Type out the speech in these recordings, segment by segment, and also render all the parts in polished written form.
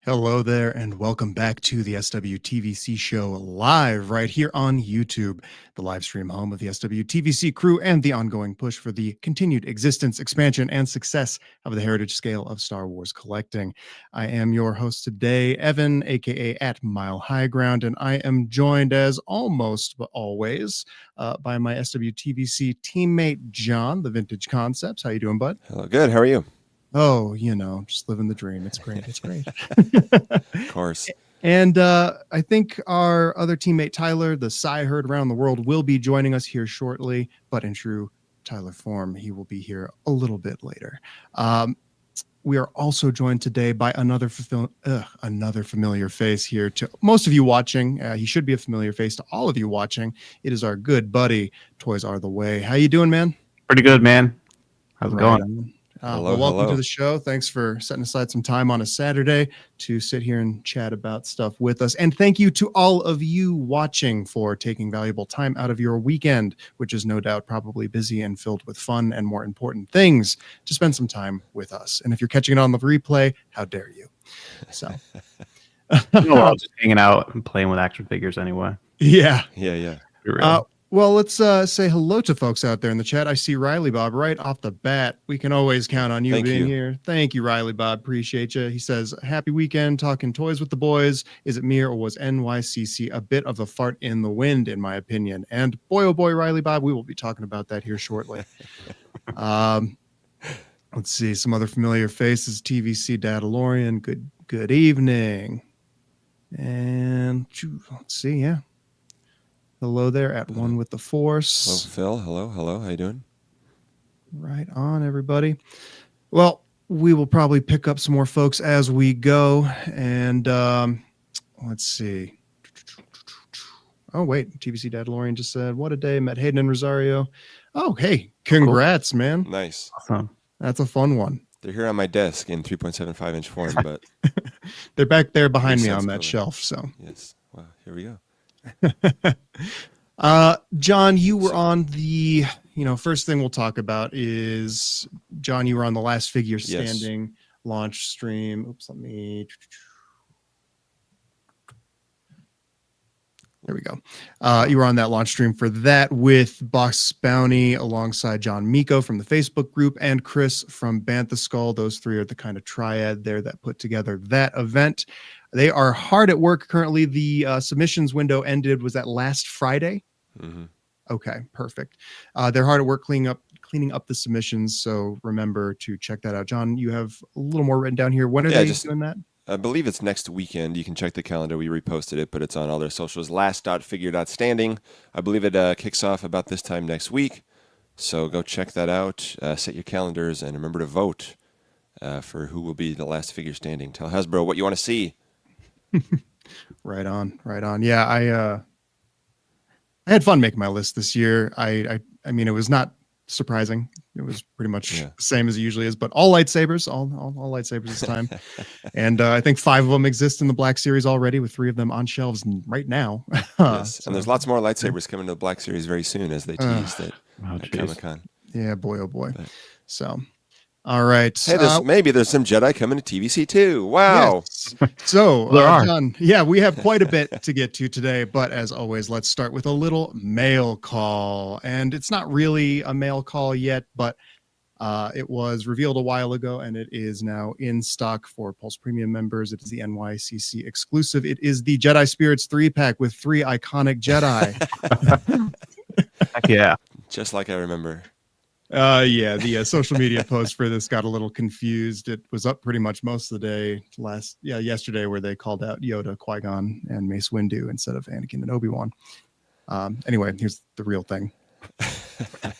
Hello there, and welcome back to the SWTVC show live right here on YouTube, the live stream home of the SWTVC crew and the ongoing push for the continued existence, expansion, and success of the heritage scale of Star Wars collecting. I am your host today, Evan, aka at Mile High Ground, and I am joined as almost but always by my SWTVC teammate, John, the Vintage Concepts. How you doing, bud? Hello, good. How are you? Oh, just living the dream. It's great. It's great. Of course. And I think our other teammate, Tyler, the Psy Herd around the world, will be joining us here shortly. But in true Tyler form, he will be here a little bit later. We are also joined today by another familiar face here to most of you watching. He should be a familiar face to all of you watching. It is our good buddy, Toys Are the Way. How you doing, man? Pretty good, man. How's it going? Welcome to the show. Thanks for setting aside some time on a Saturday to sit here and chat about stuff with us. And thank you to all of you watching for taking valuable time out of your weekend, which is no doubt probably busy and filled with fun and more important things, to spend some time with us. And if you're catching it on the replay, how dare you? So, We're all just hanging out and playing with action figures anyway. Yeah. Well, let's say hello to folks out there in the chat. I see Riley Bob right off the bat. We can always count on you being here. Thank you, Riley Bob. Appreciate you. He says, happy weekend talking toys with the boys. Is it me or was NYCC a bit of a fart in the wind, in my opinion? And boy, oh boy, Riley Bob, we will be talking about that here shortly. Let's see, some other familiar faces. TVC Dadalorian, good evening. And let's see, yeah. Hello there at One with the Force. Hello, Phil. Hello. How you doing? Right on, everybody. Well, we will probably pick up some more folks as we go. And let's see. Oh, wait. TVC Dadalorian just said, what a day. Met Hayden and Rosario. Oh, hey. Congrats, man. Nice. Awesome. That's a fun one. They're here on my desk in 3.75 inch form, but they're back there behind me on that shelf. So yes. Well, here we go. John, you were on the, first thing we'll talk about is, John, you were on the Last Figure Standing launch stream. Oops, there we go. You were on that launch stream for that with Box Bounty alongside John Miko from the Facebook group and Chris from Bantha Skull. Those three are the kind of triad there that put together that event. They are hard at work currently. The submissions window ended, was that last Friday? Mm-hmm. Okay, perfect. They're hard at work cleaning up the submissions, so remember to check that out. John, you have a little more written down here. When are they doing that? I believe it's next weekend. You can check the calendar. We reposted it, but it's on all their socials. Last.figure.standing. I believe it kicks off about this time next week, so go check that out. Set your calendars, and remember to vote for who will be the last figure standing. Tell Hasbro what you want to see. Right on. Yeah, I had fun making my list this year. I mean, it was not surprising. It was pretty much the same as it usually is, but all lightsabers, all lightsabers this time. And I think 5 of them exist in the Black Series already, with 3 of them on shelves right now. Yes, and there's lots more lightsabers coming to the Black Series very soon, as they teased at Comic-Con. Yeah, boy, oh boy. So, all right. Hey, maybe there's some Jedi coming to TVC too. Wow. Yes. So, there are. John, we have quite a bit to get to today, but as always, let's start with a little mail call. And it's not really a mail call yet, but it was revealed a while ago, and it is now in stock for Pulse Premium members. It is the NYCC exclusive. It is the Jedi Spirits 3-pack with 3 iconic Jedi. Heck yeah. Just like I remember. The social media post for this got a little confused. It was up pretty much most of the day yesterday, where they called out Yoda, Qui-Gon, and Mace Windu instead of Anakin and Obi-Wan. Anyway, here's the real thing.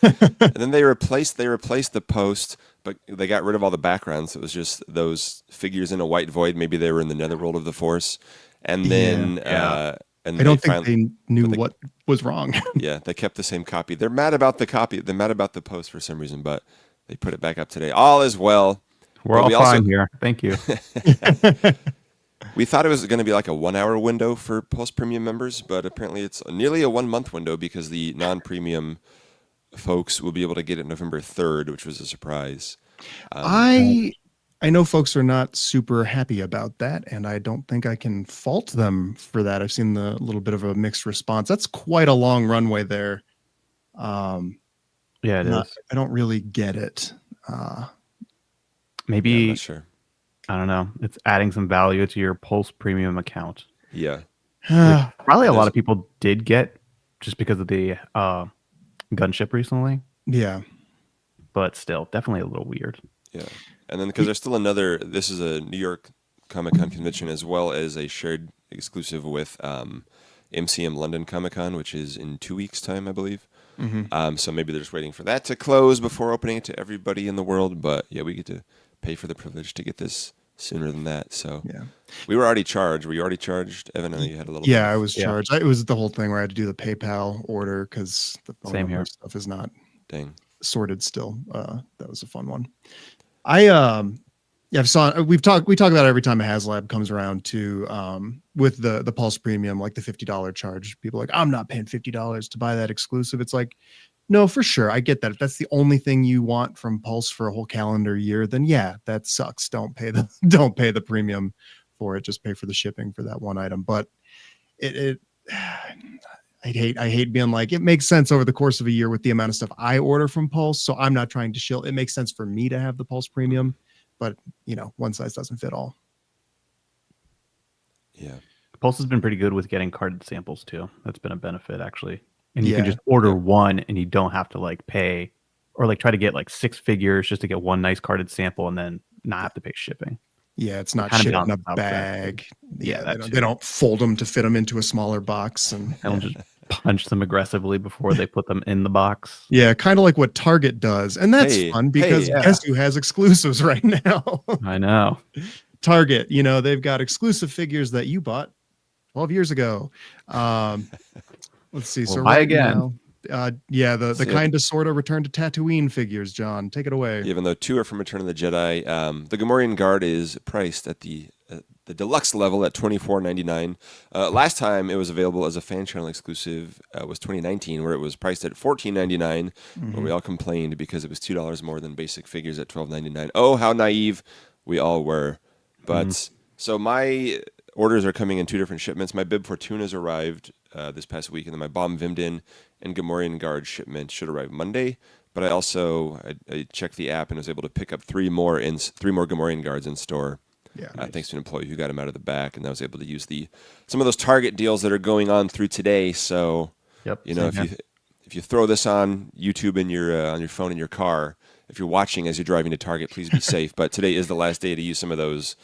And then they replaced the post, but they got rid of all the backgrounds. It was just those figures in a white void. Maybe they were in the netherworld of the Force. And then and I don't think they knew what was wrong. Yeah, they kept the same copy. They're mad about the copy. They're mad about the post for some reason, but they put it back up today. All is well. We're all fine here. Thank you. We thought it was going to be like a 1-hour window for Pulse Premium members, but apparently it's nearly a 1-month window, because the non-premium folks will be able to get it November 3rd, which was a surprise. I I know folks are not super happy about that, and I don't think I can fault them for that. I've seen the little bit of a mixed response. That's quite a long runway there. Yeah, it is. I don't really get it. Maybe Yeah, I'm not sure. I don't know. It's adding some value to your Pulse Premium account. Yeah. Probably a lot of people did get just because of the gunship recently. Yeah. But still, definitely a little weird. Yeah. And then because there's still another, this is a New York Comic-Con convention as well as a shared exclusive with MCM London Comic-Con, which is in 2 weeks' time, I believe. Mm-hmm. So maybe they're just waiting for that to close before opening it to everybody in the world. But yeah, we get to pay for the privilege to get this sooner than that. So yeah, we were already charged. Were you already charged, Evan? I know you had a little. Yeah, I was charged. It was the whole thing where I had to do the PayPal order because the phone Same here. stuff is not sorted still. That was a fun one. We talk about it every time a HasLab comes around to with the Pulse Premium, like the $50 charge. People are like, I'm not paying $50 to buy that exclusive. It's like, no, for sure. I get that. If that's the only thing you want from Pulse for a whole calendar year, then yeah, that sucks. Don't pay the premium for it. Just pay for the shipping for that one item. But I hate being like, it makes sense over the course of a year with the amount of stuff I order from Pulse. So I'm not trying to shill. It makes sense for me to have the Pulse Premium, but one size doesn't fit all. Yeah. Pulse has been pretty good with getting carded samples too. That's been a benefit actually. And you can just order one and you don't have to like pay or like try to get like 6 figures just to get one nice carded sample and then not have to pay shipping. Yeah, it's not shipped in a bag. They don't fold them to fit them into a smaller box. And they'll just punch them aggressively before they put them in the box. Yeah, kind of like what Target does. And that's fun because guess who has exclusives right now? I know. Target, they've got exclusive figures that you bought 12 years ago. Let's see. So buy again. Now, the kind of sort of Return to Tatooine figures, John. Take it away. Even though 2 are from Return of the Jedi, the Gamorrean Guard is priced at the deluxe level at $24.99. Last time it was available as a fan channel exclusive was 2019, where it was priced at $14.99, where we all complained because it was $2 more than basic figures at $12.99. Oh, how naive we all were. But so my orders are coming in 2 different shipments. My Bib Fortuna's arrived this past week, and then my Bomb Vimden and Gamorrean Guard shipment should arrive Monday. But I also I checked the app and was able to pick up 3 more Gamorrean Guards in store. Yeah, nice. Thanks to an employee who got them out of the back, and I was able to use some of those Target deals that are going on through today. So, if you throw this on YouTube and on your phone in your car, if you're watching as you're driving to Target, please be safe. But today is the last day to use some of those.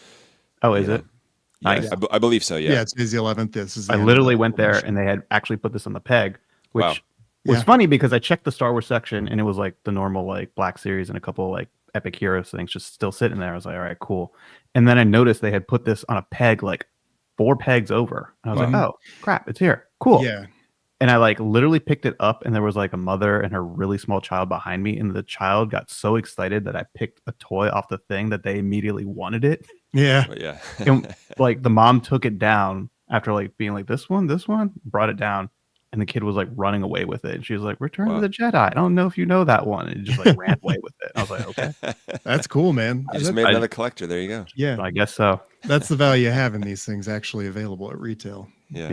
Oh, is it? Yeah, nice. I believe so. Yeah. Yeah, it's the 11th. I literally went there and they had actually put this on the peg, which was funny because I checked the Star Wars section and it was like the normal like Black Series and a couple like Epic Heroes things just still sitting there. I was like, all right, cool. And then I noticed they had put this on a peg like 4 pegs over. I was like, oh crap, it's here. Cool. Yeah. And I like literally picked it up and there was like a mother and her really small child behind me. And the child got so excited that I picked a toy off the thing that they immediately wanted it. Yeah. But yeah. And like the mom took it down after like being like, this one, brought it down. And the kid was like running away with it. And she was like, Return of the Jedi. I don't know if you know that one. And it just like ran away with it. I was like, okay. That's cool, man. I just made another collector. There you go. Yeah. I guess so. That's the value of having these things actually available at retail. Yeah.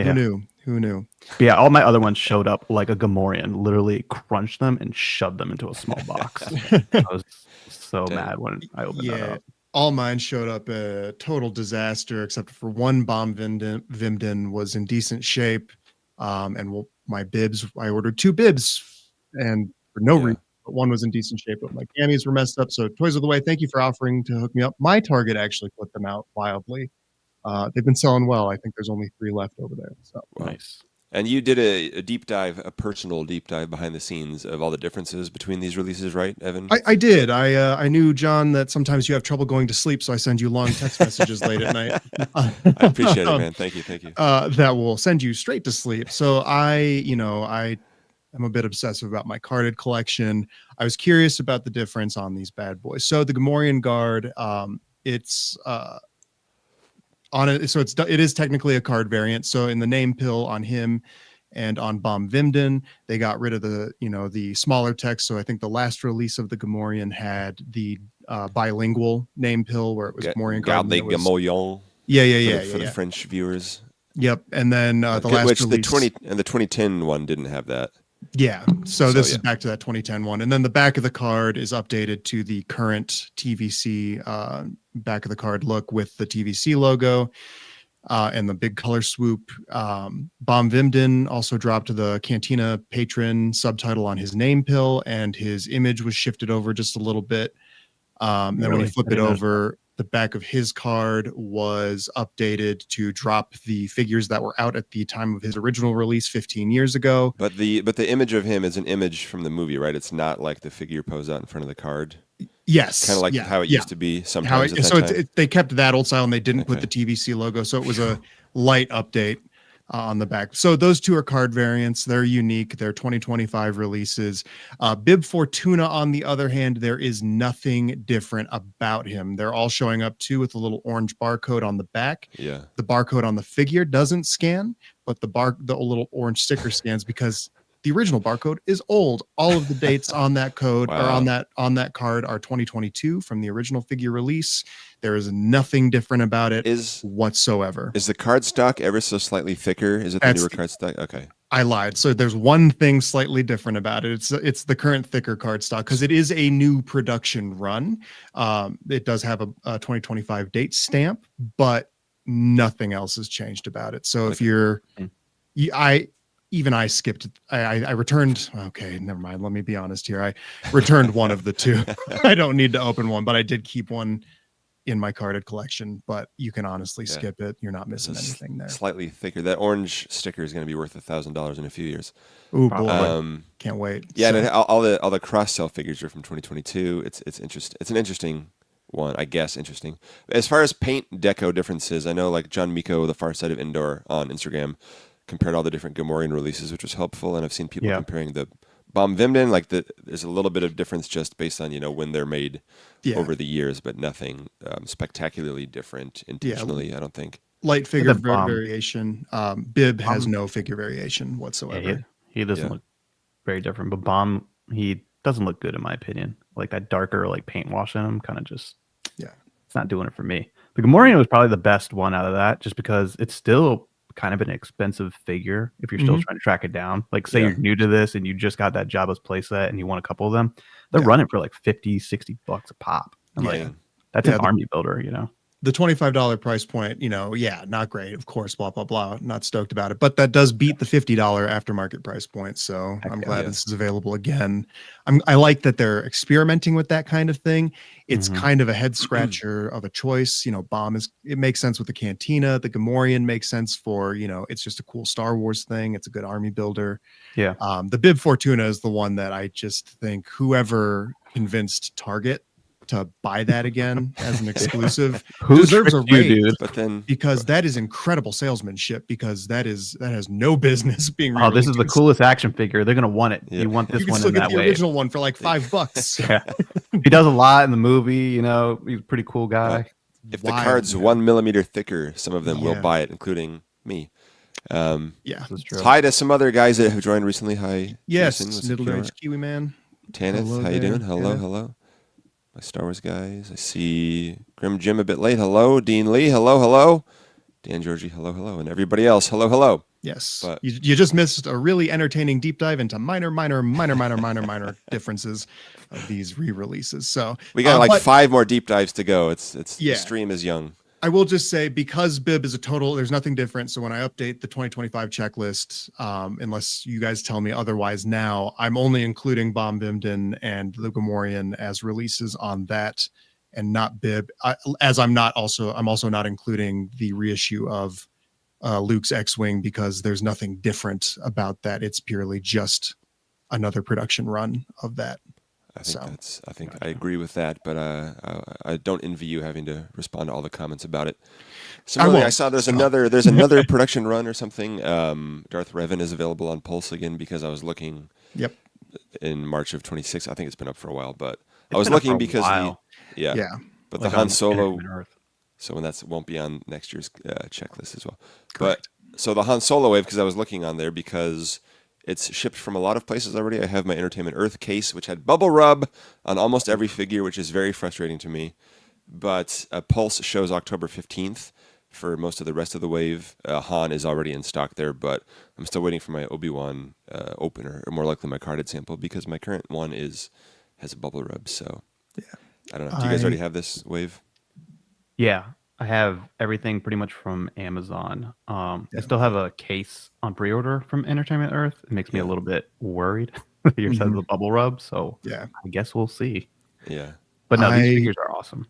Who knew? But yeah, all my other ones showed up like a Gamorrean, literally crunched them and shoved them into a small box. I was so mad when I opened that up. All mine showed up a total disaster, except for one Bomb Vimden was in decent shape. My bibs, I ordered 2 bibs, and for no reason, but one was in decent shape, but my camis were messed up. So Toys of the Way, thank you for offering to hook me up. My Target actually put them out wildly. They've been selling well. I think there's only 3 left over there. So nice. And you did a deep dive, a personal deep dive behind the scenes of all the differences between these releases, right, Evan? I did. I knew, John, that sometimes you have trouble going to sleep, so I send you long text messages late at night. I appreciate it, man. Thank you. That will send you straight to sleep. So I am a bit obsessive about my carded collection. I was curious about the difference on these bad boys. So the Gamorrean Guard, it's on it, so it is technically a card variant. So in the name pill on him and on Bomb Vimden, they got rid of the smaller text. So I think the last release of the Gamorrean had the bilingual name pill where it was Gamorrean card. Gamorrean. Yeah. For the French viewers. Yep, and then the last release, the 2010 one didn't have that. Yeah, so this is back to that 2010 one, and then the back of the card is updated to the current TVC back of the card look with the TVC logo and the big color swoop. Bom Vimden also dropped the Cantina patron subtitle on his name pill, and his image was shifted over just a little bit. Then when you flip it over, the back of his card was updated to drop the figures that were out at the time of his original release 15 years ago. But the image of him is an image from the movie, right? It's not like the figure posed out in front of the card. Yes, kind of like how it used to be sometimes. They kept that old style and they didn't put the TVC logo, so it was a light update on the back. So those two are card variants. They're unique. They're 2025 releases. Bib Fortuna, on the other hand, there is nothing different about him. They're all showing up too with a little orange barcode on the back. Yeah. The barcode on the figure doesn't scan, but the little orange sticker scans because the original barcode is old. All of the dates on that code or on that card are 2022 from the original figure release. There is nothing different about it whatsoever. Is the card stock ever so slightly thicker? Is it the newer card stock? Okay. I lied. So there's one thing slightly different about it. It's the current thicker card stock because it is a new production run. It does have a 2025 date stamp, but nothing else has changed about it. So if I skipped. I returned. Okay, never mind. Let me be honest here. I returned one of the two. I don't need to open one, but I did keep one in my carded collection. But you can honestly skip it. You're not missing anything there. Slightly thicker. That orange sticker is going to be worth $1,000 in a few years. Ooh, boy. Can't wait. Yeah, and all the cross sell figures are from 2022. It's interesting. It's an interesting one, I guess. Interesting. As far as paint deco differences, I know like John Miko, the Far Side of Indoor on Instagram, compared all the different Gamorrean releases, which was helpful. And I've seen people comparing the Bom Vimden, there's a little bit of difference just based on, when they're made over the years, but nothing spectacularly different intentionally, I don't think. Light figure variation. Bib has no figure variation whatsoever. Yeah, he doesn't look very different, but Bom, he doesn't look good in my opinion. Like that darker paint wash in him kind of just, it's not doing it for me. The Gamorrean was probably the best one out of that just because it's still kind of an expensive figure if you're still trying to track it down. Like say you're new to this and you just got that Jabba's playset and you want a couple of them, they're running for like $50-$60 a pop. And that's an army builder, The $25 price point, not great, of course, blah, blah, blah. Not stoked about it. But that does beat the $50 aftermarket price point. So I'm glad this is available again. I like that they're experimenting with that kind of thing. It's kind of a head scratcher of a choice. Bom it makes sense with the Cantina. The Gamorrean makes sense for, it's just a cool Star Wars thing. It's a good army builder. Yeah. The Bib Fortuna is the one that I just think whoever convinced Target to buy that again as an exclusive deserves a raise, but then because that is incredible salesmanship, because that has no business being this is the coolest action figure. They're gonna want it. You want this one in that way. The original one for like $5. He does a lot in the movie, he's a pretty cool guy. If the card's 1 millimeter thicker, some of them will buy it, including me. Hi to some other guys that have joined recently. Hi. Yes, middle-aged Kiwi man. Tanith, how you doing? Hello. My Star Wars guys. I see Grim Jim a bit late. Hello. Dean Lee. Hello. Dan Georgie. Hello. And everybody else. Hello. Yes. But you just missed a really entertaining deep dive into minor differences of these re-releases. So we got 5 more deep dives to go. The stream is young. I will just say, because Bib is a total, there's nothing different. So when I update the 2025 checklist, unless you guys tell me otherwise now, I'm only including Bom Vimden and the Gamorrean as releases on that, and not Bib. I'm also not including the reissue of Luke's X-Wing, because there's nothing different about that. It's purely just another production run of that. I think I agree with that, but I don't envy you having to respond to all the comments about it. Similarly, I saw there's another production run or something. Darth Revan is available on Pulse again, because I was looking. Yep. In March of 26, I think it's been up for a while, but I was looking because but the Han Solo. So when that won't be on next year's checklist as well. Correct. But so the Han Solo wave, because I was looking on there because It's shipped from a lot of places already. I have my Entertainment Earth case, which had bubble rub on almost every figure, which is very frustrating to me. But Pulse shows October 15th for most of the rest of the wave. Han is already in stock there, but I'm still waiting for my Obi-Wan opener, or more likely my carded sample, because my current one has a bubble rub. So I don't know. Do you guys already have this wave? Yeah, I have everything pretty much from Amazon. I still have a case on pre-order from Entertainment Earth. It makes me a little bit worried that yours has the bubble rub. So I guess we'll see. Yeah. But no, these figures are awesome.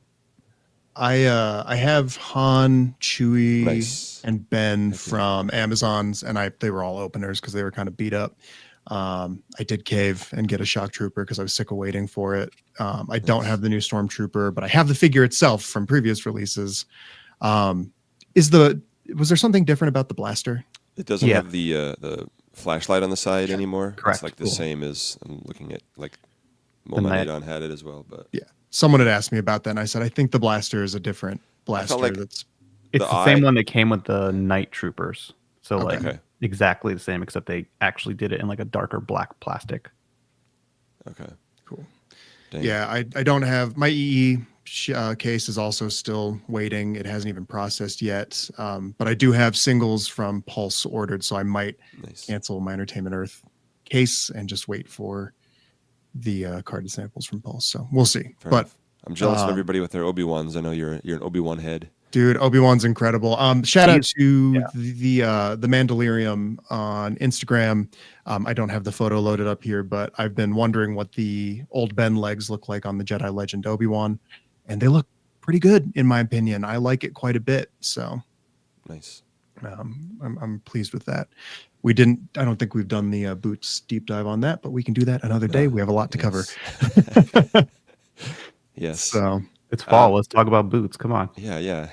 I have Han, Chewie, and Ben from Amazon's, and they were all openers because they were kind of beat up. I did cave and get a Shock Trooper because I was sick of waiting for it. I don't have the new Stormtrooper, but I have the figure itself from previous releases. Was there something different about the blaster? It doesn't have the flashlight on the side anymore. Correct. It's like the same as I'm looking at, like Momadon had it as well. But someone had asked me about that, and I said I think the blaster is a different blaster. It's the same one that came with the Night Troopers. So exactly the same, except they actually did it in like a darker black plastic. Okay, cool. Dang. Yeah, I don't have my EE case is also still waiting. It hasn't even processed yet, but I do have singles from Pulse ordered, so I might cancel my Entertainment Earth case and just wait for the carded samples from Pulse. So we'll see. Fair enough. I'm jealous of everybody with their Obi-Wans. I know you're an Obi-Wan head. Dude, Obi-Wan's incredible. Shout out to the Mandalorium on Instagram. I don't have the photo loaded up here, but I've been wondering what the old Ben legs look like on the Jedi Legend Obi-Wan, and they look pretty good in my opinion. I like it quite a bit. So nice. I'm pleased with that. I don't think we've done the boots deep dive on that, but we can do that another day. We have a lot to cover. Yes. So it's fall. Let's talk about boots. Come on. Yeah.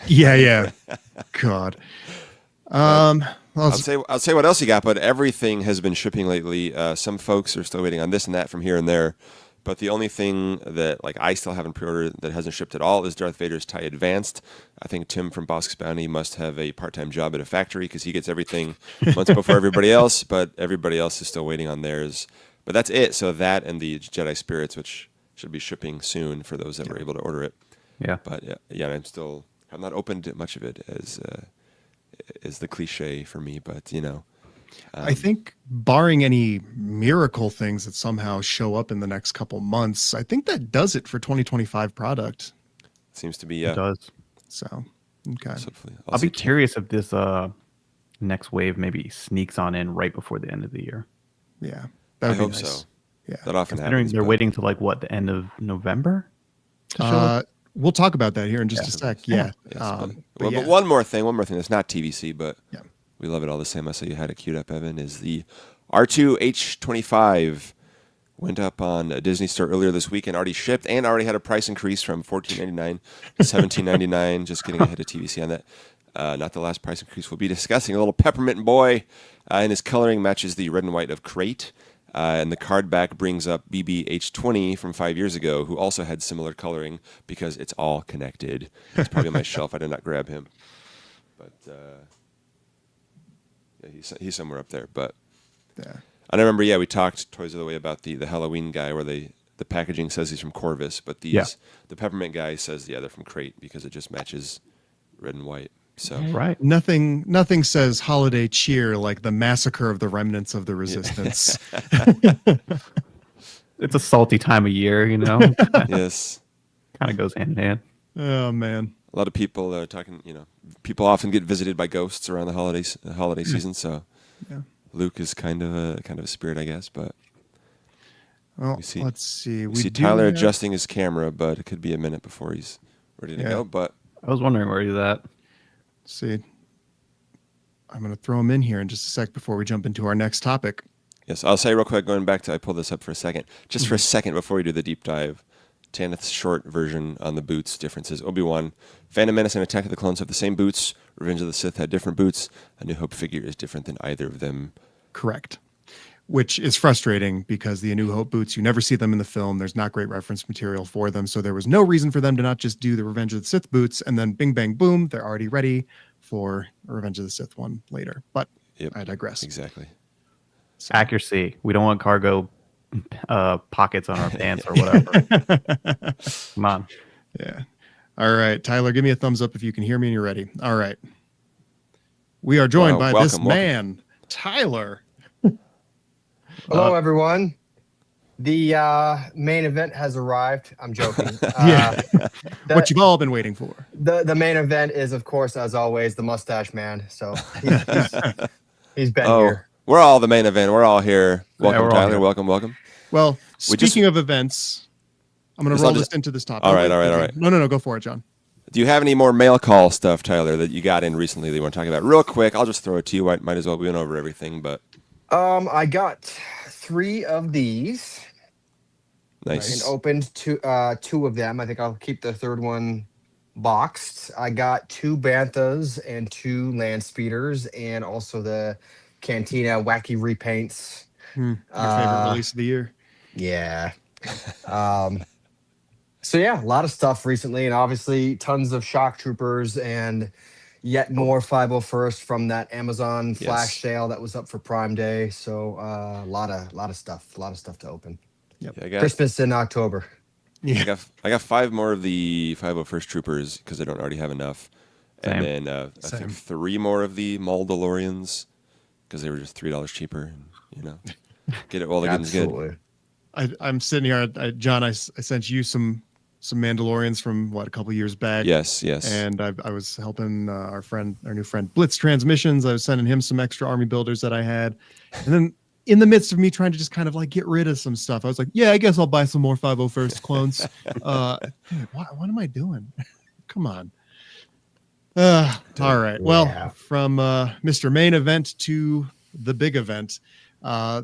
God. I'll say what else you got, but everything has been shipping lately. Some folks are still waiting on this and that from here and there, but the only thing that I still haven't pre-ordered that hasn't shipped at all is Darth Vader's TIE Advanced. I think Tim from Bosk's Bounty must have a part-time job at a factory because he gets everything months before everybody else, but everybody else is still waiting on theirs. But that's it. So that and the Jedi Spirits, which should be shipping soon for those that were able to order it. Yeah. But I'm not opened to much of it as the cliche for me, but I think barring any miracle things that somehow show up in the next couple months, I think that does it for 2025 product. Seems to be, It does. So, okay. I'll be curious if this next wave maybe sneaks on in right before the end of the year. Yeah. I hope so. Yeah. That often happens. They're waiting to the end of November? We'll talk about that here in just a sec. Yeah. Yes, but one more thing that's not TVC, but we love it all the same. I saw you had it queued up, Evan, is the R2H25 went up on Disney Store earlier this week and already shipped and already had a price increase from $14.99 to $17.99. Just getting ahead of TVC on that. Not the last price increase we'll be discussing. A little peppermint boy, and his coloring matches the red and white of Crate. And the card back brings up BBH20 from 5 years ago, who also had similar coloring because it's all connected. It's probably on my shelf. I did not grab him. But he's somewhere up there. But I remember, we talked Toys of the Way about the Halloween guy where the packaging says he's from Corvus, but the peppermint guy says, they're from Crate because it just matches red and white. So right, nothing says holiday cheer like the massacre of the remnants of the Resistance. It's a salty time of year, Yes, kind of goes hand in hand. Oh man, a lot of people are talking. People often get visited by ghosts around the holiday season. So Luke is kind of a spirit, I guess. But let's see. We see Tyler adjusting his camera, but it could be a minute before he's ready to go. But I was wondering where he's at. See, I'm going to throw him in here in just a sec before we jump into our next topic. Yes, I'll say real quick, going back to, I pulled this up for a second, just for a second before we do the deep dive. Tanith's short version on the boots differences. Obi-Wan, Phantom Menace and Attack of the Clones have the same boots. Revenge of the Sith had different boots. A New Hope figure is different than either of them. Correct. Which is frustrating because the A New Hope boots, you never see them in the film. There's not great reference material for them. So there was no reason for them to not just do the Revenge of the Sith boots and then bing, bang, boom, they're already ready for a Revenge of the Sith one later. But I digress. Exactly. So. Accuracy. We don't want cargo pockets on our pants or whatever. Come on. Yeah. All right, Tyler, give me a thumbs up if you can hear me and you're ready. All right. We are joined by this man, Tyler. Hello, everyone. The main event has arrived. I'm joking. What you've all been waiting for. The main event is, of course, as always, the mustache man. So he's been here. We're all the main event. We're all here. Welcome, Tyler. Here. Welcome. Well, speaking of events, I'm going to roll this into this topic. All right. No. Go for it, John. Do you have any more mail call stuff, Tyler, that you got in recently that you want to talk about? Real quick, I'll just throw it to you. Might as well. We went over everything, but I got 3 of these. Nice. And opened 2 of them. I think I'll keep the third one boxed. I got 2 Banthas and 2 land speeders, and also the Cantina wacky repaints. Your favorite release of the year? Yeah. So yeah, a lot of stuff recently, and obviously tons of shock troopers and yet more 501st from that Amazon flash sale that was up for Prime Day. So a lot of stuff to open. Yep. Yeah, Christmas in October. Yeah. I got 5 more of the 501st troopers because I don't already have enough. Same. And then I think 3 more of the Maul DeLoreans because they were just $3 cheaper. And, get it while the getting's good. I'm sitting here, John. I sent you some Mandalorians from a couple years back. Yes. And I was helping our new friend Blitz Transmissions. I was sending him some extra army builders that I had, and then in the midst of me trying to just kind of get rid of some stuff, I was like, yeah, I guess I'll buy some more 501st clones. Dude, what am I doing? Come on. All right. Well, from Mr. Main Event to the big event,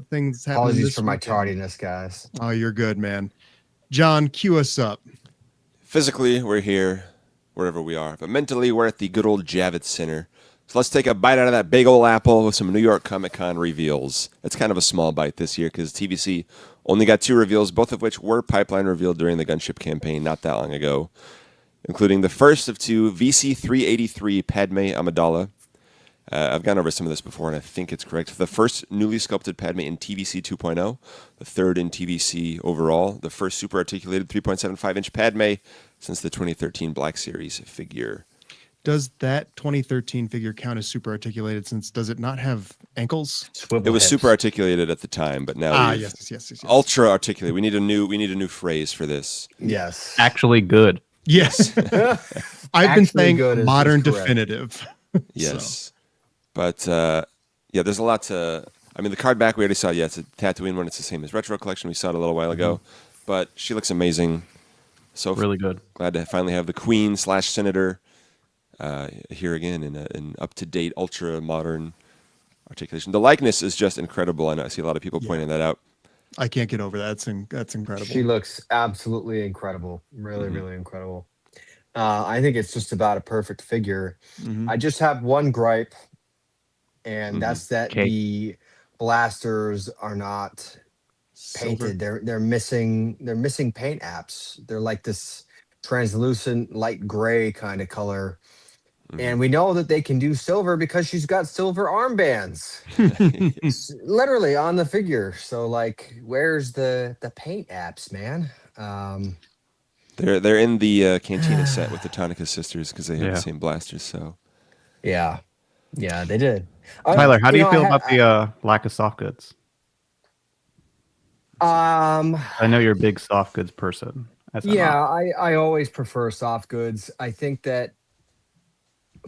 things happening. Apologies for my tardiness, guys. Oh, you're good, man. John, cue us up. Physically, we're here, wherever we are, but mentally, we're at the good old Javits Center. So let's take a bite out of that big old apple with some New York Comic Con reveals. It's kind of a small bite this year because TVC only got 2 reveals, both of which were pipeline revealed during the Gunship campaign not that long ago, including the first of 2, VC 383 Padme Amidala. I've gone over some of this before, and I think it's correct. The first newly sculpted Padme in TVC 2.0, the third in TVC overall, the first super articulated 3.75-inch Padme since the 2013 Black Series figure. Does that 2013 figure count as super articulated? Since does it not have ankles? It was super articulated at the time, but now yes. ultra articulated. We need a new phrase for this. Yes, Actually good. Yes, I've been saying modern definitive. Yes. So. But, there's a lot to... I mean, the card back we already saw. Yeah, it's a Tatooine one. It's the same as Retro Collection. We saw it a little while ago. But she looks amazing. So really good. Glad to finally have the Queen/Senator here again in an up-to-date, ultra-modern articulation. The likeness is just incredible. I see a lot of people pointing that out. I can't get over that. That's incredible. She looks absolutely incredible. Really incredible. I think it's just about a perfect figure. I just have one gripe, and that's that the blasters are not painted. They're missing paint apps. They're like this translucent light gray kind of color. And we know that they can do silver because she's got silver armbands. Literally on the figure. So where's the paint apps, man? They're in the Cantina set with the Tonica sisters because they have the same blasters. So yeah, they did. Tyler, how do you feel about the lack of soft goods? I know you're a big soft goods person. I always prefer soft goods. I think that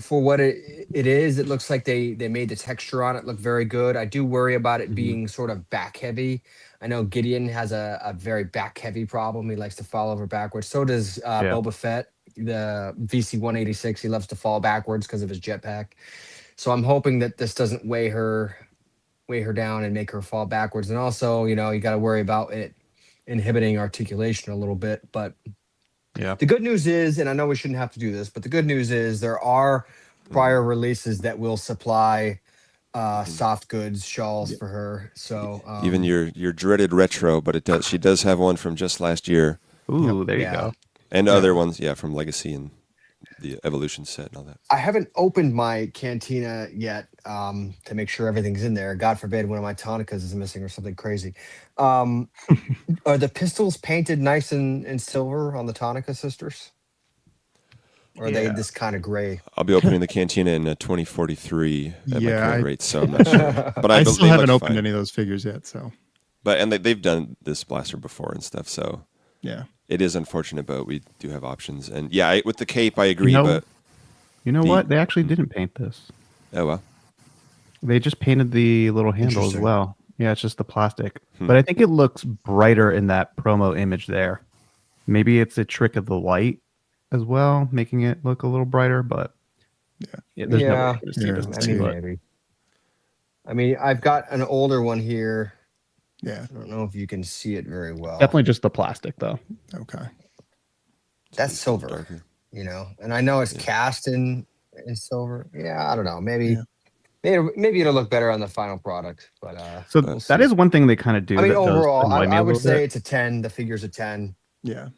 for what it is, it looks like they made the texture on it look very good. I do worry about it being sort of back heavy. I know Gideon has a very back heavy problem. He likes to fall over backwards. So does Boba Fett, the VC 186. He loves to fall backwards because of his jetpack. So I'm hoping that this doesn't weigh her down and make her fall backwards. And also, you got to worry about it inhibiting articulation a little bit. But the good news is, and I know we shouldn't have to do this, but the good news is there are prior releases that will supply soft goods shawls for her. So even your dreaded retro, but she does have one from just last year. Ooh, there you go. And other ones, from Legacy and the evolution set and all that. I haven't opened my cantina yet to make sure everything's in there. God forbid one of my tonicas is missing or something crazy. Are the pistols painted nice in silver on the Tonica sisters? Or are they this kind of gray? I'll be opening the cantina in 2043 at my current rate, so I'm not sure. But I still haven't opened any of those figures yet. So, and they've done this blaster before and stuff. So yeah, it is unfortunate, but we do have options. And yeah, with the cape, I agree. But you know what? They actually didn't paint this. Oh well. They just painted the little handle as well. Yeah, it's just the plastic. But I think it looks brighter in that promo image there. Maybe it's a trick of the light as well, making it look a little brighter. But there's no way to see this. Maybe. I mean, I've got an older one here. Yeah, I don't know if you can see it very well. Definitely just the plastic, though. Okay, that's silver, you know, and I know it's cast in silver. Yeah, I don't know. Maybe it'll look better on the final product. But so that is one thing they kind of do. I mean, overall, I would say it's a 10. The figure's a 10. Yeah.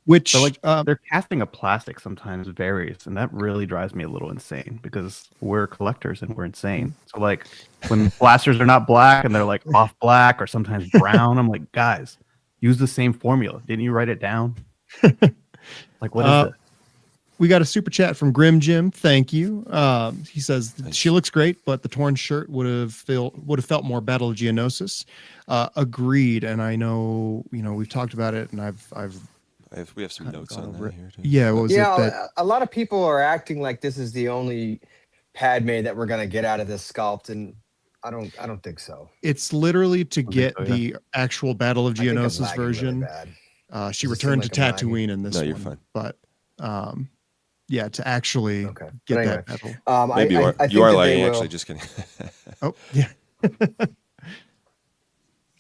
Which their casting of plastic sometimes varies, and that really drives me a little insane because we're collectors and we're insane. So like when blasters are not black and they're like off black or sometimes brown, I'm like, guys, use the same formula. Didn't you write it down? Like what is it? We got a super chat from Grim Jim. Thank you. He says she looks great, but the torn shirt would have felt more Battle of Geonosis. Agreed, and I know we've talked about it, and we have some notes on that here too. Yeah, what was it? A lot of people are acting like this is the only Padme that we're gonna get out of this sculpt, and I don't think so. It's literally to get the actual Battle of Geonosis version. Really she returned to Tatooine in this one. You're fine. But to actually get that battle. Maybe you are lagging. Actually, just kidding. Oh yeah.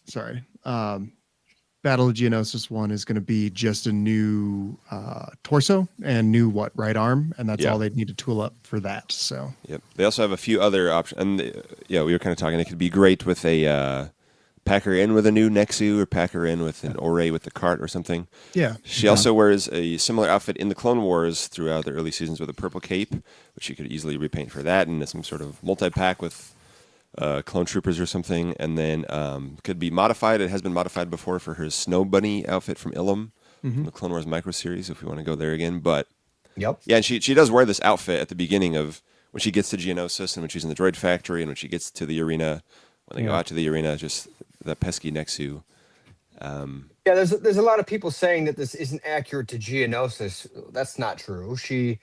Sorry. Battle of Geonosis 1 is going to be just a new torso and new right arm, and that's all they'd need to tool up for that. So they also have a few other options, and we were kind of talking. It could be great with a pack her in with a new Nexu, or pack her in with an Ore with the cart or something. Yeah. She also wears a similar outfit in the Clone Wars throughout the early seasons with a purple cape, which you could easily repaint for that, and some sort of multi-pack with clone troopers or something, and then could be modified. It has been modified before for her Snow Bunny outfit from Ilum, from the Clone Wars micro series, if we want to go there again. But and she does wear this outfit at the beginning of when she gets to Geonosis and when she's in the droid factory and when she gets to the arena. When they go out to the arena, just that pesky Nexu. There's a lot of people saying that this isn't accurate to Geonosis. That's not true. She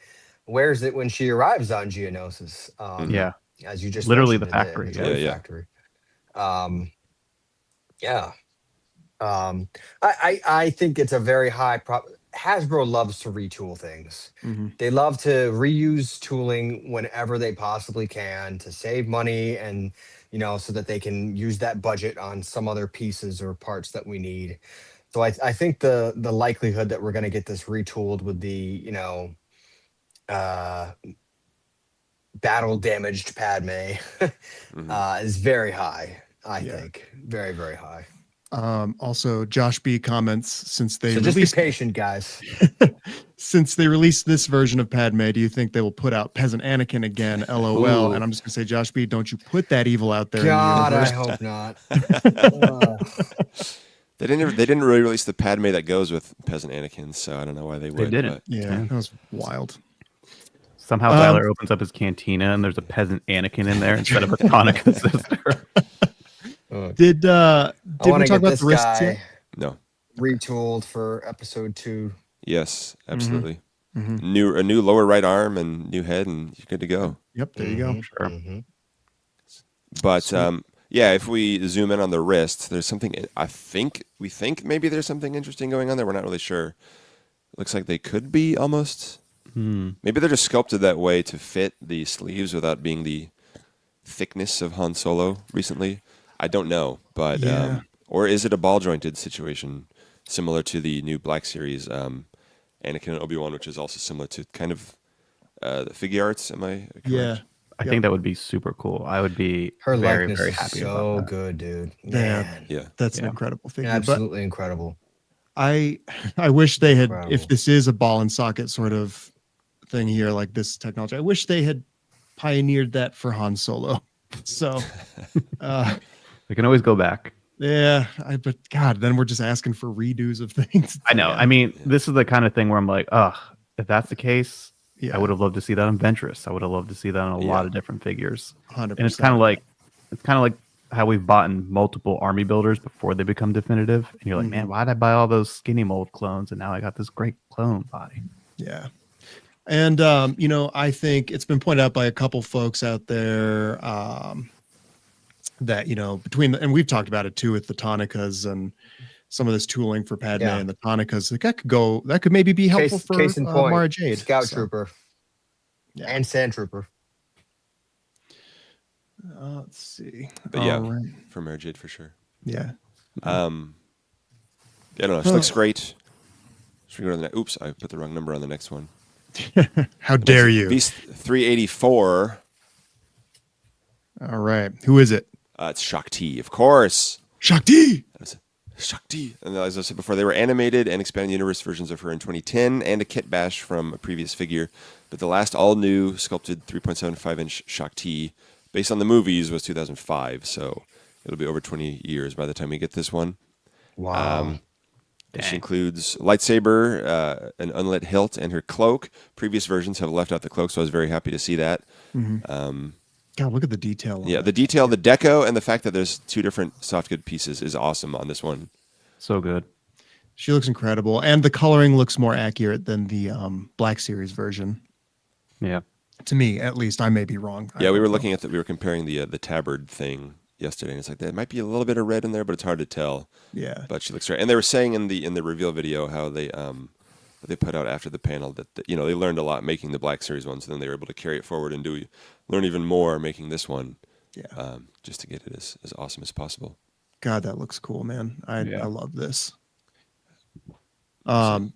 wears it when she arrives on Geonosis. As you just literally the factory. Factory. I think it's a very high Hasbro loves to retool things. They love to reuse tooling whenever they possibly can to save money and so that they can use that budget on some other pieces or parts that we need. So I think the likelihood that we're going to get this retooled with the battle damaged Padme is very high. I think very, very high. Also, Josh B comments since they just be patient, guys. Since they released this version of Padme, do you think they will put out Peasant Anakin again? LOL. Ooh. And I'm just gonna say, Josh B, don't you put that evil out there? God, I hope not. They didn't really release the Padme that goes with Peasant Anakin, so I don't know why they would. They didn't. That was wild. Somehow Tyler opens up his cantina and there's a Peasant Anakin in there instead of a Tonica sister. Did we talk about the wrists yet? No. Retooled for episode 2. Yes, absolutely. A new lower right arm and new head, and you're good to go. Yep, there you go. Sure. But if we zoom in on the wrists, there's something. We think maybe there's something interesting going on there. We're not really sure. Looks like they could be almost. Maybe they're just sculpted that way to fit the sleeves without being the thickness of Han Solo recently. I don't know, but or is it a ball jointed situation similar to the new Black Series Anakin and Obi-Wan, which is also similar to kind of the figure arts? Am I correct? Yeah, I think that would be super cool. I would be very, very happy. So good, dude. Man. Yeah, that's an incredible figure. Absolutely incredible. I wish they had. Incredible. If this is a ball and socket sort of thing here, like this technology. I wish they had pioneered that for Han Solo. So we can always go back. Yeah, but God, then we're just asking for redos of things. I know. I mean, this is the kind of thing where I'm like, if that's the case, I would have loved to see that on Ventress. I would have loved to see that on a lot of different figures. 100%. And it's kind of like how we've bought in multiple army builders before they become definitive. And you're like, man, why did I buy all those skinny mold clones? And now I got this great clone body. Yeah. And, I think it's been pointed out by a couple folks out there that, and we've talked about it too with the Tonicas and some of this tooling for Padme and the Tonicas. That could maybe be helpful for Mara Jade. Scout Trooper. Yeah. And Sand Trooper. Let's see. But for Mara Jade for sure. Yeah. I don't know. She looks great. Should we go to the oops, I put the wrong number on the next one. How dare you? V384. All right. Who is it? It's Shaak T, of course. Shaak T! Shaak T. And as I said before, they were animated and expanded universe versions of her in 2010 and a kit bash from a previous figure. But the last all-new sculpted 3.75-inch Shaak T, based on the movies, was 2005. So it'll be over 20 years by the time we get this one. Wow. She includes lightsaber, an unlit hilt, and her cloak. Previous versions have left out the cloak, so I was very happy to see that. God, look at the detail. The detail, the deco, and the fact that there's two different soft good pieces is awesome on this one. So good. She looks incredible, and the coloring looks more accurate than the Black Series version. Yeah, to me at least. I may be wrong. Yeah, we were looking at we were comparing the tabard thing yesterday, and it's like there might be a little bit of red in there, but it's hard to tell. Yeah, but she looks great. And they were saying in the reveal video how they put out after the panel that they learned a lot making the Black Series ones, and then they were able to carry it forward and learn even more making this one. Yeah, just to get it as awesome as possible. God, that looks cool, man. I love this.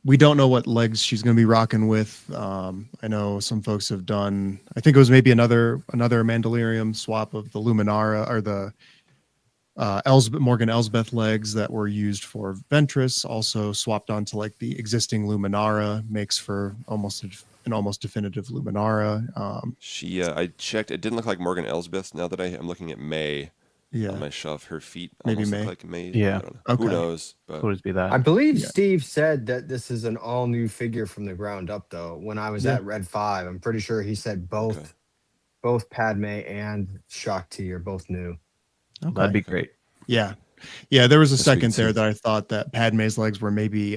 We don't know what legs she's going to be rocking with. I know some folks have done, I think it was maybe another Mandalorian swap of the Luminara or the Morgan Elsbeth legs that were used for Ventress, also swapped onto like the existing Luminara, makes for an almost definitive Luminara. I checked, it didn't look like Morgan Elsbeth. Now that I'm looking at May on my shelf, her feet maybe almost May. look like May. Yeah. I don't know. Okay. Who knows? But Could be that. I believe Steve said that this is an all new figure from the ground up, though. When I was at Red 5, I'm pretty sure he said both Padme and Shaak T are both new. Okay. That'd be great. Yeah. Yeah, there was a second there that I thought that Padme's legs were maybe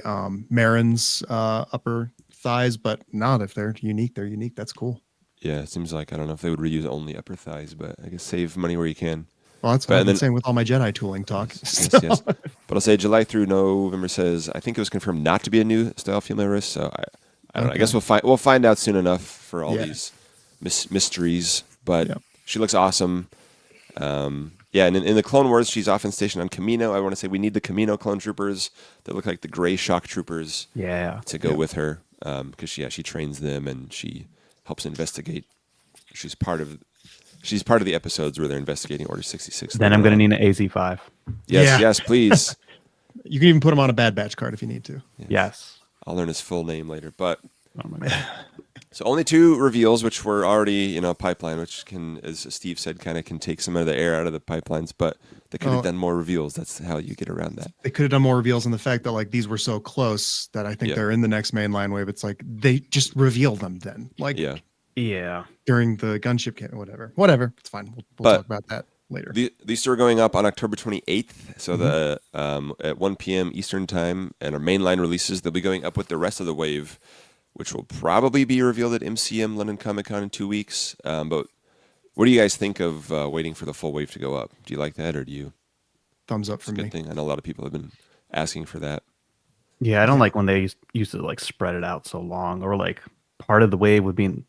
Marin's upper thighs, but not. If they're unique, they're unique. That's cool. Yeah, it seems like, I don't know if they would reuse only upper thighs, but I guess save money where you can. Well, that's what I've been saying with all my Jedi tooling talk. Yes. But I'll say July through November says, I think it was confirmed not to be a new style female wrist, so I don't know. I guess we'll find out soon enough for all these mysteries, but she looks awesome. And in the Clone Wars, she's often stationed on Kamino. I want to say we need the Kamino clone troopers that look like the gray shock troopers to go with her, because she trains them and she helps investigate. She's part of the episodes where they're investigating Order 66. Then I'm going to need an AZ5. Yes, please. You can even put him on a Bad Batch card if you need to. Yes. I'll learn his full name later, but oh my God. So only 2 reveals, which were already pipeline, which can, as Steve said, kind of can take some of the air out of the pipelines. But they could have done more reveals. That's how you get around that. They could have done more reveals, and the fact that like these were so close that I think they're in the next mainline wave. It's like they just reveal them then, like during the gunship camp, whatever. It's fine. We'll talk about that later. These 2 are going up on October 28th. So the at 1 p.m. Eastern time, and our mainline releases. They'll be going up with the rest of the wave, which will probably be revealed at MCM London Comic Con in 2 weeks. But what do you guys think of waiting for the full wave to go up? Do you like that, or do you? Thumbs up for me. Good thing. I know a lot of people have been asking for that. Yeah, I don't like when they used to like spread it out so long, or like part of the wave would be in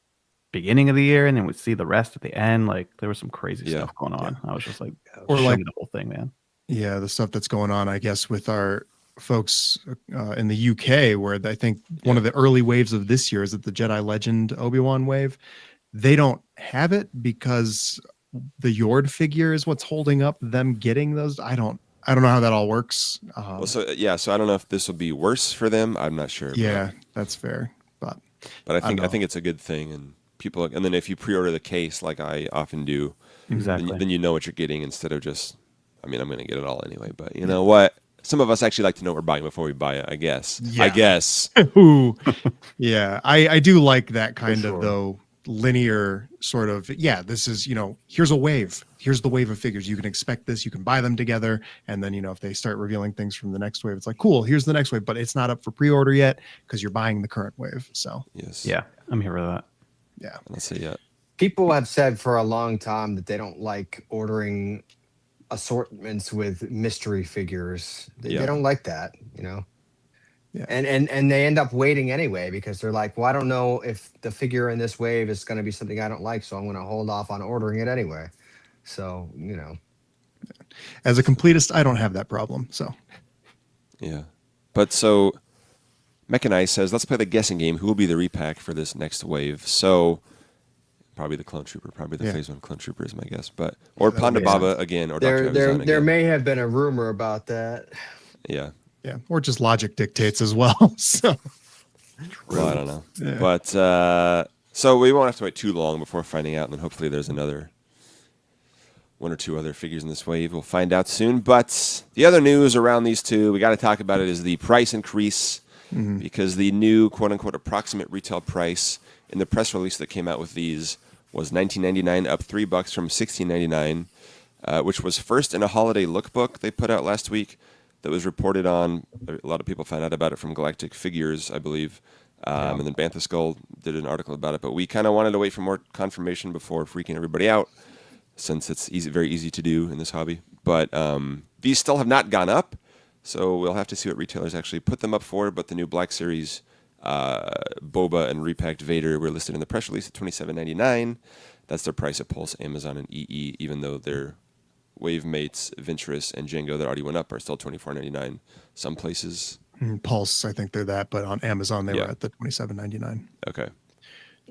beginning of the year, and then we'd see the rest at the end. Like there was some crazy stuff going on. I was just like, or like the whole thing, man. Yeah, the stuff that's going on, I guess, with our folks in the UK, where I think one of the early waves of this year is that the Jedi Legend Obi-Wan wave. They don't have it because the Yord figure is what's holding up them getting those. I don't know how that all works. So I don't know if this will be worse for them. I'm not sure. Yeah, that's fair. But But I think it's a good thing, and people. And then if you pre-order the case, like I often do, Exactly. then you know what you're getting instead of just. I mean, I'm going to get it all anyway, but you know what? Some of us actually like to know what we're buying before we buy it. I guess. Yeah. I guess. Ooh. Yeah, I do like that kind sure. of though linear sort of. Yeah, this is here's a wave. Here's the wave of figures. You can expect this. You can buy them together, and then if they start revealing things from the next wave, it's like cool. Here's the next wave, but it's not up for pre-order yet because you're buying the current wave. So Yes. Yeah, I'm here with that. yeah, Let's see. Yeah. People have said for a long time that they don't like ordering assortments with mystery figures. They don't like that, Yeah. And they end up waiting anyway because they're like, well, I don't know if the figure in this wave is going to be something I don't like, so I'm going to hold off on ordering it anyway. So as a completist, I don't have that problem. So Yeah. But so Mechanized says, let's play the guessing game. Who will be the repack for this next wave? So probably the Clone Trooper, probably the Phase 1 Clone Trooper is my guess. But or Ponda Baba again, or Dr. Amazon again. There may have been a rumor about that. Yeah. yeah, or just logic dictates as well. So Well, I don't know. Yeah. But so we won't have to wait too long before finding out, and then hopefully there's another one or two other figures in this wave. We'll find out soon. But the other news around these two, we got to talk about it, is the price increase, because the new quote-unquote approximate retail price in the press release that came out with these was $19.99, up $3 from $16.99, which was first in a holiday lookbook they put out last week that was reported on. A lot of people found out about it from Galactic Figures, I believe. And then Bantha Skull did an article about it. But we kind of wanted to wait for more confirmation before freaking everybody out, since it's very easy to do in this hobby. But these still have not gone up, so we'll have to see what retailers actually put them up for. But the new Black Series Boba and repacked Vader were listed in the press release at $27.99. That's their price at Pulse, Amazon, and EE, even though their Wave Mates, Venturous, and Django that already went up are still $24.99 some places. Pulse, I think they're that, but on Amazon they were at the $27.99. Okay.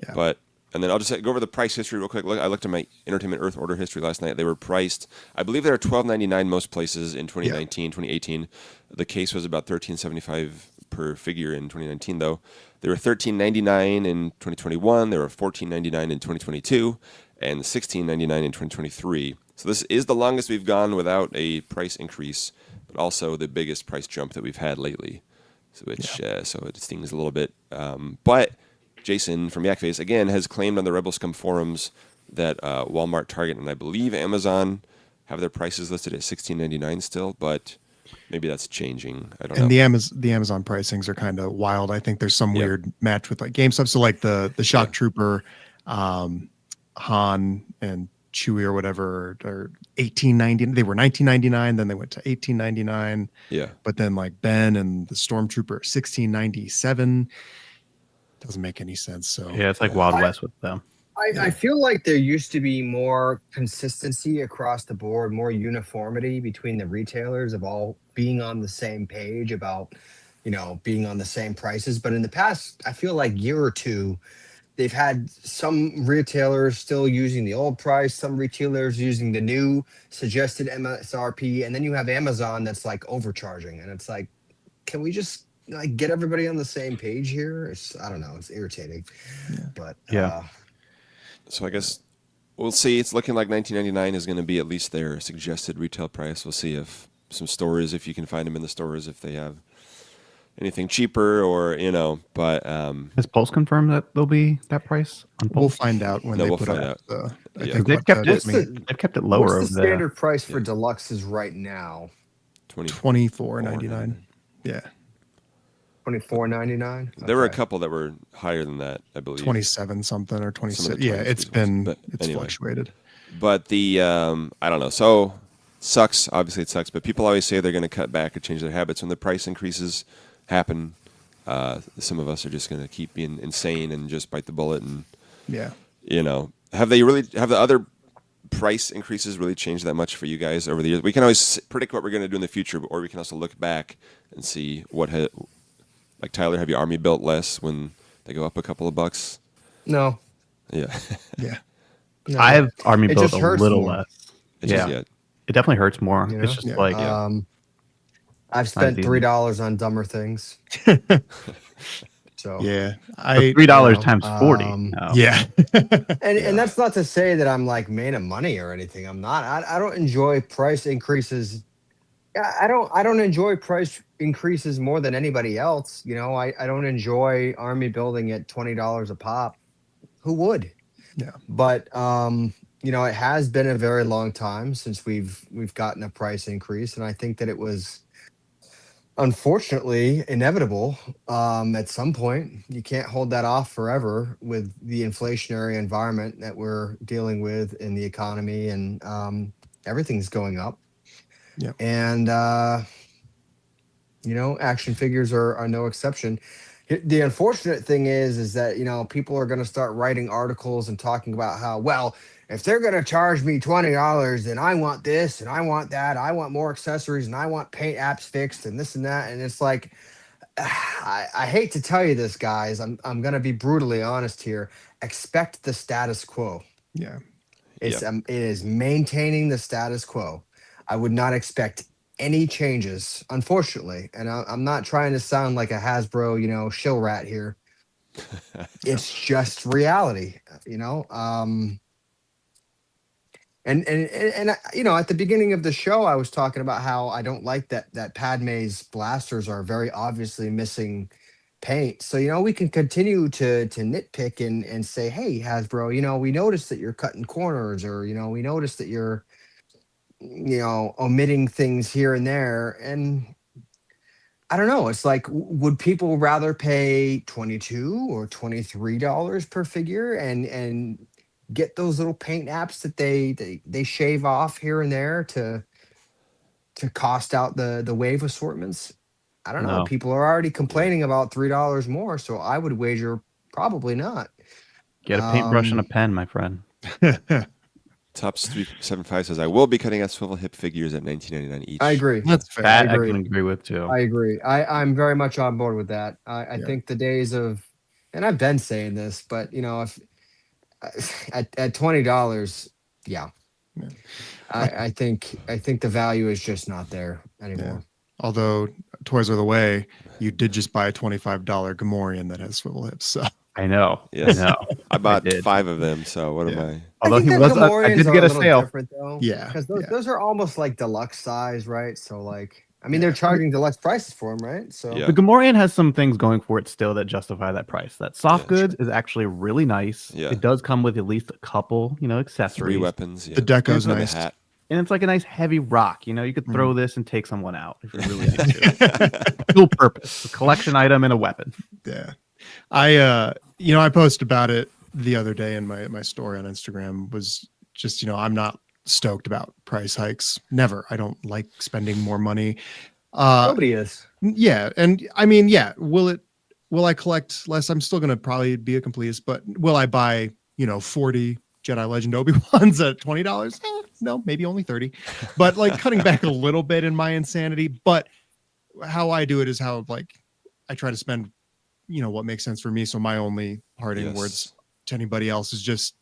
Yeah. But and then I'll just go over the price history real quick. Look, I looked at my Entertainment Earth order history last night. They were priced, I believe they were $12.99 most places in 2019, 2018. The case was about $13.75 per figure in 2019, though. They were $13.99 in 2021. They were $14.99 in 2022, and $16.99 in 2023. So this is the longest we've gone without a price increase, but also the biggest price jump that we've had lately. So so it stings a little bit. But Jason from Yakface, again, has claimed on the Rebel Scum forums that Walmart, Target, and I believe Amazon have their prices listed at $16.99 still, but maybe that's changing. I don't know. And the Amazon pricings are kind of wild. I think there's some weird match with like GameStop. So like the Shock Trooper, Han and Chewie or whatever are $18.99. They were $19.99, then they went to $18.99. Yeah. But then like Ben and the Stormtrooper $16.97. Doesn't make any sense. So Yeah, it's like Wild West with them. I feel like there used to be more consistency across the board, more uniformity between the retailers of all being on the same page about, being on the same prices. But in the past, I feel like year or two, they've had some retailers still using the old price, some retailers using the new suggested MSRP, and then you have Amazon that's like overcharging. And it's like, can we just like get everybody on the same page here? I don't know. It's irritating. But so I guess we'll see. It's looking like $19.99 is going to be at least their suggested retail price. We'll see if some stores, if you can find them in the stores, if they have anything cheaper or, but Has Pulse confirmed that they'll be that price on Pulse? we'll find out when they we'll put find out. out. I Yeah. think They've kept what's they've kept it lower what's the over standard price for deluxes right now? $24.99. Yeah. $24.99. there were a couple that were higher than that, I believe. 27 something or 26. Some of the Yeah, it's 26 been ones, but anyway. fluctuated. But the I don't know. So sucks. Obviously, it sucks. But people always say they're going to cut back or change their habits when the price increases happen. Some of us are just going to keep being insane and just bite the bullet. And have the other price increases really changed that much for you guys over the years? We can always predict what we're going to do in the future, or we can also look back and see what like Tyler, have your army built less when they go up a couple of bucks? No. Yeah. Yeah. No. I have army It built just a hurts little more. less. It's Yeah. just, It definitely hurts more. You know? It's just Yeah. like I've spent easy. $3 on dumber things. So yeah, $3 times 40. Yeah, and that's not to say that I'm like made of money or anything. I'm not. I don't enjoy price increases. I don't enjoy price increases more than anybody else. You know, I don't enjoy army building at $20 a pop. Who would? Yeah. But you know, it has been a very long time since we've gotten a price increase, and I think that it was unfortunately inevitable at some point. You can't hold that off forever with the inflationary environment that we're dealing with in the economy, and everything's going up. Yeah. And you know, action figures are no exception. The unfortunate thing is that, you know, people are going to start writing articles and talking about how, well, if they're going to charge me $20, then I want this and I want that. I want more accessories and I want paint apps fixed and this and that. And it's like, I hate to tell you this, guys. I'm going to be brutally honest here. Expect the status quo. Yeah. It is maintaining the status quo. I would not expect any changes, unfortunately. And I'm not trying to sound like a Hasbro, you know, shill rat here. It's just reality, you know. And you know, at the beginning of the show, I was talking about how I don't like that Padme's blasters are very obviously missing paint. So, you know, we can continue to nitpick and say, hey, Hasbro, you know, we noticed that you're cutting corners, or, you know, we noticed that you're, you know, omitting things here and there. And I don't know, it's like, would people rather pay $22 or $23 per figure and get those little paint apps that they shave off here and there to cost out the wave assortments? I don't know. No. People are already complaining about $3 more, so I would wager probably not. Get a paintbrush and a pen, my friend. Tops 375 says, I will be cutting out swivel hip figures at $19.99 each. I agree. That's fair. That I can agree with too. I agree. I'm very much on board with that. I think the days of, and I've been saying this, but you know, if at $20, I think the value is just not there anymore. Yeah. Although toys are the way, you did just buy a $25 Gamorrean that has swivel hips. So I know. Yes. I know. I bought 5 of them, so what am I? Although he was, I did get a sale. Yeah, because those are almost like deluxe size, right? So like, I mean, they're charging deluxe prices for them, right? So the Gamorrean has some things going for it still that justify that price. That soft goods is actually really nice. Yeah. It does come with at least a couple, you know, accessories. 3 weapons. Yeah. the deco's And a nice. hat. And it's like a nice heavy rock. You know, you could throw this and take someone out if you really need to. Dual purpose, a collection item and a weapon. Yeah, I you know, I posted about it the other day in my story on Instagram. Was just, you know, I'm not stoked about price hikes. Never. I don't like spending more money. nobody is. Yeah, and I mean, yeah. Will I collect less? I'm still gonna probably be a completist, but will I buy, you know, 40 Jedi Legend Obi-Wans at $20? No, maybe only 30. But like cutting back a little bit in my insanity. But how I do it is how, like, I try to spend, you know, what makes sense for me. So my only parting words to anybody else is just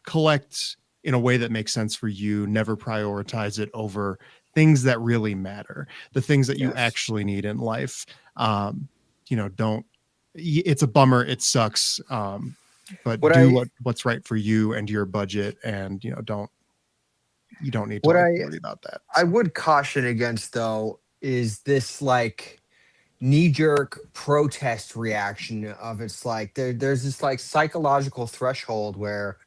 collect in a way that makes sense for you. Never prioritize it over things that really matter, the things that you actually need in life. You know, it's a bummer. It sucks. But what's right for you and your budget, and, you know, you don't need to worry about that. I would caution against, though, is this like knee-jerk protest reaction of, it's like there's this like psychological threshold where,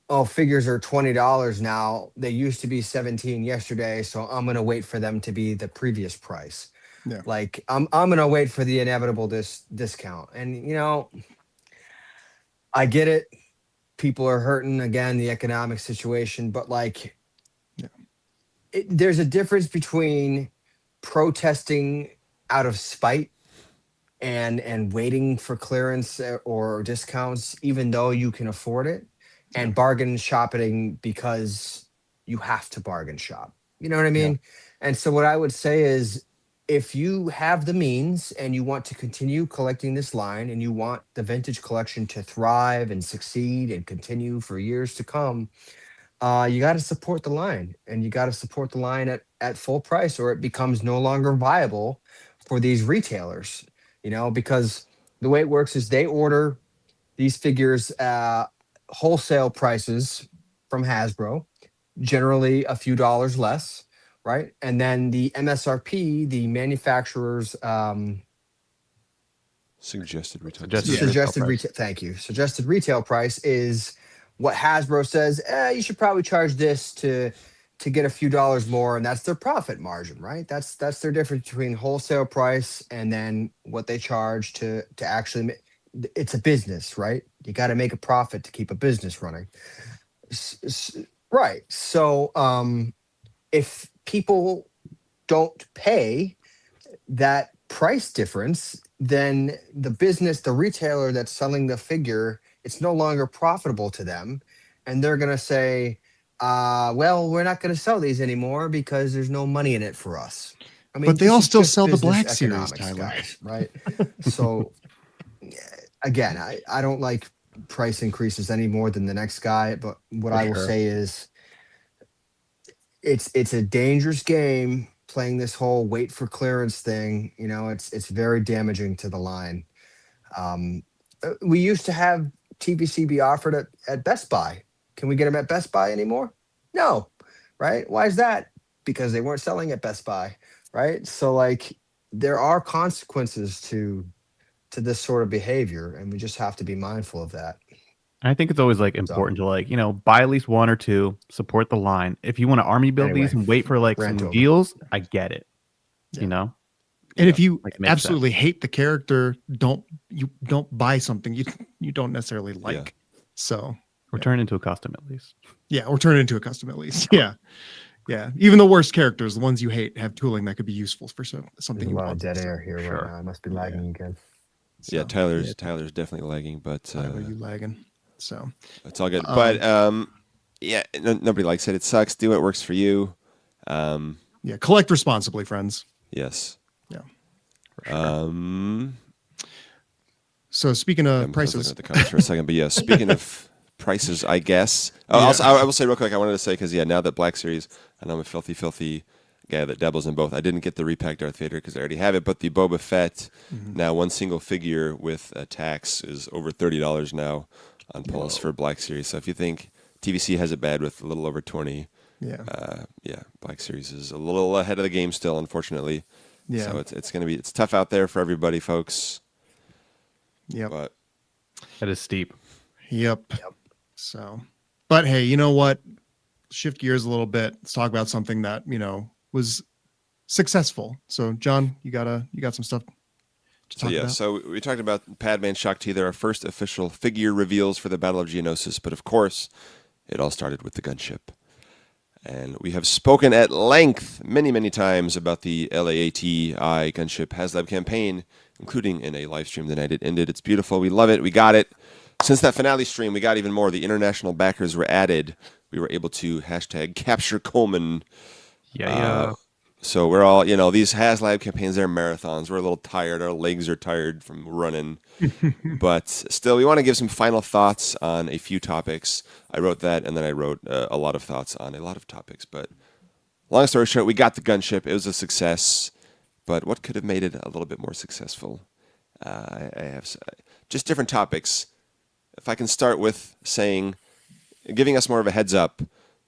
oh, figures are $20 now. They used to be 17 yesterday, so I'm gonna wait for them to be the previous price. Yeah. Like I'm gonna wait for the inevitable discount. And you know, I get it. People are hurting, again, the economic situation, but like, there's a difference between protesting out of spite and waiting for clearance or discounts, even though you can afford it, and bargain shopping because you have to bargain shop. You know what I mean? Yeah. And so what I would say is, if you have the means and you want to continue collecting this line and you want the vintage collection to thrive and succeed and continue for years to come, you got to support the line, and you got to support the line at full price, or it becomes no longer viable for these retailers, you know, because The way it works is they order these figures wholesale prices from Hasbro, generally a few dollars less, right? And then the MSRP, the manufacturer's Suggested retail. Suggested retail. Thank you. Suggested retail price is what Hasbro says. You should probably charge this to get a few dollars more, and that's their profit margin, right? That's their difference between wholesale price and then what they charge to actually. It's a business, right? You got to make a profit to keep a business running, right? So if people don't pay that price difference, then the business, the retailer that's selling the figure, it's no longer profitable to them. And they're going to say, well, we're not going to sell these anymore because there's no money in it for us. I mean, but they all still sell the Black Series, Tyler. Guys, right? So again, I don't like price increases any more than the next guy. But what I will say is it's a dangerous game. Playing this whole wait for clearance thing, you know, it's very damaging to the line. We used to have TVC be offered at Best Buy. Can we get them at Best Buy anymore? No, right? Why is that? Because they weren't selling at Best Buy, right? So like there are consequences to this sort of behavior, and we just have to be mindful of that. I think it's always like important to like, you know, buy at least one or two, support the line. If you want to army build these and wait for like some deals, I get it. You know? And if you absolutely hate the character, don't buy something you don't necessarily like. Yeah. So or turn it into a custom at least. Yeah, or turn it into a custom at least. Yeah. Yeah. Even the worst characters, the ones you hate, have tooling that could be useful for something. There's a lot of dead air here right now. I must be lagging again. So, yeah, Tyler's definitely lagging, but Tyler, you lagging. So it's all good. But yeah, nobody likes it. It sucks. Do what works for you. Yeah, collect responsibly, friends. Yes. Yeah. Sure. So speaking of prices, at the comments for a second, but yeah, speaking of prices, I guess. I will say real quick. I wanted to say because now that Black Series, and I'm a filthy guy that dabbles in both. I didn't get the repack Darth Vader because I already have it, but the Boba Fett now one single figure with a tax is over $30 now on Pulse for Black Series. So if you think TVC has it bad with a little over 20, Black Series is a little ahead of the game still, unfortunately. Yeah. So it's tough out there for everybody, folks. Yep. But that is steep. Yep. So, but hey, you know what? Shift gears a little bit. Let's talk about something that, you know, was successful. So John, you got some stuff to talk about? So we talked about Padme and Shaak. They're our first official figure reveals for the Battle of Geonosis, but of course it all started with the gunship. And we have spoken at length many times about the LAAT Gunship HasLab campaign, including in a live stream the night it ended. It's beautiful. We love it. We got it. Since that finale stream, we got even more. The international backers were added. We were able to #capture Coleman. Yeah. So we're all, these HasLab campaigns, they're marathons. We're a little tired. Our legs are tired from running. But still, we want to give some final thoughts on a few topics. I wrote that, and then I wrote a lot of thoughts on a lot of topics. But long story short, we got the gunship. It was a success. But what could have made it a little bit more successful? I have just different topics. If I can start with giving us more of a heads up.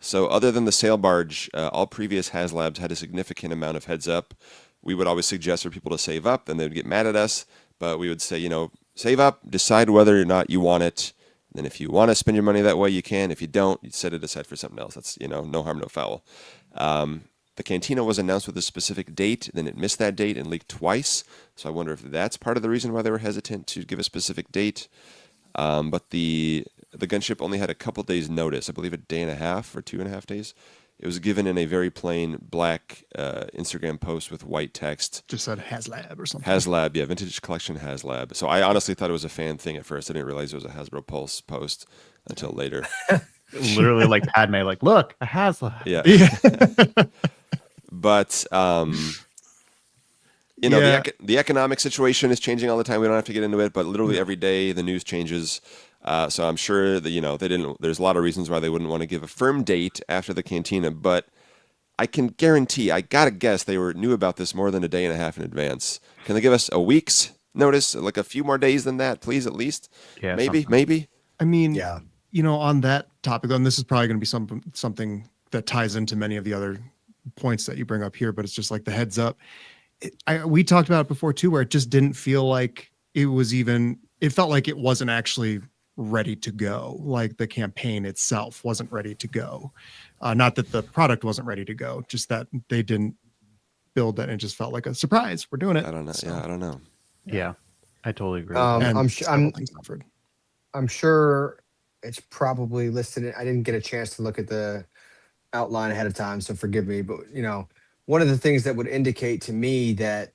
So other than the sail barge, all previous HasLabs had a significant amount of heads up. We would always suggest for people to save up, then they would get mad at us. But we would say, save up, decide whether or not you want it. And then if you want to spend your money that way, you can. If you don't, you set it aside for something else. That's, no harm, no foul. The Cantina was announced with a specific date, then it missed that date and leaked twice. So I wonder if that's part of the reason why they were hesitant to give a specific date. But the gunship only had a couple days notice, I believe a day and a half or 2.5 days. It was given in a very plain black Instagram post with white text. Just said HasLab or something. HasLab, yeah, Vintage Collection HasLab. So I honestly thought it was a fan thing at first. I didn't realize it was a Hasbro Pulse post until later. Literally like Padme, like, look, a HasLab. Yeah. But, the economic situation is changing all the time. We don't have to get into it, but literally every day the news changes. So I'm sure that, there's a lot of reasons why they wouldn't want to give a firm date after the Cantina, but I can guarantee, I gotta guess they knew about this more than a day and a half in advance. Can they give us a week's notice, like a few more days than that, please, at least. Yeah, maybe. I mean, Yeah. On that topic, and this is probably going to be something that ties into many of the other points that you bring up here, but it's just like the heads up. We talked about it before too, where it just didn't feel like it felt like it wasn't actually ready to go. Like the campaign itself wasn't ready to go. Not that the product wasn't ready to go, just that they didn't build that. And it just felt like a surprise. We're doing it. I don't know. So. Yeah, I don't know. Yeah, I totally agree. I'm sure it's probably listed. I didn't get a chance to look at the outline ahead of time, so forgive me. But one of the things that would indicate to me that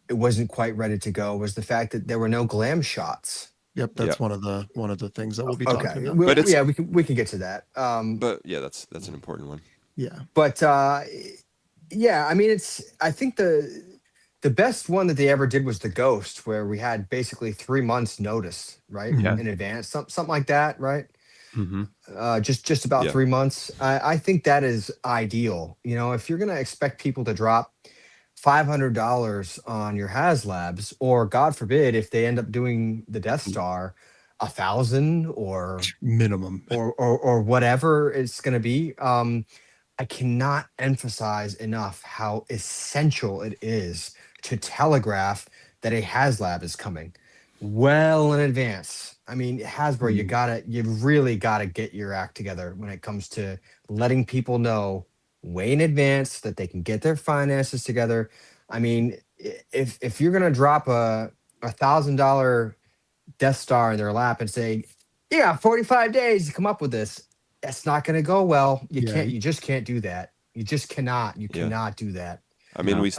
it wasn't quite ready to go was the fact that there were no glam shots. Yep, that's one of the things that we'll be talking about. But we can get to that. But yeah, that's an important one. Yeah. But I mean, I think the best one that they ever did was the Ghost, where we had basically 3 months notice, right, in advance, something like that, right? Mm-hmm. Just about 3 months. I think that is ideal. If you're gonna expect people to drop $500 on your HasLabs, or God forbid, if they end up doing the Death Star, 1,000 or minimum or whatever it's going to be. I cannot emphasize enough how essential it is to telegraph that a HasLab is coming well in advance. I mean, Hasbro, you really gotta get your act together when it comes to letting people know way in advance that they can get their finances together. I mean, if you're gonna drop a $1,000 Death Star in their lap and say, "Yeah, 45 days to come up with this," that's not gonna go well. You can't. You just can't do that. You just cannot. You cannot do that. I mean,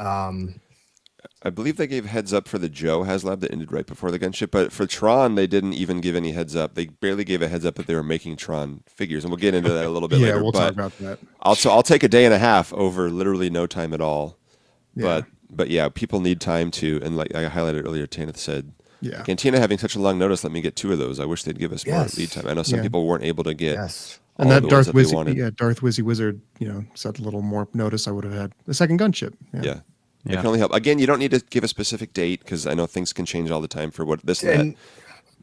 I believe they gave heads up for the Joe HasLab that ended right before the Gunship, but for Tron, they didn't even give any heads up. They barely gave a heads up that they were making Tron figures, and we'll get into that a little bit later. We'll talk about that. I'll take a day and a half over literally no time at all. But yeah, people need time to, and like I highlighted earlier, Tanith said, Cantina having such a long notice, let me get 2 of those. I wish they'd give us more lead time. I know some people weren't able to get and that Darth Wizzy Wizard, set a little more notice. I would have had a second Gunship. Yeah. It can only help. Again, you don't need to give a specific date because I know things can change all the time for what this and that.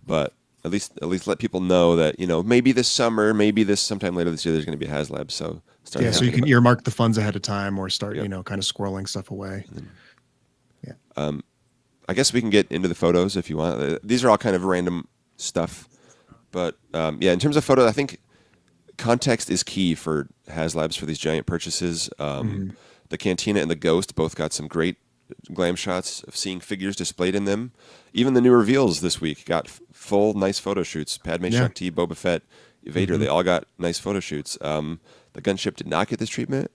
But at least let people know that maybe this summer, maybe this sometime later this year, there's going to be a HasLab. So so you can earmark the funds ahead of time or start kind of squirreling stuff away. I guess we can get into the photos if you want. These are all kind of random stuff, but in terms of photos, I think context is key for HasLabs for these giant purchases. The Cantina and the Ghost both got some great glam shots of seeing figures displayed in them. Even the new reveals this week got full, nice photo shoots. Padme, Shaak, Boba Fett, Vader, they all got nice photo shoots. The Gunship did not get this treatment.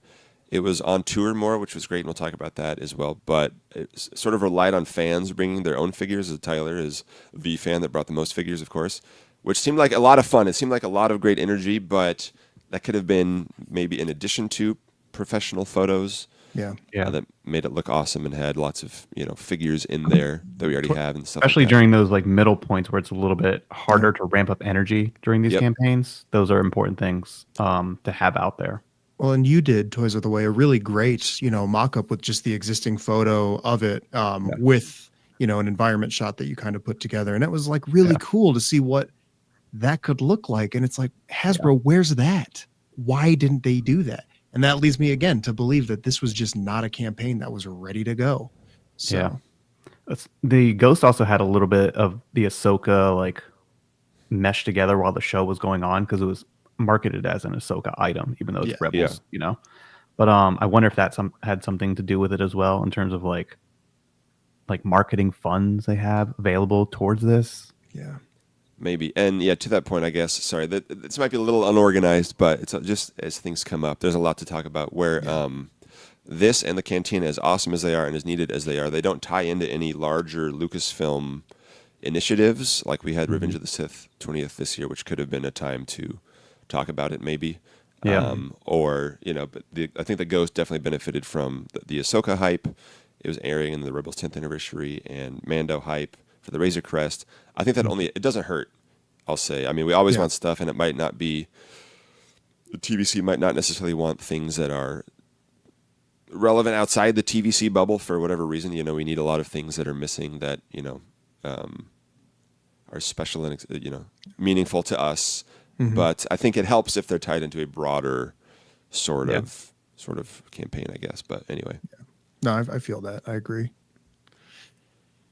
It was on tour more, which was great, and we'll talk about that as well. But it sort of relied on fans bringing their own figures, as Tyler is the fan that brought the most figures, of course, which seemed like a lot of fun. It seemed like a lot of great energy, but that could have been maybe in addition to professional photos that made it look awesome and had lots of figures in there that we already have and stuff. Especially during those like middle points where it's a little bit harder to ramp up energy during these campaigns. Those are important things to have out there. Well, and you did, Toys of the Way, a really great mock-up with just the existing photo of it with an environment shot that you kind of put together, and it was like really cool to see what that could look like. And it's like, Hasbro, where's that? Why didn't they do that? And that leads me again to believe that this was just not a campaign that was ready to go. So the Ghost also had a little bit of the Ahsoka like meshed together while the show was going on because it was marketed as an Ahsoka item, even though it's Rebels, But I wonder if that had something to do with it as well in terms of like marketing funds they have available towards this. Yeah. Maybe. And to that point, I guess, sorry, this might be a little unorganized, but it's just as things come up, there's a lot to talk about where this and the Cantina, as awesome as they are and as needed as they are, they don't tie into any larger Lucasfilm initiatives like we had Revenge of the Sith 20th this year, which could have been a time to talk about it maybe. Or, but I think the Ghost definitely benefited from the Ahsoka hype. It was airing in the Rebels 10th anniversary and Mando hype for the Razor Crest. I think that it doesn't hurt, I'll say. I mean, we always want stuff, and it might not be, the TVC might not necessarily want things that are relevant outside the TVC bubble for whatever reason. You know, we need a lot of things that are missing that, you know, are special and, you know, meaningful to us. But I think it helps if they're tied into a broader sort of campaign, I guess. But anyway. No, I feel that. I agree.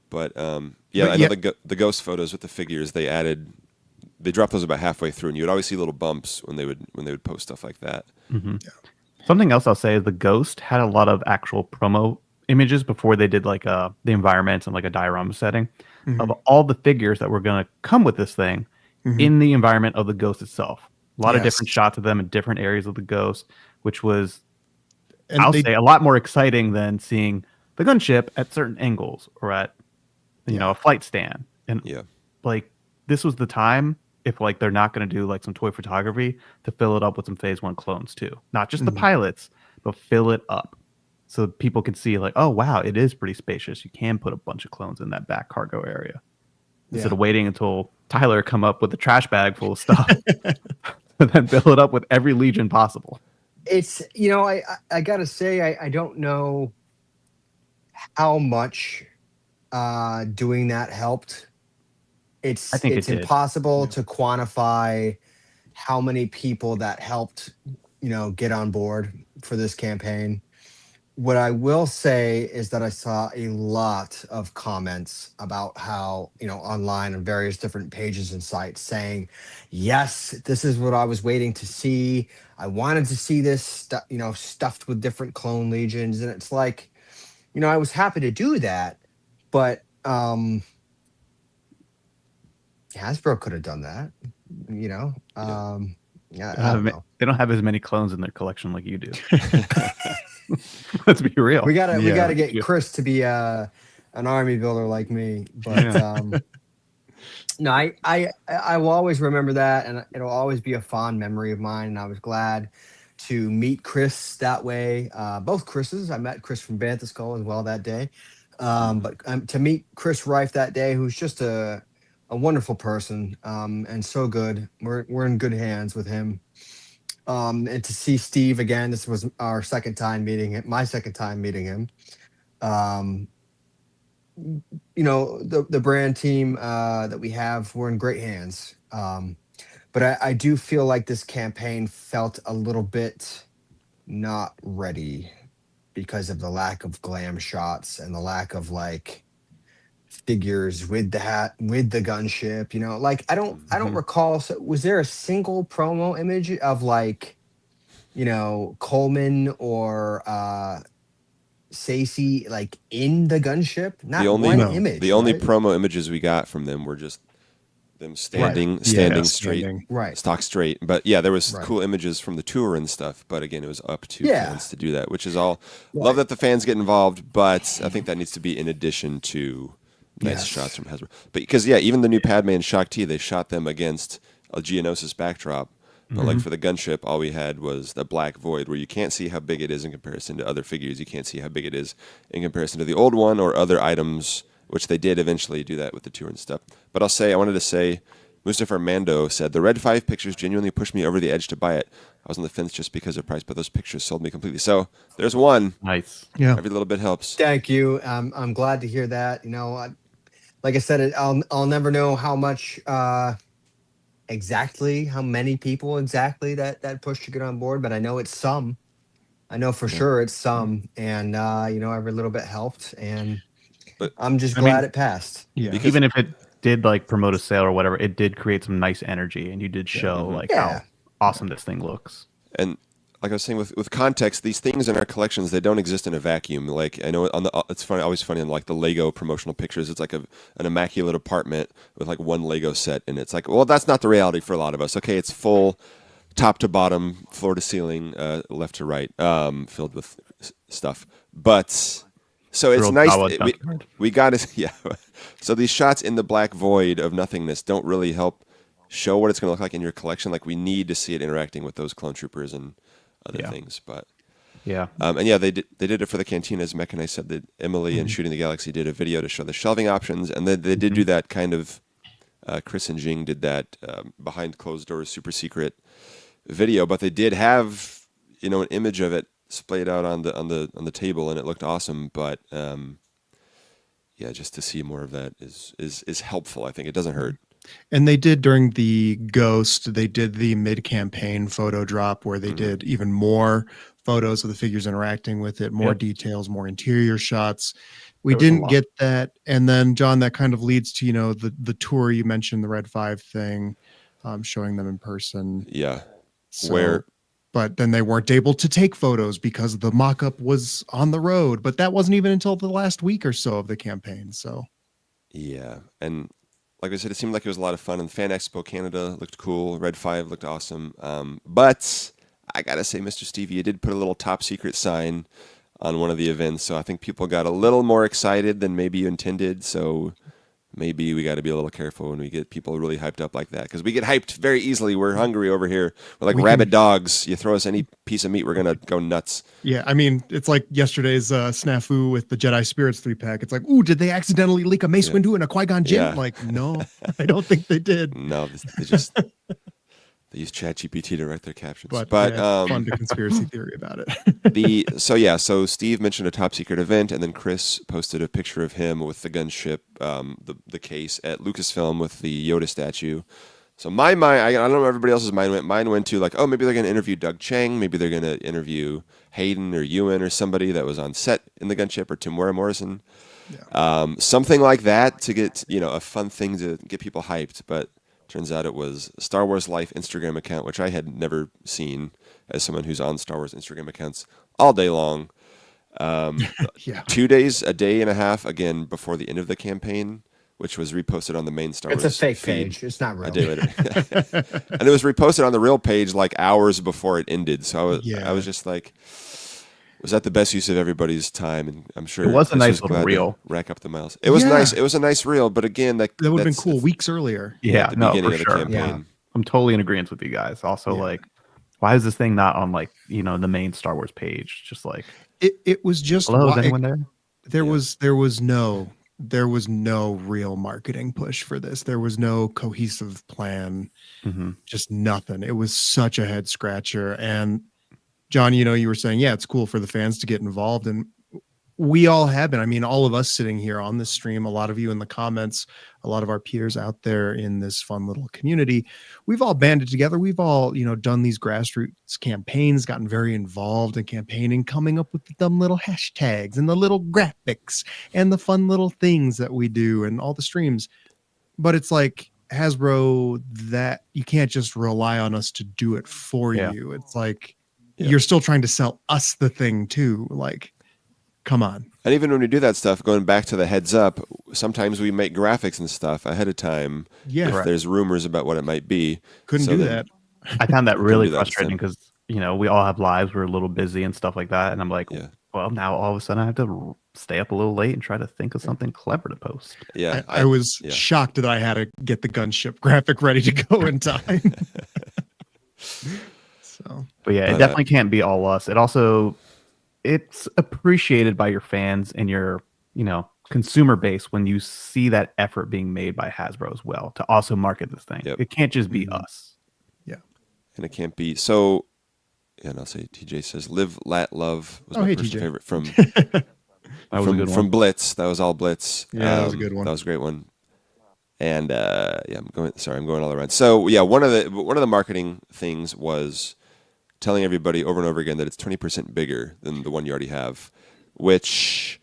But I know the ghost photos with the figures they dropped those about halfway through, and you would always see little bumps when they would post stuff like that. Something else I'll say is the ghost had a lot of actual promo images before they did like the environments and like a diorama setting of all the figures that were going to come with this thing in the environment of the ghost itself. A lot of different shots of them in different areas of the ghost, which was, I'll say, a lot more exciting than seeing the gunship at certain angles or at, you know, a flight stand. And like, this was the time, if like they're not going to do like some toy photography, to fill it up with some Phase 1 clones too. Not just the pilots, but fill it up so people can see like, oh wow, it is pretty spacious. You can put a bunch of clones in that back cargo area instead of waiting until Tyler come up with a trash bag full of stuff and then fill it up with every Legion possible. It's, you know, I gotta say, I don't know how much doing that helped. I think it's impossible to quantify how many people that helped, you know, get on board for this campaign. What I will say is that I saw a lot of comments about how, you know, online on various different pages and sites saying, yes, this is what I was waiting to see. I wanted to see this, you know, stuffed with different clone legions. And it's like, you know, I was happy to do that, but Hasbro could have done that, you know. I don't know. They don't have as many clones in their collection like you do. Let's be real. We gotta get Chris to be an army builder like me. But no, I will always remember that, and it'll always be a fond memory of mine. And I was glad to meet Chris that way. Both Chris's. I met Chris from Bantha Skull as well that day. But to meet Chris Reif that day, who's just a wonderful person, and so good. We're in good hands with him. And to see Steve again, this was our second time meeting him, my second time meeting him. You know, the brand team that we have, we're in great hands. But I do feel like this campaign felt a little bit not ready because of the lack of glam shots and the lack of like figures with the hat, with the gunship, you know, like I don't recall. So was there a single promo image of like, you know, Coleman or Stacey like in the gunship? Not one image. The only promo images we got from them were just them standing straight, stock straight. But yeah, there was cool images from the tour and stuff. But again, it was up to fans to do that, which is all. Love that the fans get involved, but I think that needs to be in addition to nice shots from Hasbro. But because even the new Padme and Shaak T, they shot them against a Geonosis backdrop. But like for the gunship, all we had was the black void where you can't see how big it is in comparison to other figures. You can't see how big it is in comparison to the old one or other items, which they did eventually do that with the tour and stuff. But I wanted to say, Mustafar Mando said, the Red 5 pictures genuinely pushed me over the edge to buy it. I was on the fence just because of price, but those pictures sold me completely. So there's one. Nice. Yeah. Every little bit helps. Thank you. I'm glad to hear that. You know, like I said, I'll never know how much exactly, how many people exactly that pushed to get on board, but I know it's some. I know for sure it's some, and you know, every little bit helped, and I'm just glad it passed. Yeah, because even if it did like promote a sale or whatever, it did create some nice energy, and you did show like how awesome this thing looks. And like I was saying, with context, these things in our collections, they don't exist in a vacuum. Like I know it's funny, always funny in like the Lego promotional pictures. It's like an immaculate apartment with like one Lego set, and it's like, well, that's not the reality for a lot of us. Okay, it's full, top to bottom, floor to ceiling, left to right, filled with stuff. But so it's nice. We got it. So these shots in the black void of nothingness don't really help show what it's going to look like in your collection. Like we need to see it interacting with those clone troopers and other things, but they did it for the cantinas. Mech and I said that Emily and Shooting the Galaxy did a video to show the shelving options, and they did do that kind of. Chris and Jing did that behind closed doors, super secret video, but they did have an image of it splayed out on the table, and it looked awesome. But yeah, just to see more of that is helpful. I think it doesn't hurt. And they did during the Ghost, they did the mid-campaign photo drop where they did even more photos of the figures interacting with it, more details, more interior shots. We didn't get that. And then, John, that kind of leads to, the tour you mentioned, the Red 5 thing, showing them in person. Yeah. So, but then they weren't able to take photos because the mock-up was on the road. But that wasn't even until the last week or so of the campaign. So, yeah. And like I said, it seemed like it was a lot of fun. And Fan Expo Canada looked cool. Red 5 looked awesome. But I got to say, Mr. Stevie, you did put a little top secret sign on one of the events. So I think people got a little more excited than maybe you intended. So maybe we got to be a little careful when we get people really hyped up like that. Because we get hyped very easily. We're hungry over here. We're like rabid dogs. You throw us any piece of meat, we're going to go nuts. Yeah, I mean, it's like yesterday's snafu with the Jedi Spirits 3-pack. It's like, ooh, did they accidentally leak a Mace Windu and a Qui-Gon Jinn? Yeah. Like, no, I don't think they did. No, they just... They use ChatGPT to write their captions. But fun to conspiracy theory about it. So Steve mentioned a top secret event, and then Chris posted a picture of him with the gunship, the case at Lucasfilm with the Yoda statue. So my mind, I don't know where everybody else's mind went. Mine went to like, oh, maybe they're going to interview Doug Chang. Maybe they're going to interview Hayden or Ewan or somebody that was on set in the gunship, or Tamora Morrison. Yeah. Something like that to get, a fun thing to get people hyped. But turns out it was a Star Wars Life Instagram account, which I had never seen as someone who's on Star Wars Instagram accounts all day long. 2 days, a day and a half, again, before the end of the campaign, which was reposted on the main Star Wars It's a fake feed page. It's not real. a day later. And it was reposted on the real page like hours before it ended. So I was just like, was that the best use of everybody's time? And I'm sure it was a nice little reel. Rack up the miles. It was nice. It was a nice reel, but again, that would have been cool weeks earlier. Yeah, at the beginning of the sure. campaign. Yeah. I'm totally in agreement with you guys. Also, like, why is this thing not on like the main Star Wars page? Just like it was just. Hello, is anyone there? There was no real marketing push for this. There was no cohesive plan. Just nothing. It was such a head scratcher. And John, you were saying, yeah, it's cool for the fans to get involved, and we all have been. I mean, all of us sitting here on this stream, a lot of you in the comments, a lot of our peers out there in this fun little community, we've all banded together. We've all, done these grassroots campaigns, gotten very involved in campaigning, coming up with the dumb little hashtags and the little graphics and the fun little things that we do and all the streams. But it's like Hasbro, that you can't just rely on us to do it for you. It's like, you're still trying to sell us the thing too. Like, come on. And even when we do that stuff, going back to the heads up, sometimes we make graphics and stuff ahead of time. Yeah. If there's rumors about what it might be. Couldn't do that. I found that really frustrating because, we all have lives. We're a little busy and stuff like that. And I'm like, well, now all of a sudden I have to stay up a little late and try to think of something clever to post. Yeah. I was shocked that I had to get the gunship graphic ready to go in time. But it definitely can't be all us. It's appreciated by your fans and your, consumer base when you see that effort being made by Hasbro as well to also market this thing. It can't just be us. Yeah. And it can't be. So, and I'll say, TJ says, Live, Lat, Love was my personal favorite from Blitz. That was all Blitz. Yeah, that was a good one. That was a great one. And I'm going all around. So one of the marketing things was telling everybody over and over again that it's 20% bigger than the one you already have, which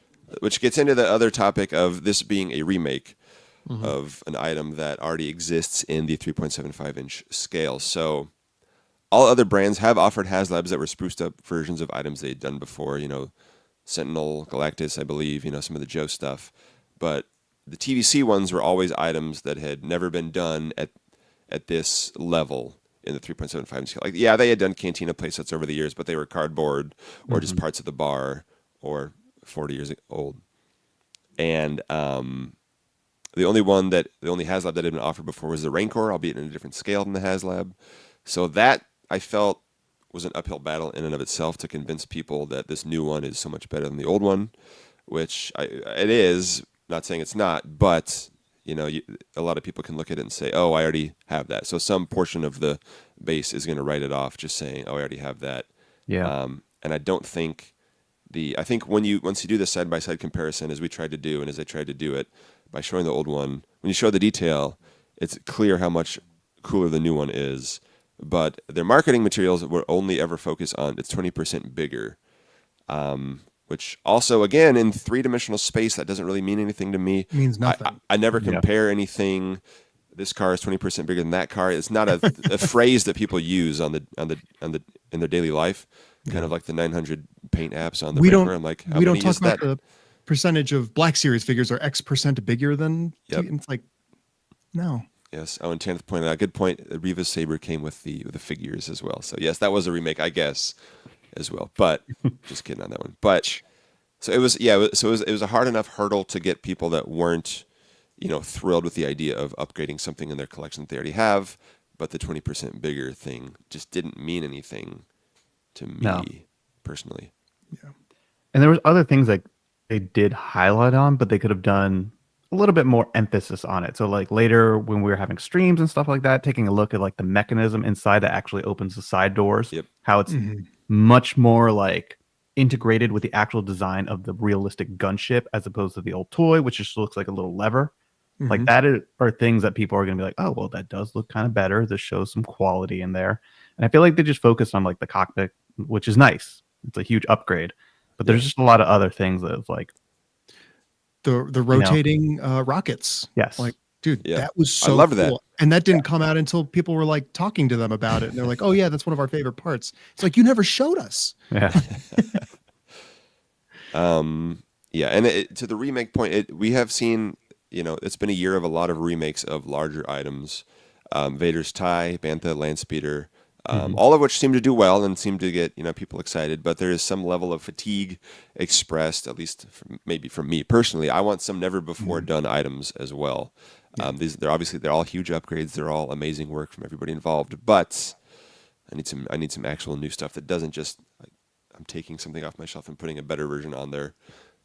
gets into the other topic of this being a remake of an item that already exists in the 3.75-inch scale. So all other brands have offered HasLabs that were spruced up versions of items they'd done before, Sentinel, Galactus, I believe, some of the Joe stuff. But the TVC ones were always items that had never been done at this level in the 3.75 scale. Like, they had done Cantina playsets over the years, but they were cardboard or just parts of the bar or 40 years old. And the only HasLab that had been offered before was the Rancor, albeit in a different scale than the HasLab. So that, I felt, was an uphill battle in and of itself to convince people that this new one is so much better than the old one, which it is. Not saying it's not, but a lot of people can look at it and say, "Oh, I already have that." So some portion of the base is going to write it off, just saying, "Oh, I already have that." Yeah. And I don't think I think once you do the side by side comparison, as we tried to do, and as I tried to do it by showing the old one, when you show the detail, it's clear how much cooler the new one is. But their marketing materials were only ever focused on it's 20% bigger, which also, again, in 3-dimensional space, that doesn't really mean anything to me. It means nothing. I never compare anything. This car is 20% bigger than that car. It's not a phrase that people use in their daily life. Kind of like the 900 paint apps on the paper. I'm like, we don't talk about the percentage of Black Series figures are X% bigger than. Yep. It's like, no. Yes. Oh, and Tanith pointed out, good point. Riva's Saber came with the figures as well. So yes, that was a remake, I guess, as well. But just kidding on that one. But so it was a hard enough hurdle to get people that weren't, thrilled with the idea of upgrading something in their collection that they already have. But the 20% bigger thing just didn't mean anything to me personally. Yeah. And there was other things like they did highlight on, but they could have done a little bit more emphasis on it. So like later when we were having streams and stuff like that, taking a look at like the mechanism inside that actually opens the side doors, how it's much more like integrated with the actual design of the realistic gunship as opposed to the old toy, which just looks like a little lever. Like that are things that people are going to be like, oh, well, that does look kind of better. This shows some quality in there. And I feel like they just focused on like the cockpit, which is nice. It's a huge upgrade, but there's just a lot of other things that it's like the rotating rockets. Yes. Like, dude, that was so I love cool. that. And that didn't come out until people were like talking to them about it. And they're like, oh yeah, that's one of our favorite parts. It's like, you never showed us. Yeah. Yeah. And to the remake point, we have seen, it's been a year of a lot of remakes of larger items. Vader's tie, Bantha, Landspeeder, all of which seem to do well and seem to get people excited. But there is some level of fatigue expressed, at least maybe from me personally. I want some never before done items as well. They're all huge upgrades. They're all amazing work from everybody involved. But I need some actual new stuff that doesn't just I'm taking something off my shelf and putting a better version on there.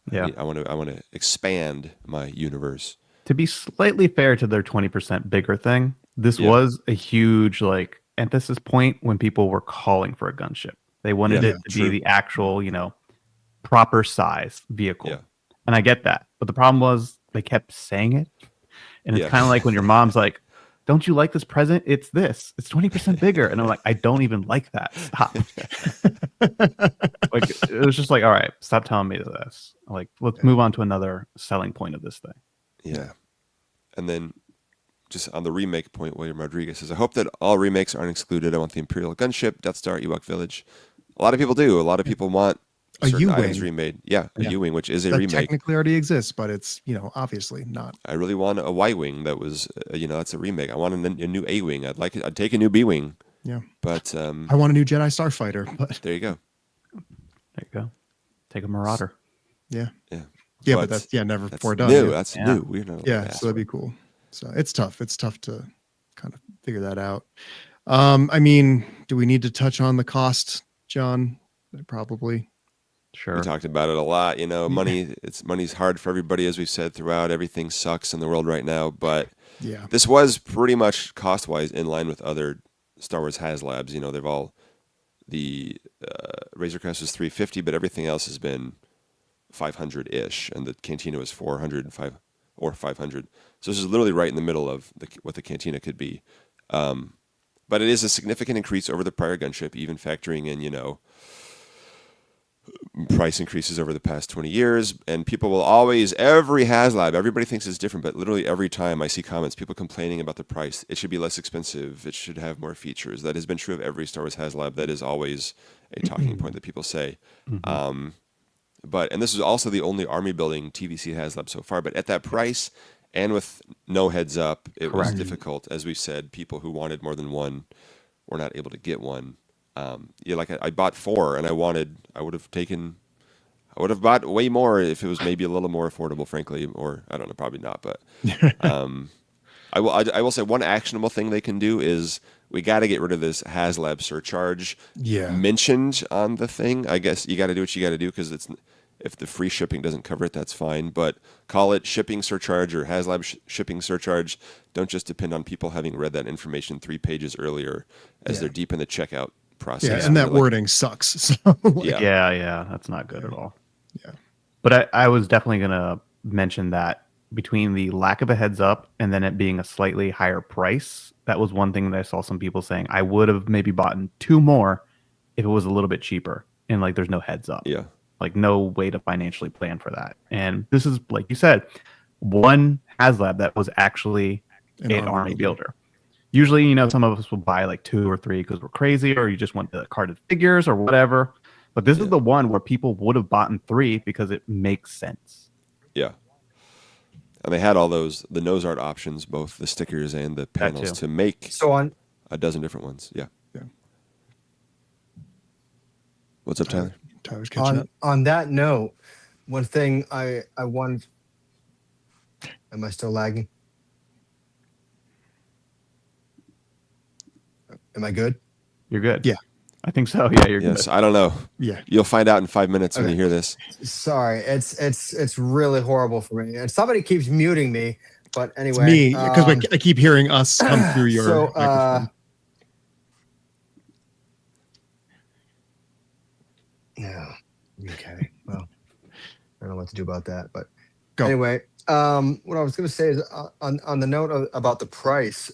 Yeah, I want to expand my universe. To be slightly fair to their 20% bigger thing, this was a huge like emphasis point when people were calling for a gunship. They wanted it to be the actual, proper size vehicle. Yeah. And I get that. But the problem was they kept saying it. And it's kind of like when your mom's like, don't you like this present? It's this. It's 20% bigger. And I'm like, I don't even like that. Stop. Like it was just like, all right, stop telling me this. Like, let's move on to another selling point of this thing. Yeah. And then just on the remake point, William Rodriguez says, I hope that all remakes aren't excluded. I want the Imperial Gunship, Death Star, Ewok Village. A lot of people do. A lot of people want a certain items remade. Yeah, a U-Wing, which is a remake. Technically already exists, but it's, obviously not. I really want a Y-Wing that was, that's a remake. I want a new A-Wing. I'd take a new B-Wing. Yeah. But I want a new Jedi Starfighter. But there you go. There you go. Take a Marauder. Yeah. Yeah. Yeah, but that's never before done. New. That's new. We're not so that'd be cool. So it's tough. It's tough to kind of figure that out. I mean, do we need to touch on the cost, John? Probably. Sure. We talked about it a lot. Money's hard for everybody, as we've said throughout. Everything sucks in the world right now. But this was pretty much cost-wise in line with other Star Wars HasLabs. They've all the Razor Crest was $350, but everything else has been $500-ish, and the Cantina was $405 or $500. So this is literally right in the middle of what the Cantina could be. But it is a significant increase over the prior gunship, even factoring in, price increases over the past 20 years. And people will always, every HasLab, everybody thinks it's different, but literally every time I see comments, people complaining about the price. It should be less expensive. It should have more features. That has been true of every Star Wars HasLab. That is always a talking point that people say. And this is also the only army building TVC HasLab so far. But at that price and with no heads up, it was difficult. As we said, people who wanted more than one were not able to get one. I bought 4, and I would have bought way more if it was maybe a little more affordable, frankly, or I don't know, probably not. But I will say one actionable thing they can do is we got to get rid of this HasLab surcharge mentioned on the thing. I guess you got to do what you got to do because if the free shipping doesn't cover it, that's fine. But call it shipping surcharge or HasLab shipping surcharge. Don't just depend on people having read that information 3 pages earlier as they're deep in the checkout process. Yeah, and that wording sucks. So yeah, that's not good at all. Yeah. But I was definitely going to mention that between the lack of a heads up and then it being a slightly higher price, that was one thing that I saw some people saying, I would have maybe bought 2 more if it was a little bit cheaper. And like, there's no heads up. Yeah. Like no way to financially plan for that. And this is, like you said, one HasLab that was actually an army builder. Usually, you know, some of us will buy like 2 or 3 because we're crazy, or you just want the carded figures or whatever. But this is the one where people would have bought 3 because it makes sense. Yeah. And they had all the nose art options, both the stickers and the panels, to make a dozen different ones. Yeah. Yeah. What's up, Tyler? Tyler's catching up. On that note, one thing I wanted. Am I still lagging? Am I good? You're good. Yeah. I think so. Yeah, you're good. Yes, I don't know. Yeah. You'll find out in 5 minutes when you hear this. Sorry, it's really horrible for me. And somebody keeps muting me, but anyway. It's me, because I keep hearing us come through your microphone. Yeah. Okay. Well, I don't know what to do about that, but Go. Anyway, what I was going to say is on the note about the price.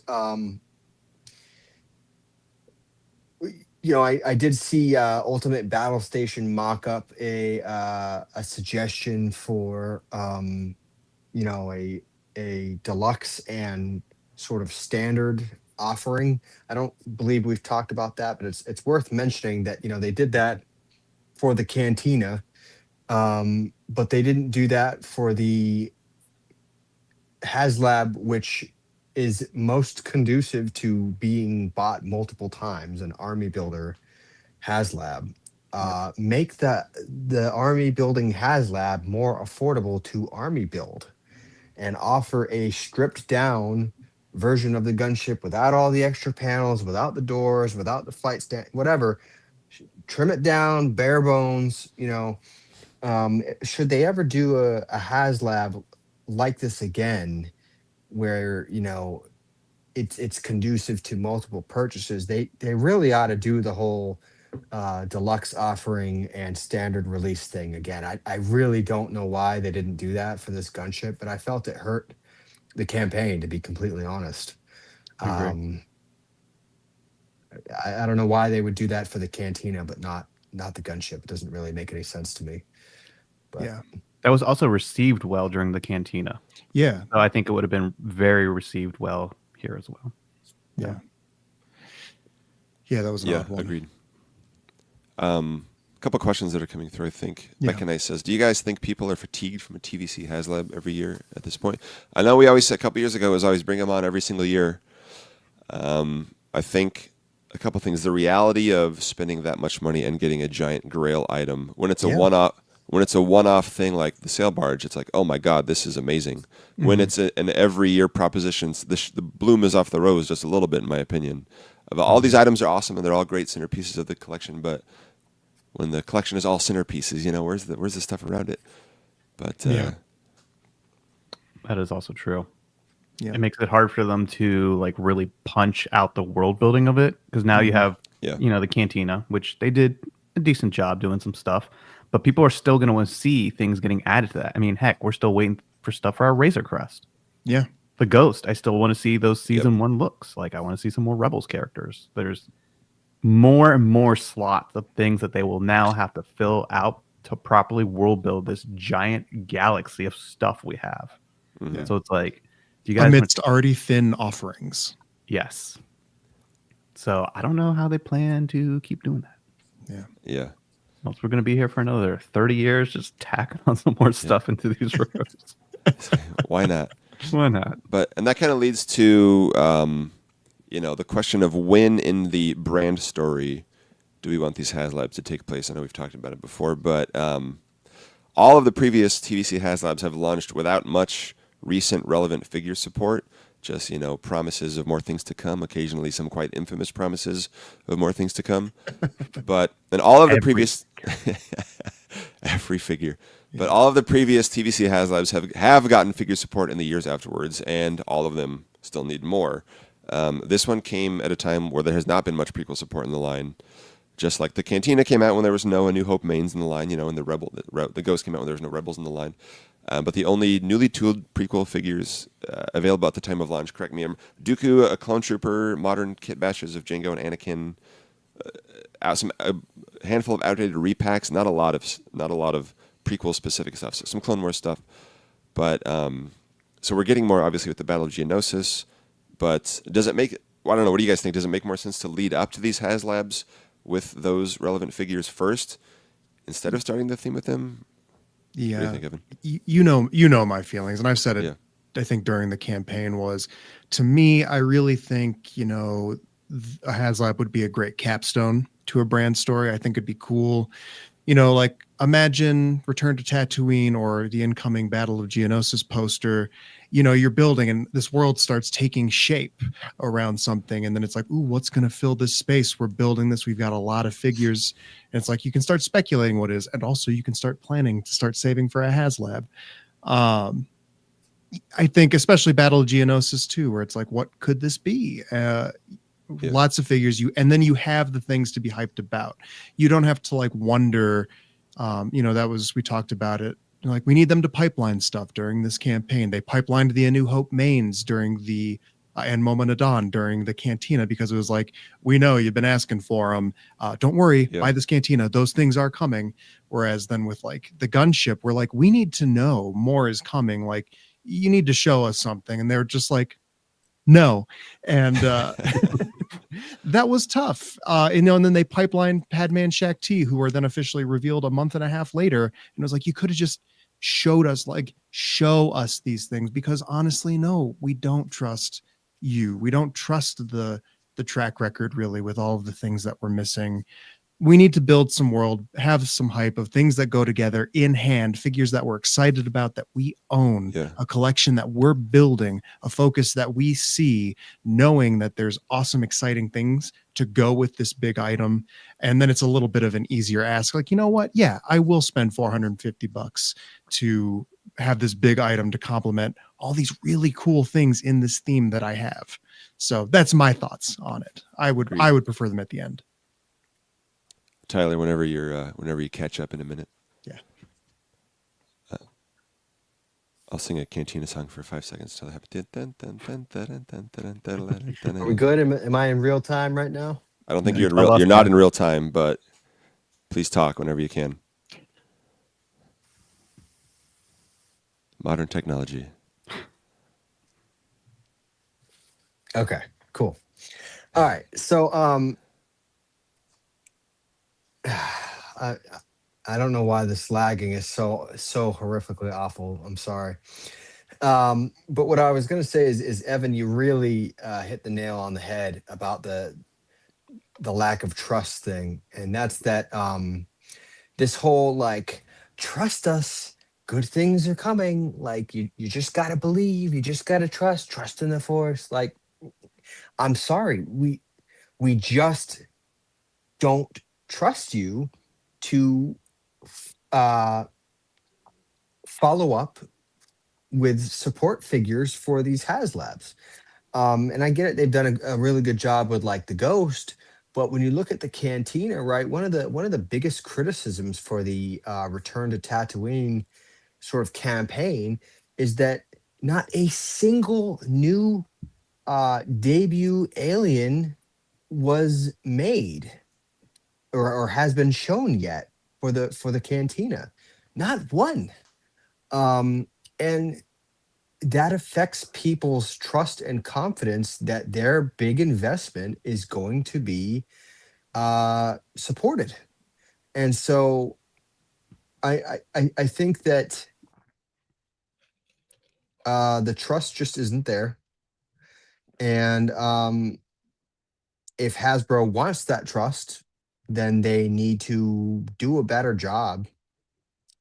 You know, I did see Ultimate Battle Station mock up a suggestion for you know, a deluxe and sort of standard offering. I don't believe we've talked about that, but it's worth mentioning that, you know, they did that for the Cantina, but they didn't do that for the HasLab, which is most conducive to being bought multiple times, an army builder HasLab. Make the army building HasLab more affordable to army build and offer a stripped down version of the gunship without all the extra panels, without the doors, without the flight stand, whatever. Trim it down, bare bones, you know. Should they ever do a HasLab like this again, where, you know, it's conducive to multiple purchases, they really ought to do the whole deluxe offering and standard release thing again. I really don't know why they didn't do that for this gunship, but I felt it hurt the campaign, to be completely honest. I don't know why they would do that for the Cantina, but not the gunship. It doesn't really make any sense to me. But yeah. That was also received well during the Cantina. Yeah. So I think it would have been very received well here as well. Yeah. Yeah, that was an odd one. Agreed. A couple questions that are coming through, I think. Mechanite says, do you guys think people are fatigued from a TVC HasLab every year at this point? I know we always said a couple years ago was always bring them on every single year. I think a couple things. The reality of spending that much money and getting a giant grail item, when it's a one-off thing like the sail barge, it's like, oh my God, this is amazing. Mm-hmm. When it's an every year proposition, the bloom is off the rose just a little bit, in my opinion. All these items are awesome and they're all great centerpieces of the collection, but when the collection is all centerpieces, you know, where's the stuff around it? But that is also true. Yeah. It makes it hard for them to like really punch out the world building of it, because now you have you know, the Cantina, which they did a decent job doing some stuff, but people are still going to want to see things getting added to that. I mean, heck, we're still waiting for stuff for our Razor Crest. Yeah. The Ghost, I still want to see those season 1 looks. Like, I want to see some more Rebels characters. There's more and more slots of things that they will now have to fill out to properly world build this giant galaxy of stuff we have. Mm-hmm. So it's like, do you guys amidst already thin offerings? Yes. So I don't know how they plan to keep doing that. Yeah. Else we're going to be here for another 30 years just tacking on some more stuff into these roads. Why not? Why not? And that kind of leads to, you know, the question of when in the brand story do we want these HasLabs to take place? I know we've talked about it before, but all of the previous TVC HasLabs have launched without much recent relevant figure support. Just, you know, promises of more things to come, occasionally some quite infamous promises of more things to come. And all of the previous every figure. But all of the previous TVC HasLabs have gotten figure support in the years afterwards, and all of them still need more. This one came at a time where there has not been much prequel support in the line. Just like the Cantina came out when there was no A New Hope mains in the line, and the Ghost came out when there was no Rebels in the line. But the only newly tooled prequel figures available at the time of launch, correct me, Dooku, a clone trooper, modern kit bashes of Jango and Anakin, a handful of outdated repacks, not a lot of prequel specific stuff, so some Clone Wars stuff. But so we're getting more obviously with the Battle of Geonosis. But does it make? Well, I don't know. What do you guys think? Does it make more sense to lead up to these HasLabs with those relevant figures first, instead of starting the theme with them? Yeah, what do you think, Evan? You know my feelings, and I've said it. Yeah. I think during the campaign was, to me, I really think a HasLab would be a great capstone to a brand story. I think it'd be cool. Like imagine Return to Tatooine or the incoming Battle of Geonosis poster. You're building and this world starts taking shape around something. And then it's like, ooh, what's going to fill this space? We're building this. We've got a lot of figures. And it's like, you can start speculating what is, and also you can start planning to start saving for a HasLab. I think especially Battle of Geonosis too, where it's like, what could this be? Lots of figures, and then you have the things to be hyped about. You don't have to like wonder, we talked about it. Like we need them to pipeline stuff during this campaign. They pipelined the A New Hope mains during the and Moma Nadan during the Cantina, because it was like, we know you've been asking for them. Don't worry, buy this Cantina. Those things are coming. Whereas then with like the gunship, we're like, we need to know more is coming. Like you need to show us something. And they're just like, no. And that was tough. And then they pipelined Padme and Shaak T, who were then officially revealed a month and a half later. And it was like, you could have just show us these things, because honestly, no, we don't trust you. We don't trust the track record really with all of the things that we're missing. We need to build some world, have some hype of things that go together in hand, figures that we're excited about, that we own, a collection that we're building, a focus that we see, knowing that there's awesome, exciting things to go with this big item. And then it's a little bit of an easier ask. Like, you know what? Yeah, I will spend $450 to have this big item to complement all these really cool things in this theme that I have. So that's my thoughts on it. I would prefer them at the end. Tyler, whenever you catch up in a minute. Yeah. I'll sing a Cantina song for 5 seconds till I have Are we good? Am I in real time right now? I don't think you're not in real time, but please talk whenever you can. Modern technology. Okay, cool. All right. So I don't know why this lagging is so horrifically awful. I'm sorry. But what I was going to say is Evan, you really hit the nail on the head about the lack of trust thing. And that's that this whole like, trust us, good things are coming. Like you just got to believe, you just got to trust in the Force. Like, I'm sorry, we just don't trust you to follow up with support figures for these HasLabs. And I get it, they've done a really good job with like the Ghost, but when you look at the Cantina, right, one of the biggest criticisms for the Return to Tatooine sort of campaign is that not a single new debut alien was made or has been shown yet for the Cantina. Not one. And that affects people's trust and confidence that their big investment is going to be supported. And so I think that the trust just isn't there. And if Hasbro wants that trust, then they need to do a better job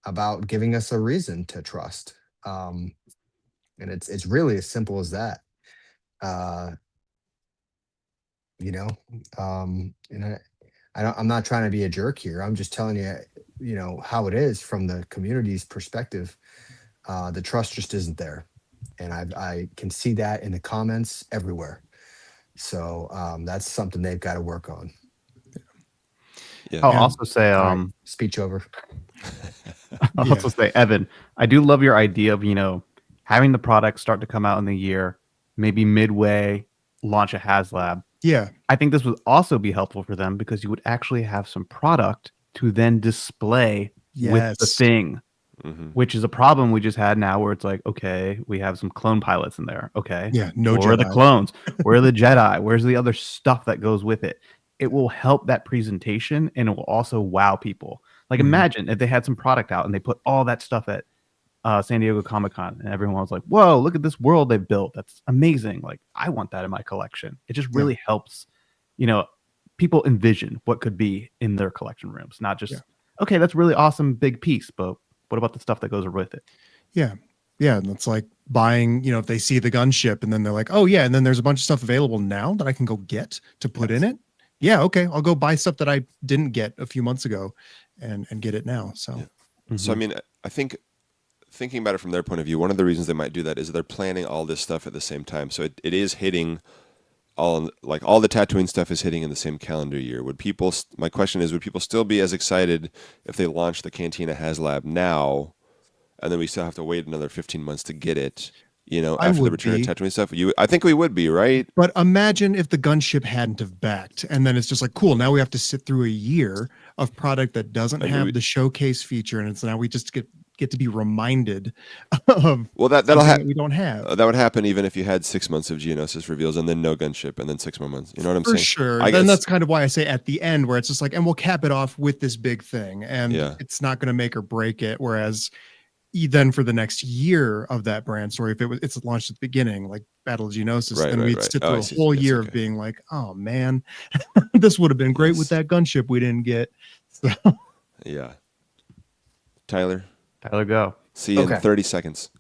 about giving us a reason to trust. And it's really as simple as that. And I'm not trying to be a jerk here. I'm just telling you, how it is from the community's perspective. The trust just isn't there. And I can see that in the comments everywhere. So that's something they've got to work on. Yeah. I'll also say, speech over. I'll also say, Evan, I do love your idea of, having the product start to come out in the year, maybe midway, launch a HasLab. Yeah. I think this would also be helpful for them because you would actually have some product to then display with the thing, which is a problem we just had now where it's like, okay, we have some clone pilots in there. Okay. Yeah. No Where are the clones? Where are the Jedi? Where's the other stuff that goes with it? It will help that presentation and it will also wow people. Like imagine if they had some product out and they put all that stuff at San Diego Comic-Con and everyone was like, whoa, look at this world they've built. That's amazing. Like I want that in my collection. It just really helps, people envision what could be in their collection rooms, not just, okay, that's really awesome, big piece, but what about the stuff that goes with it? Yeah. Yeah. And it's like buying, if they see the gunship and then they're like, oh yeah. And then there's a bunch of stuff available now that I can go get to put in it. Yeah. Okay. I'll go buy stuff that I didn't get a few months ago and get it now. So, So, I mean, I think thinking about it from their point of view, one of the reasons they might do that is they're planning all this stuff at the same time. So it is hitting all the Tatooine stuff is hitting in the same calendar year. My question is, would people still be as excited if they launched the Cantina HasLab now, and then we still have to wait another 15 months to get it, after the Return of Tatooine stuff? I think we would be, right? But imagine if the gunship hadn't have backed, and then it's just like, cool, now we have to sit through a year of product that doesn't have the showcase feature, and it's now we just get to be reminded of that'll happen. We don't have. That would happen even if you had 6 months of Geonosis reveals and then no gunship and then 6 more months. You know what I'm saying? For sure. Then that's kind of why I say at the end where it's just like, and we'll cap it off with this big thing, and it's not going to make or break it. Whereas then for the next year of that brand story, if it's launched at the beginning, like Battle of Geonosis, then we'd sit through a whole year of being like, oh man, this would have been great with that gunship we didn't get. So. Yeah. Tyler, go. See you in 30 seconds.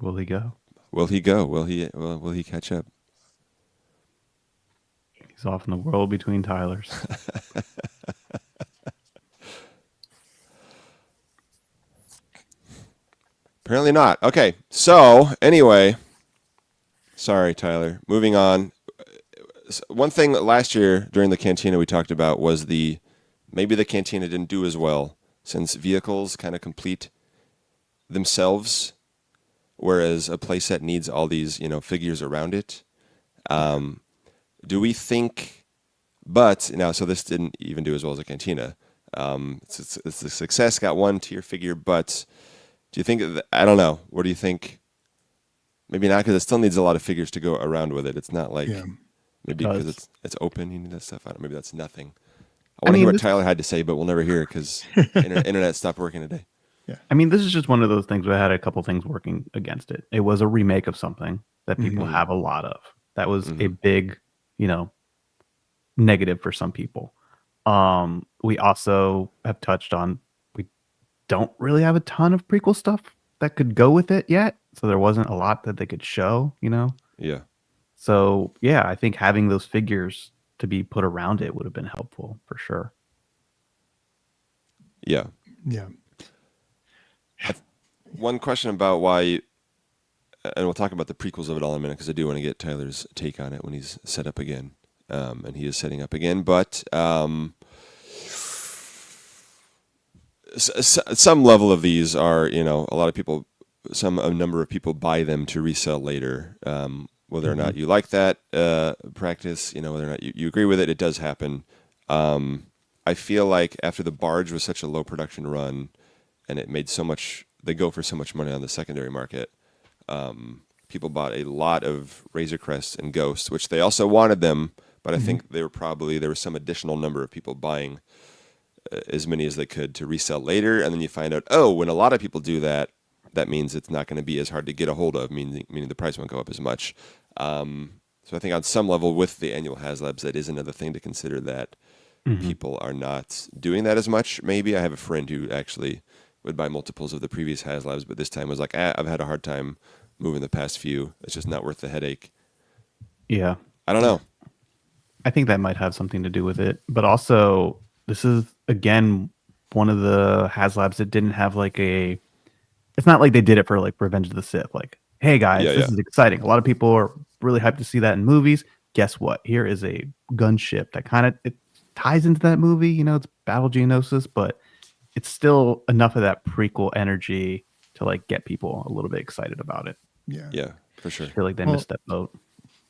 Will he go? Will he go? Will he catch up? He's off in the world between Tylers. Apparently not. Okay. So anyway, sorry, Tyler. Moving on. One thing last year during the Cantina we talked about was maybe the Cantina didn't do as well since vehicles kind of complete themselves, whereas a playset needs all these figures around it. Do we think? But now, so this didn't even do as well as a Cantina. It's a success. Got one tier figure, but. Do you think, I don't know, what do you think? Maybe not, because it still needs a lot of figures to go around with it. It's not like, maybe because it's open, you need that stuff. Maybe that's nothing. I want to hear what Tyler had to say, but we'll never hear it because internet stopped working today. Yeah. I mean, this is just one of those things where I had a couple things working against it. It was a remake of something that people have a lot of. That was a big, negative for some people. We also have touched on, don't really have a ton of prequel stuff that could go with it yet. So there wasn't a lot that they could show, Yeah. So yeah, I think having those figures to be put around it would have been helpful for sure. Yeah. Yeah. One question about why, and we'll talk about the prequels of it all in a minute because I do want to get Tyler's take on it when he's set up again. And he is setting up again, but some level of these are, a lot of people, a number of people buy them to resell later. Whether or not you like that practice, whether or not you agree with it, it does happen. I feel like after the Barge was such a low production run and it made they go for so much money on the secondary market, people bought a lot of Razor Crests and Ghosts, which they also wanted them, but I think there was some additional number of people buying as many as they could to resell later, and then you find out, when a lot of people do that, that means it's not going to be as hard to get a hold of, meaning the price won't go up as much. So I think on some level with the annual HasLabs, that is another thing to consider, that people are not doing that as much. Maybe I have a friend who actually would buy multiples of the previous HasLabs, but this time was like, I've had a hard time moving the past few. It's just not worth the headache. Yeah. I don't know. I think that might have something to do with it, but also this is, again, one of the HasLabs that didn't have like a. It's not like they did it for like Revenge of the Sith. Like, hey guys, this is exciting. A lot of people are really hyped to see that in movies. Guess what? Here is a gunship that kind of it ties into that movie. You know, it's Battle Geonosis, but it's still enough of that prequel energy to like get people a little bit excited about it. Yeah, for sure. I feel like they missed that boat.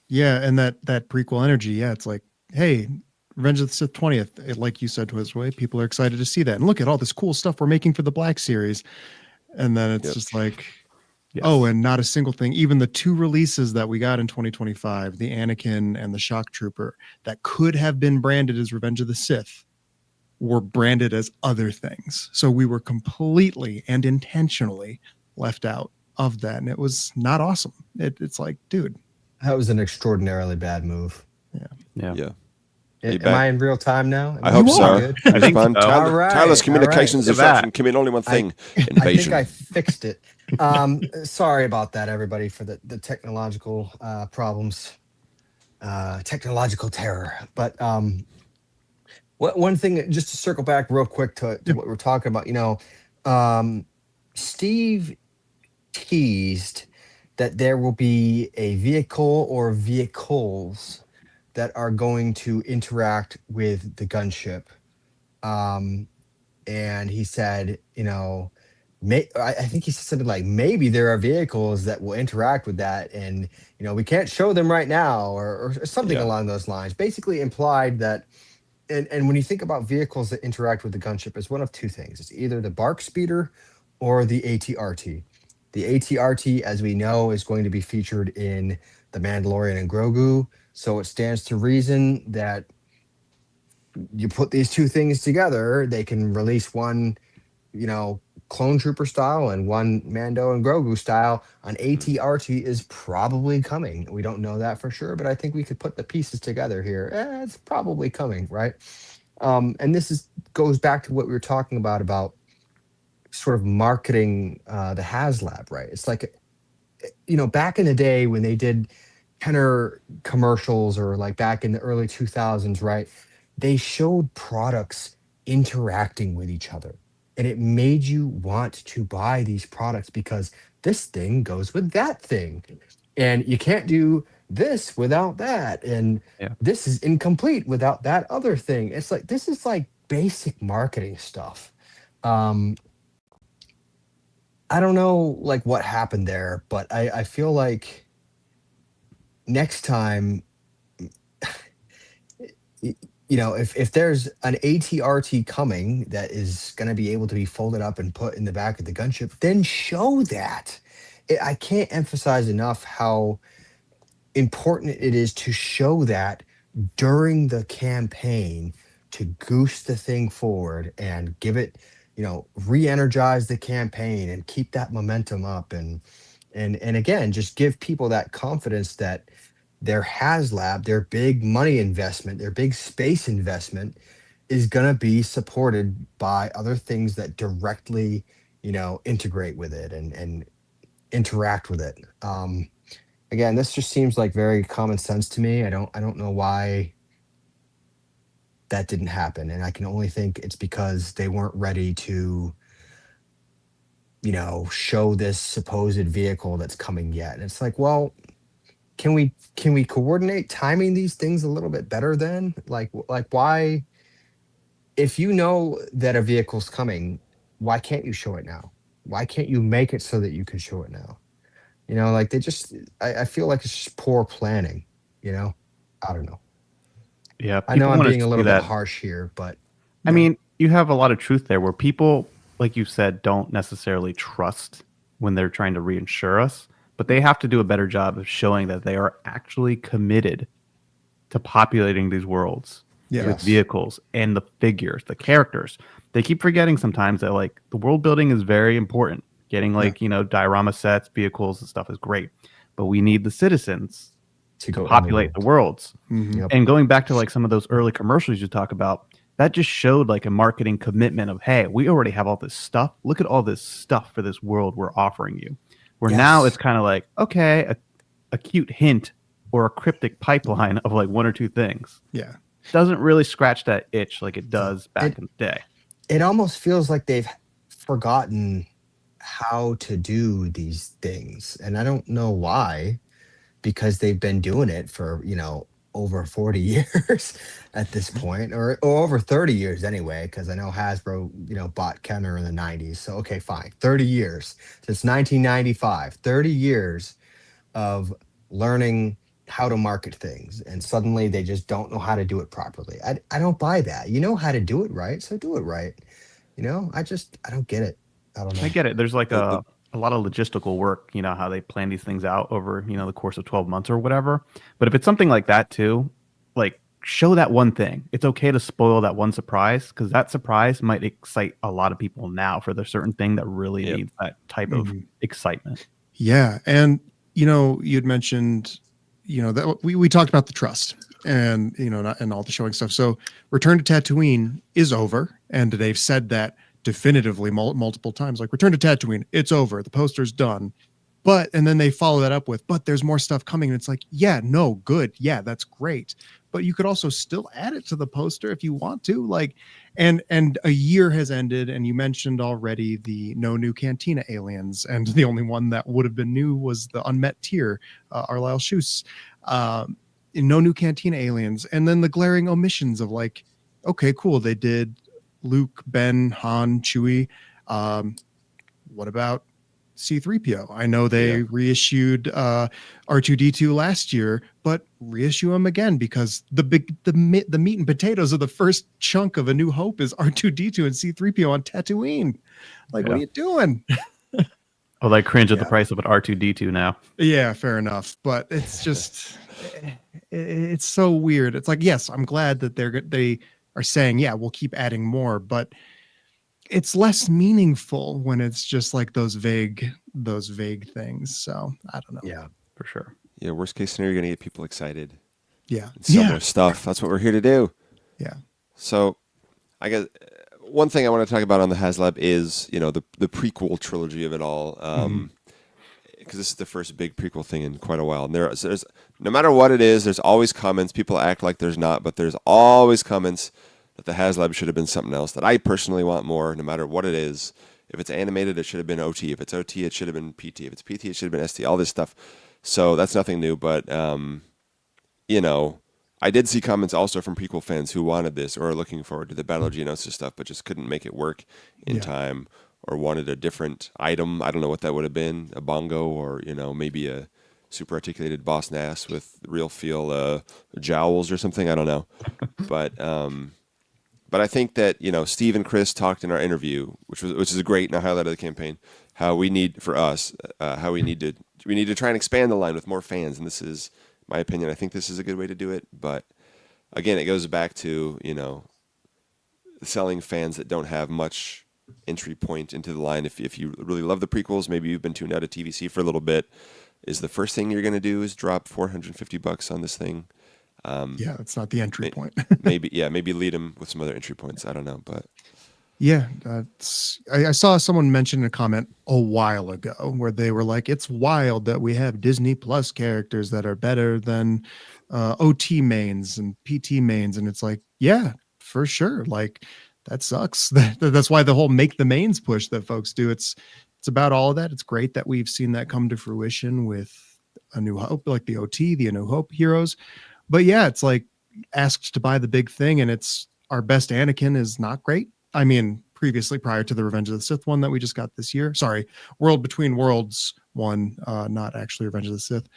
Yeah, and that prequel energy. Yeah, it's like, hey, Revenge of the Sith 20th. Like you said, Twisted, people are excited to see that, and look at all this cool stuff we're making for the Black Series. And then it's just like, oh, and not a single thing. Even the 2 releases that we got in 2025, the Anakin and the Shock Trooper, that could have been branded as Revenge of the Sith, were branded as other things. So we were completely and intentionally left out of that. And it was not awesome. It's like, dude. That was an extraordinarily bad move. Yeah. Am I in real time now? I hope so. I think so. Tireless communications disruption can mean only one thing: invasion. I think I fixed it. Sorry about that, everybody, for the technological problems, technological terror. But one thing, just to circle back real quick to what we're talking about, Steve teased that there will be a vehicle or vehicles that are going to interact with the gunship. And he said, I think he said something like, maybe there are vehicles that will interact with that. And, we can't show them right now or something along those lines. Basically implied that, and when you think about vehicles that interact with the gunship, it's one of 2 things. It's either the Bark Speeder or the ATRT. The ATRT, as we know, is going to be featured in The Mandalorian and Grogu. So it stands to reason that you put these 2 things together, they can release one, clone trooper style and one Mando and Grogu style. An ATRT is probably coming. We don't know that for sure, but I think we could put the pieces together here. It's probably coming, right? And this goes back to what we were talking about sort of marketing the HasLab, right? It's like, back in the day when they did Kenner commercials, or like back in the early 2000s, right? They showed products interacting with each other, and it made you want to buy these products because this thing goes with that thing, and you can't do this without that, and this is incomplete without that other thing. It's like, this is like basic marketing stuff. I don't know like what happened there, but I feel like next time, if there's an ATRT coming that is going to be able to be folded up and put in the back of the gunship, then show that. I can't emphasize enough how important it is to show that during the campaign, to goose the thing forward and give it, re-energize the campaign and keep that momentum up. And again, just give people that confidence that their HasLab, their big money investment, their big space investment is going to be supported by other things that directly, integrate with it and interact with it. Again, this just seems like very common sense to me. I don't know why that didn't happen. And I can only think it's because they weren't ready to, show this supposed vehicle that's coming yet. And it's like, well, can we coordinate timing these things a little bit better then? Like why, if you know that a vehicle's coming, why can't you show it now? Why can't you make it so that you can show it now? Like I feel like it's just poor planning, I don't know. Yeah. I know I'm being a little bit harsh here, but I mean, you have a lot of truth there where people, like you said, don't necessarily trust when they're trying to reinsure us, but they have to do a better job of showing that they are actually committed to populating these worlds with vehicles and the figures, the characters. They keep forgetting sometimes that like the world building is very important. Getting diorama sets, vehicles and stuff is great, but we need the citizens to populate the worlds. Mm-hmm. And going back to like some of those early commercials you talk about, that just showed like a marketing commitment of, hey, we already have all this stuff. Look at all this stuff for this world we're offering you. Where now it's kind of like, okay, a cute hint or a cryptic pipeline of like 1 or 2 things. Yeah. Doesn't really scratch that itch like it does back in the day. it almost feels like they've forgotten how to do these things. And I don't know why, because they've been doing it for, over 40 years at this point, or over 30 years anyway, because I know Hasbro, bought Kenner in the 90s. So, okay, fine. 30 years since 1995, 30 years of learning how to market things. And suddenly they just don't know how to do it properly. I don't buy that. You know how to do it right. So do it right. I don't get it. I don't know. I get it. There's like a lot of logistical work, how they plan these things out over, the course of 12 months or whatever. But if it's something like that too, like show that one thing. It's okay to spoil that one surprise, because that surprise might excite a lot of people now for the certain thing that really needs that type of excitement. Yeah. And, you'd mentioned, that we talked about the trust and, and all the showing stuff. So Return to Tatooine is over. And they've said that definitively multiple times, like Return to Tatooine, it's over, the poster's done. And then they follow that up with, but there's more stuff coming. And it's like, yeah, no, good. Yeah, that's great. But you could also still add it to the poster if you want to, like, and a year has ended. And you mentioned already the no new Cantina aliens. And the only one that would have been new was the unmet tier, Arlyle Schutz, no new Cantina aliens. And then the glaring omissions of like, okay, cool. They did Luke, Ben, Han, Chewie. What about C-3PO? I know they reissued R2-D2 last year, but reissue them again, because the meat and potatoes of the first chunk of A New Hope is R2-D2 and C-3PO on Tatooine. Like, what are you doing? Oh, I cringe at the price of an R2-D2 now. Yeah, fair enough. But it's just, it's so weird. It's like, yes, I'm glad that they are saying, yeah, we'll keep adding more, but it's less meaningful when it's just like those vague things. So I don't know. Yeah, for sure. Yeah. Worst case scenario, you're going to get people excited. Yeah. And sell more stuff. That's what we're here to do. Yeah. So I guess one thing I want to talk about on the HasLab is, the prequel trilogy of it all. Because this is the first big prequel thing in quite a while. And there's no matter what it is, there's always comments. People act like there's not, but there's always comments that the HasLab should have been something else that I personally want more, no matter what it is. If it's animated, it should have been OT. If it's OT, it should have been PT. If it's PT, it should have been ST, all this stuff. So that's nothing new, but, I did see comments also from prequel fans who wanted this or are looking forward to the Battle of Geonosis stuff, but just couldn't make it work in time, or wanted a different item. I don't know what that would have been, a bongo, or, maybe a super articulated Boss Nass with real feel jowls or something. I don't know. But I think that, Steve and Chris talked in our interview, which is a great highlight of the campaign, how we need to try and expand the line with more fans. And this is my opinion. I think this is a good way to do it. But again, it goes back to, selling fans that don't have much entry point into the line. If you really love the prequels, maybe you've been tuned out of TVC for a little bit, is the first thing you're going to do is drop $450 on this thing. Yeah, it's not the entry point. maybe lead them with some other entry points. I don't know, but yeah, I saw someone mention a comment a while ago where they were like, it's wild that we have Disney Plus characters that are better than OT mains and PT mains. And it's like, yeah, for sure. Like, that sucks. That's why the whole make the mains push that folks do. It's about all of that. It's great that we've seen that come to fruition with A New Hope, like the OT, the A New Hope heroes. But yeah, it's like asked to buy the big thing, and it's our best Anakin is not great. I mean, prior to the Revenge of the Sith one that we just got this year. Sorry, World Between Worlds one, not actually Revenge of the Sith.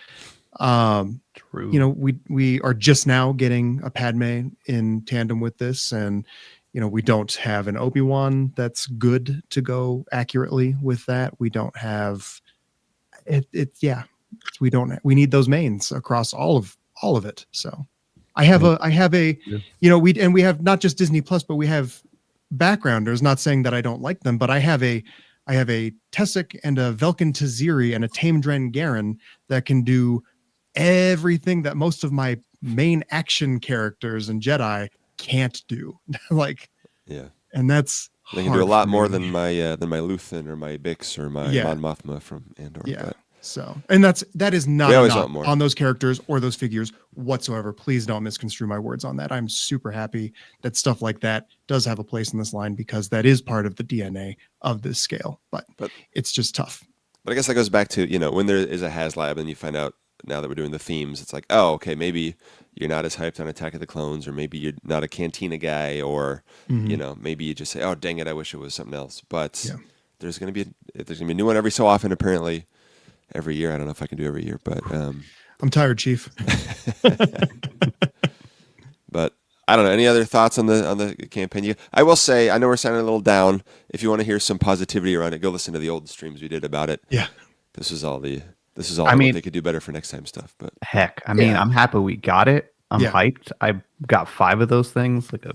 True. We are just now getting a Padme in tandem with this, and we don't have an Obi-Wan that's good to go accurately with that. We don't have it. We need those mains across all of it. So I have a we have not just Disney Plus, but we have backgrounders. Not saying that I don't like them, but I have a Tessic and a Velkin Taziri and a Tame Dren Garen that can do everything that most of my main action characters and Jedi can't do. And that's they can do a lot more than my Luthen or my Bix or my Mon Mothma from Andor. Yeah. So, and that is not We a always knock want more. on those characters or those figures whatsoever. Please don't misconstrue my words on that. I'm super happy that stuff like that does have a place in this line because that is part of the DNA of this scale. But it's just tough. But I guess that goes back to, when there is a HasLab and you find out now that we're doing the themes, it's like, oh, okay, maybe you're not as hyped on Attack of the Clones, or maybe you're not a Cantina guy, or maybe you just say, oh, dang it, I wish it was something else. But there's gonna be a new one every so often, apparently. Every year. I don't know if I can do every year, but I'm tired, Chief. But I don't know. Any other thoughts on the campaign? I will say, I know we're sounding a little down. If you want to hear some positivity around it, go listen to the old streams we did about it. Yeah. This is all what they could do better for next time stuff. But heck, I mean, I'm happy we got it. I'm hyped. I got 5 of those things, like a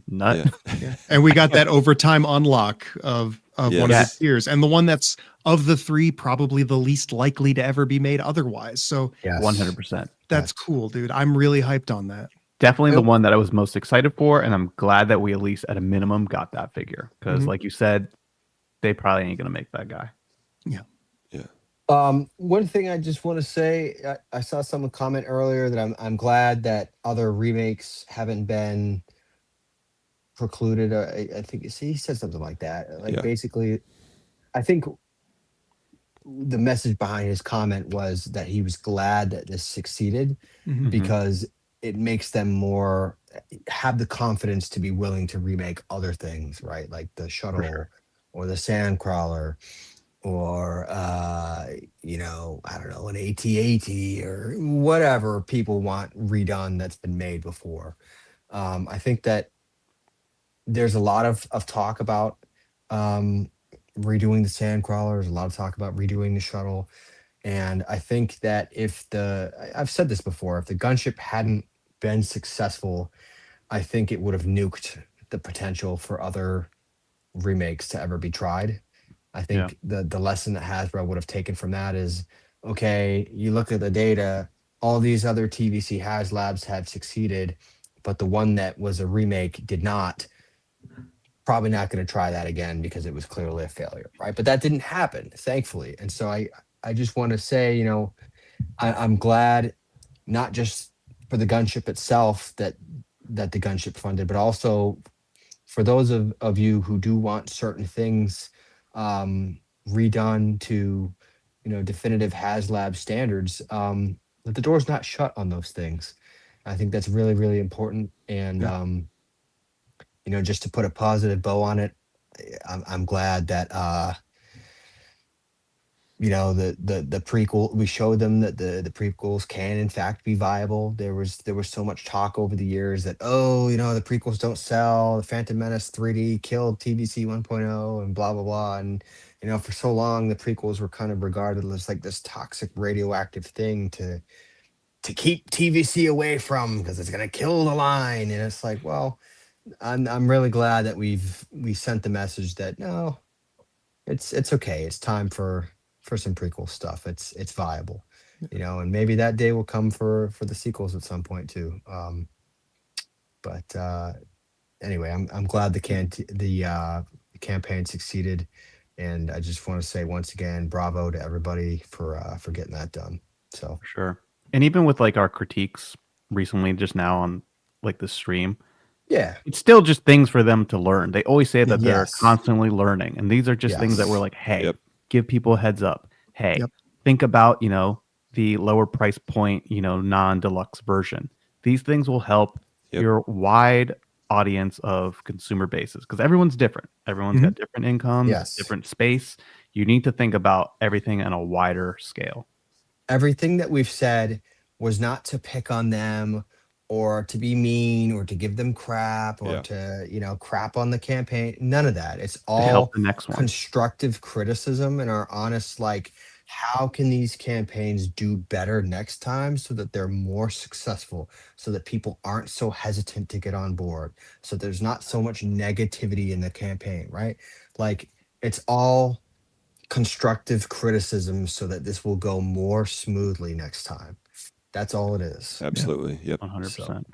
nut. Yeah. And we got that overtime unlock of one of the tiers, and the one that's of the 3 probably the least likely to ever be made otherwise. So 100%. That's cool, dude. I'm really hyped on that. Definitely the one that I was most excited for, and I'm glad that we at least at a minimum got that figure because, like you said, they probably ain't gonna make that guy. Yeah. One thing I just want to say, I saw someone comment earlier that I'm glad that other remakes haven't been precluded. I think he said something like that. Basically, I think the message behind his comment was that he was glad that this succeeded because it makes them have the confidence to be willing to remake other things, right? Like the shuttle or the sandcrawler or I don't know, an AT-AT or whatever people want redone that's been made before. I think that there's a lot of talk about redoing the sandcrawlers, a lot of talk about redoing the shuttle. And I think that I've said this before, if the gunship hadn't been successful, I think it would have nuked the potential for other remakes to ever be tried. I think the lesson that Hasbro would have taken from that is, okay, you look at the data, all these other TVC HasLabs have succeeded, but the one that was a remake did not. Probably not going to try that again because it was clearly a failure, right? But that didn't happen, thankfully. And so I just want to say, I'm glad not just for the gunship itself that the gunship funded, but also for those of you who do want certain things redone to, definitive HasLab standards, that the door's not shut on those things. I think that's really, really important. And, just to put a positive bow on it, I'm glad that, the prequel, we showed them that the prequels can in fact be viable. There was so much talk over the years that, the prequels don't sell, the Phantom Menace 3D killed TVC 1.0 and blah, blah, blah. And, for so long, the prequels were kind of regarded as like this toxic radioactive thing to keep TVC away from because it's going to kill the line. And it's like, well, I'm really glad that we sent the message that no, it's okay. It's time for some prequel stuff. It's viable, and maybe that day will come for the sequels at some point too. But anyway, I'm glad the campaign succeeded, and I just want to say once again, bravo to everybody for getting that done. So sure. And even with like our critiques recently, just now on like the stream, it's still just things for them to learn. They always say that they're constantly learning, and these are just things that we're like, hey, give people a heads up. Hey, think about the lower price point, non-deluxe version. These things will help your wide audience of consumer bases because everyone's different. Everyone's got different incomes, different space. You need to think about everything on a wider scale. Everything that we've said was not to pick on them or to be mean or to give them crap or to, crap on the campaign. None of that. It's all the next one. Constructive criticism and our honest, how can these campaigns do better next time so that they're more successful, so that people aren't so hesitant to get on board, so there's not so much negativity in the campaign, right? It's all constructive criticism so that this will go more smoothly next time. That's all it is. Absolutely. Yep. 100%.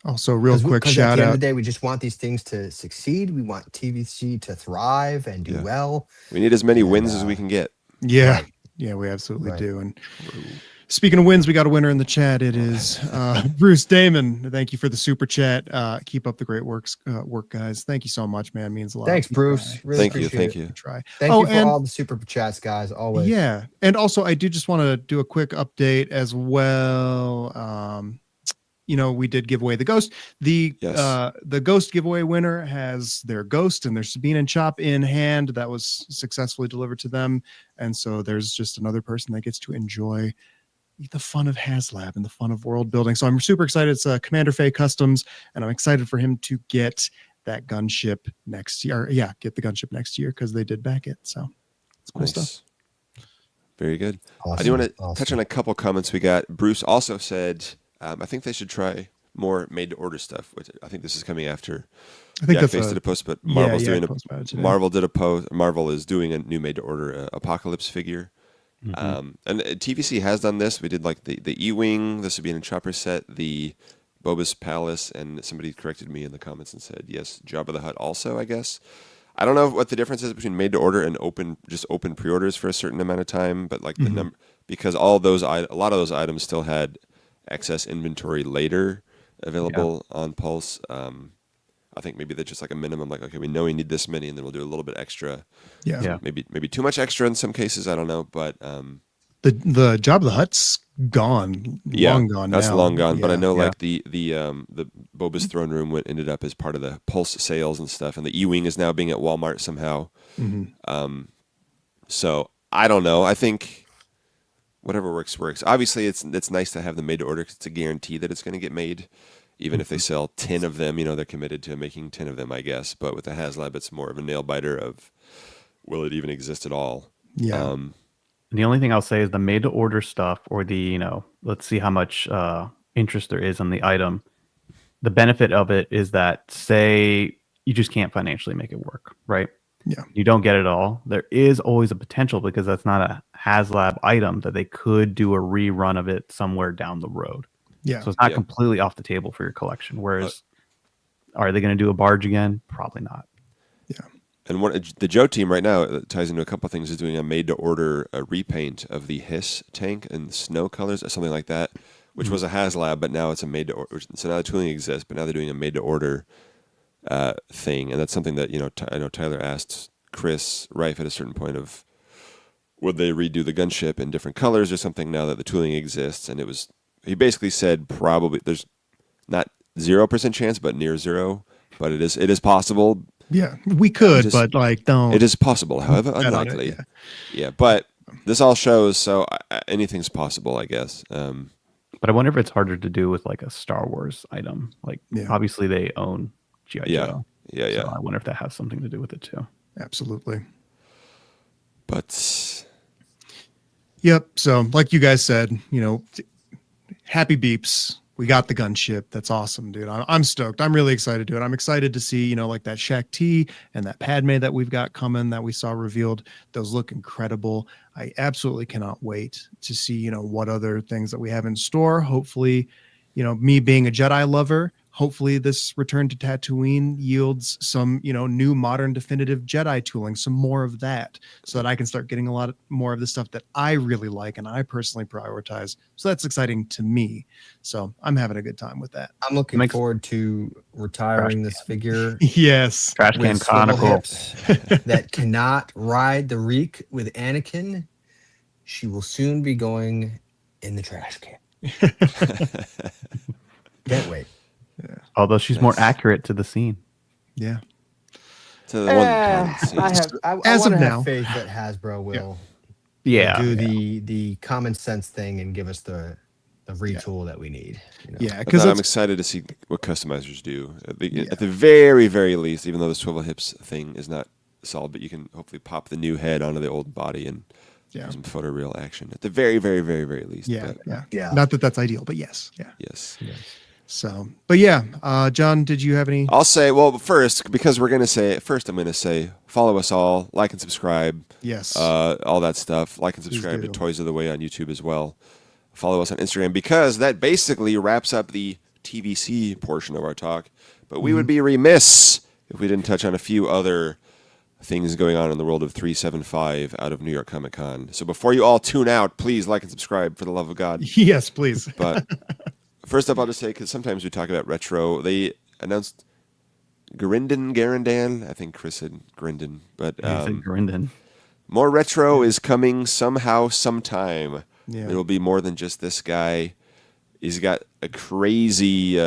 Also, real quick shout at the end out. of the day, we just want these things to succeed. We want TVC to thrive and do well. We need as many wins as we can get. Yeah. Right. Yeah, we absolutely do. And speaking of wins, we got a winner in the chat. It is Bruce Damon. Thank you for the super chat. Keep up the great work, guys. Thank you so much, man. It means a lot. Thanks, Bruce. Really thank you. Try. Thank you for all the super chats, guys. Always. Yeah, and also I do just want to do a quick update as well. We did give away the ghost. The ghost giveaway winner has their ghost and their Sabine and Chop in hand. That was successfully delivered to them, and so there's just another person that gets to enjoy the fun of HasLab and the fun of world building. So I'm super excited. It's Commander Fay Customs, and I'm excited for him to get that gunship next year. Yeah, get the gunship next year because they did back it. So it's cool stuff. Very good. Awesome. I do want to touch on a couple comments we got. Bruce also said, I think they should try more made-to-order stuff. Which I think this is coming after. I think Jack did a post, but Marvel's doing a Marvel did a post. Marvel is doing a new made-to-order Apocalypse figure. And TVC has done this. We did like the E-Wing, the Sabine and Chopper set, the Boba's Palace, and somebody corrected me in the comments and said, yes, Jabba the Hutt also, I guess. I don't know what the difference is between made to order and open pre-orders for a certain amount of time, but like the number, because a lot of those items still had excess inventory later available on Pulse. I think maybe they're just like a minimum, like, okay, we know we need this many, and then we'll do a little bit extra. Yeah. Maybe too much extra in some cases. I don't know, but the Jabba the Hutt's gone, long gone. That's now. long gone. But I know like the Boba's throne room ended up as part of the Pulse sales and stuff, and the E-Wing is now being at Walmart somehow. So I don't know. I think whatever works. Obviously, it's nice to have them made to order because it's a guarantee that it's going to get made. Even if they sell 10 of them, they're committed to making 10 of them, I guess. But with the HasLab, it's more of a nail biter of will it even exist at all? Yeah. The only thing I'll say is the made to order stuff, or the, let's see how much interest there is on the item. The benefit of it is that, say you just can't financially make it work, right? Yeah. You don't get it all. There is always a potential, because that's not a HasLab item, that they could do a rerun of it somewhere down the road. Yeah. So it's not completely off the table for your collection. Whereas, are they going to do a barge again? Probably not. Yeah. And the Joe team right now, it ties into a couple of things, is doing a made-to-order repaint of the Hiss tank in snow colors or something like that, which was a HasLab, but now it's a made-to-order. So now the tooling exists, but now they're doing a made-to-order thing. And that's something that, I know Tyler asked Chris Reif at a certain point of, would they redo the gunship in different colors or something now that the tooling exists? And he basically said probably there's not 0% chance, but near zero. But it is possible. Yeah, we could, but don't. It is possible, however unlikely. Yeah, but this all shows, so anything's possible, I guess. But I wonder if it's harder to do with like a Star Wars item. Like, obviously they own G.I. Joe. Yeah. So I wonder if that has something to do with it too. Absolutely. But yep. So, like you guys said, happy beeps. We got the gunship. That's awesome, dude. I'm stoked. I'm really excited to it. I'm excited to see, like that Shaak T and that Padme that we've got coming that we saw revealed. Those look incredible. I absolutely cannot wait to see, what other things that we have in store. Hopefully, me being a Jedi lover, hopefully this return to Tatooine yields some, new modern definitive Jedi tooling, some more of that, so that I can start getting a lot more of the stuff that I really like and I personally prioritize. So that's exciting to me. So I'm having a good time with that. I'm looking forward to retiring this figure. Yes. Trash can conical that cannot ride the reek with Anakin. She will soon be going in the trash can. Can't wait. Yeah. Although she's more accurate to the scene. Yeah. To the one I want to have faith that Hasbro will do the common sense thing and give us the retool that we need. Yeah, because I'm excited to see what customizers do. At the very, very least, even though the swivel hips thing is not solid, but you can hopefully pop the new head onto the old body and do some photoreal action. At the very, very, very, very least. Yeah. Not that that's ideal, but yes. Yeah. Yes. So, but John, did you have any? I'll say, first, because we're going to say, I'm going to say, follow us all, like and subscribe. Yes. All that stuff. Like and subscribe to Toys of the Way on YouTube as well. Follow us on Instagram, because that basically wraps up the TVC portion of our talk. But we would be remiss if we didn't touch on a few other things going on in the world of 375 out of New York Comic Con. So before you all tune out, please like and subscribe for the love of God. Yes, please. But first up, I'll just say, because sometimes we talk about retro, they announced Garandan. I think Chris said Grindin, but said Grindin. more retro is coming somehow, sometime. Yeah. There will be more than just this guy. He's got a crazy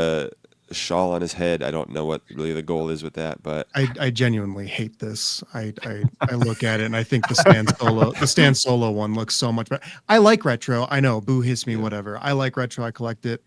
shawl on his head. I don't know what really the goal is with that, but I genuinely hate this. I look at it and I think the Stan Solo one looks so much better. I like retro. I know, boo hiss me, whatever. I like retro. I collect it.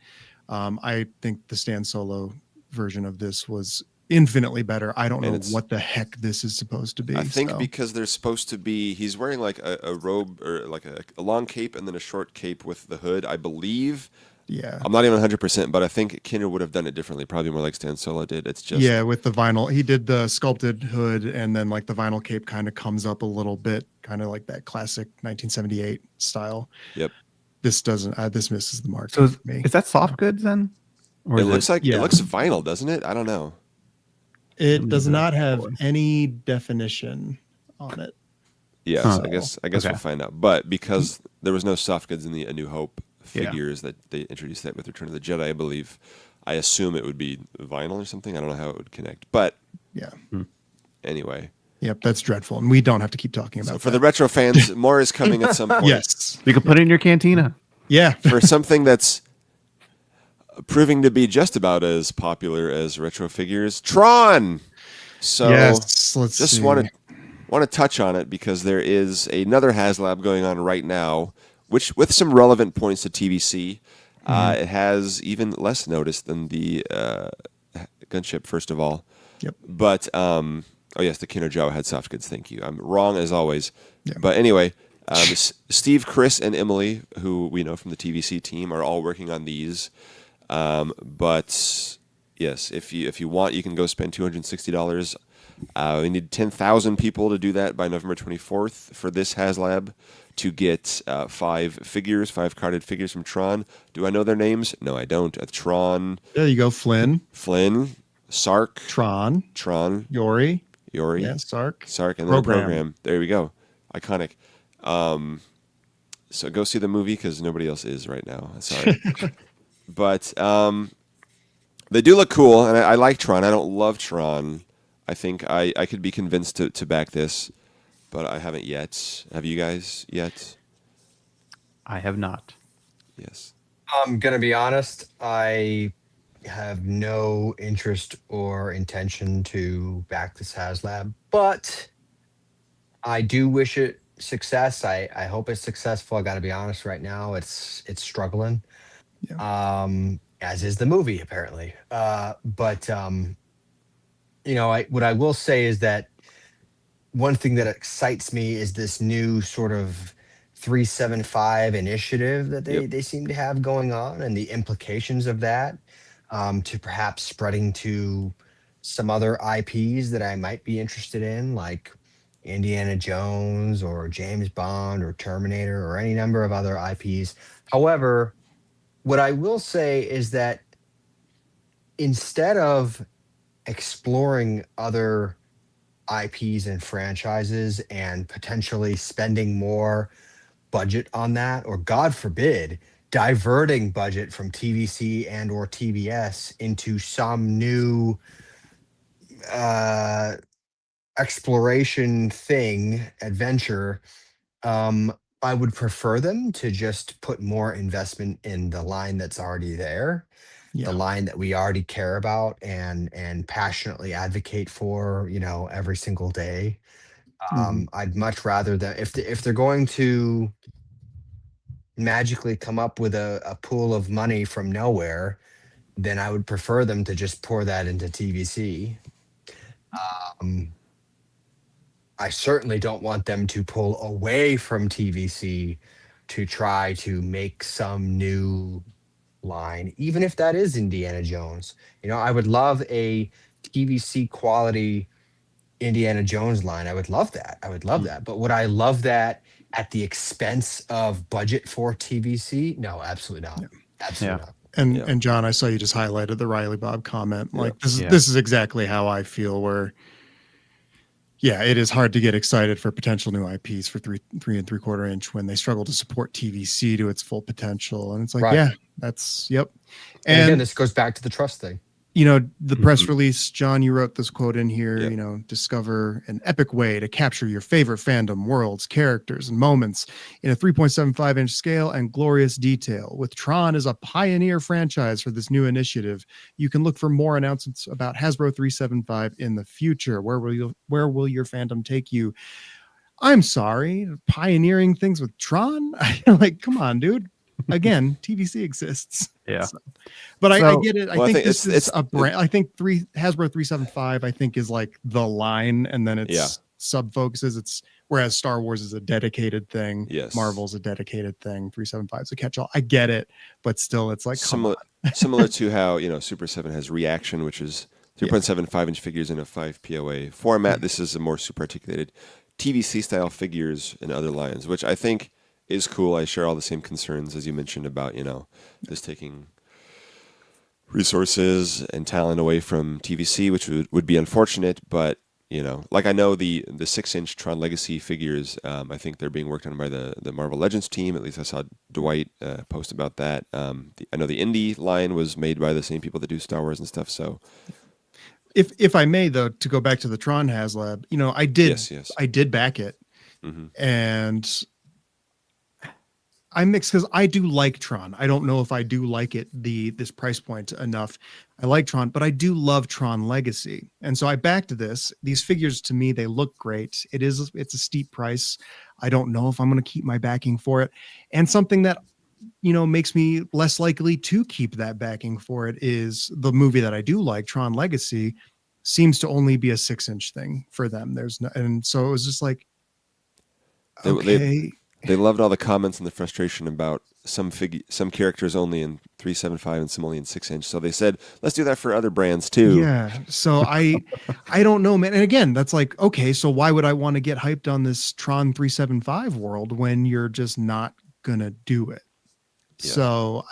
I think the Stan Solo version of this was infinitely better. I don't know what the heck this is supposed to be. I think because they're supposed to be, he's wearing like a robe or like a long cape and then a short cape with the hood, I believe. Yeah. I'm not even 100%, but I think Kinder would have done it differently, probably more like Stan Solo did. It's just with the vinyl. He did the sculpted hood and then like the vinyl cape kind of comes up a little bit, kind of like that classic 1978 style. Yep. This doesn't this misses the mark So for me. is that soft goods then? Or it is looks like it looks vinyl, doesn't it? I don't know. It does not have any definition on it. Yes, I guess we'll find out. But because there was no soft goods in the A New Hope figures that they introduced that with Return of the Jedi, I believe, I assume it would be vinyl or something. I don't know how it would connect. But anyway. Yep, that's dreadful. And we don't have to keep talking about So for the retro fans, more is coming at some point. Yes. You can put it in your cantina. Yeah. For something that's proving to be just about as popular as retro figures, Tron. So yes, let's just see. want to touch on it because there is another HasLab going on right now, which with some relevant points to TVC. It has even less notice than the Gunship, first of all. Yep. But oh yes, the Kinder Jawa had soft goods. Thank you. I'm wrong as always. Yeah. But anyway, Steve, Chris, and Emily, who we know from the TVC team, are all working on these. But yes, if you want, you can go spend $260. We need 10,000 people to do that by November 24th for this HasLab to get 5 carded figures from Tron. Do I know their names? No, I don't. Tron. There you go. Flynn, Sark, Tron, Yori. Yeah, Sark, and then Program. There we go. Iconic. So go see the movie because nobody else is right now. Sorry. But they do look cool, and I like Tron. I don't love Tron. I think I could be convinced to back this, but I haven't yet. Have you guys yet? I have not. Yes. I'm going to be honest. I have no interest or intention to back this HasLab, but I do wish it success. I hope it's successful. I got to be honest right now. It's struggling. Yeah. As is the movie apparently. But what I will say is that one thing that excites me is this new sort of 375 initiative that they seem to have going on and the implications of that to perhaps spreading to some other IPs that I might be interested in, like Indiana Jones or James Bond or Terminator or any number of other IPs. However, what I will say is that instead of exploring other IPs and franchises and potentially spending more budget on that, or God forbid, diverting budget from TVC and or TBS into some new exploration adventure, I would prefer them to just put more investment in the line that's already there, the line that we already care about and passionately advocate for, every single day. I'd much rather that if they're going to magically come up with a pool of money from nowhere, then I would prefer them to just pour that into TVC. I certainly don't want them to pull away from TVC to try to make some new line, even if that is Indiana Jones. I would love a TVC quality Indiana Jones line. I would love that. But would I love that at the expense of budget for TVC? No, absolutely not. Absolutely not. And John, I saw you just highlighted the Riley Bob comment. Like this is exactly how I feel, where Yeah, it is hard to get excited for potential new IPs for 3 3/4 inch when they struggle to support TVC to its full potential. And it's like, Right. yeah, that's yep. And again, this goes back to the trust thing. You know, the press release, John, you wrote this quote in here, Yep. you know, discover an epic way to capture your favorite fandom worlds, characters, and moments in a 3.75-inch scale and glorious detail. With Tron as a pioneer franchise for this new initiative, you can look for more announcements about Hasbro 375 in the future. Where will your fandom take you? I'm sorry, pioneering things with Tron? Like, come on, dude. Again, TVC exists. Yeah. So, but I get it. I think this is a brand. I think Hasbro 375, I think, is like the line, and then it's sub focuses. It's whereas Star Wars is a dedicated thing. Yes. Marvel's a dedicated thing. 375 is a catch-all. I get it, but still, it's like similar to how, you know, Super 7 has Reaction, which is 3.75-inch figures in a 5 POA format. This is a more super articulated TVC style figures in other lines, which I think is cool. I share all the same concerns as you mentioned about, you know, this taking resources and talent away from TVC, which would be unfortunate. But, you know, like I know the 6-inch Tron Legacy figures, I think they're being worked on by the Marvel Legends team. At least I saw Dwight post about that. I know the indie line was made by the same people that do Star Wars and stuff. So if I may, though, to go back to the Tron Haslab, you know, I did back it. And I'm mixed because I do like Tron. I don't know if I do like it this price point enough. I like Tron, but I do love Tron Legacy, and so I backed this. These figures to me, they look great. It's a steep price. I don't know if I'm going to keep my backing for it, and something that, you know, makes me less likely to keep that backing for it is the movie that I do like, Tron Legacy, seems to only be a 6-inch thing for them. There's no, and so it was just like, okay. They loved all the comments and the frustration about some characters only in 3.75 and some only in 6-inch. So they said, let's do that for other brands too. Yeah. So I don't know, man. And again, that's like, okay, so why would I want to get hyped on this Tron 3.75 world when you're just not gonna do it? Yeah. So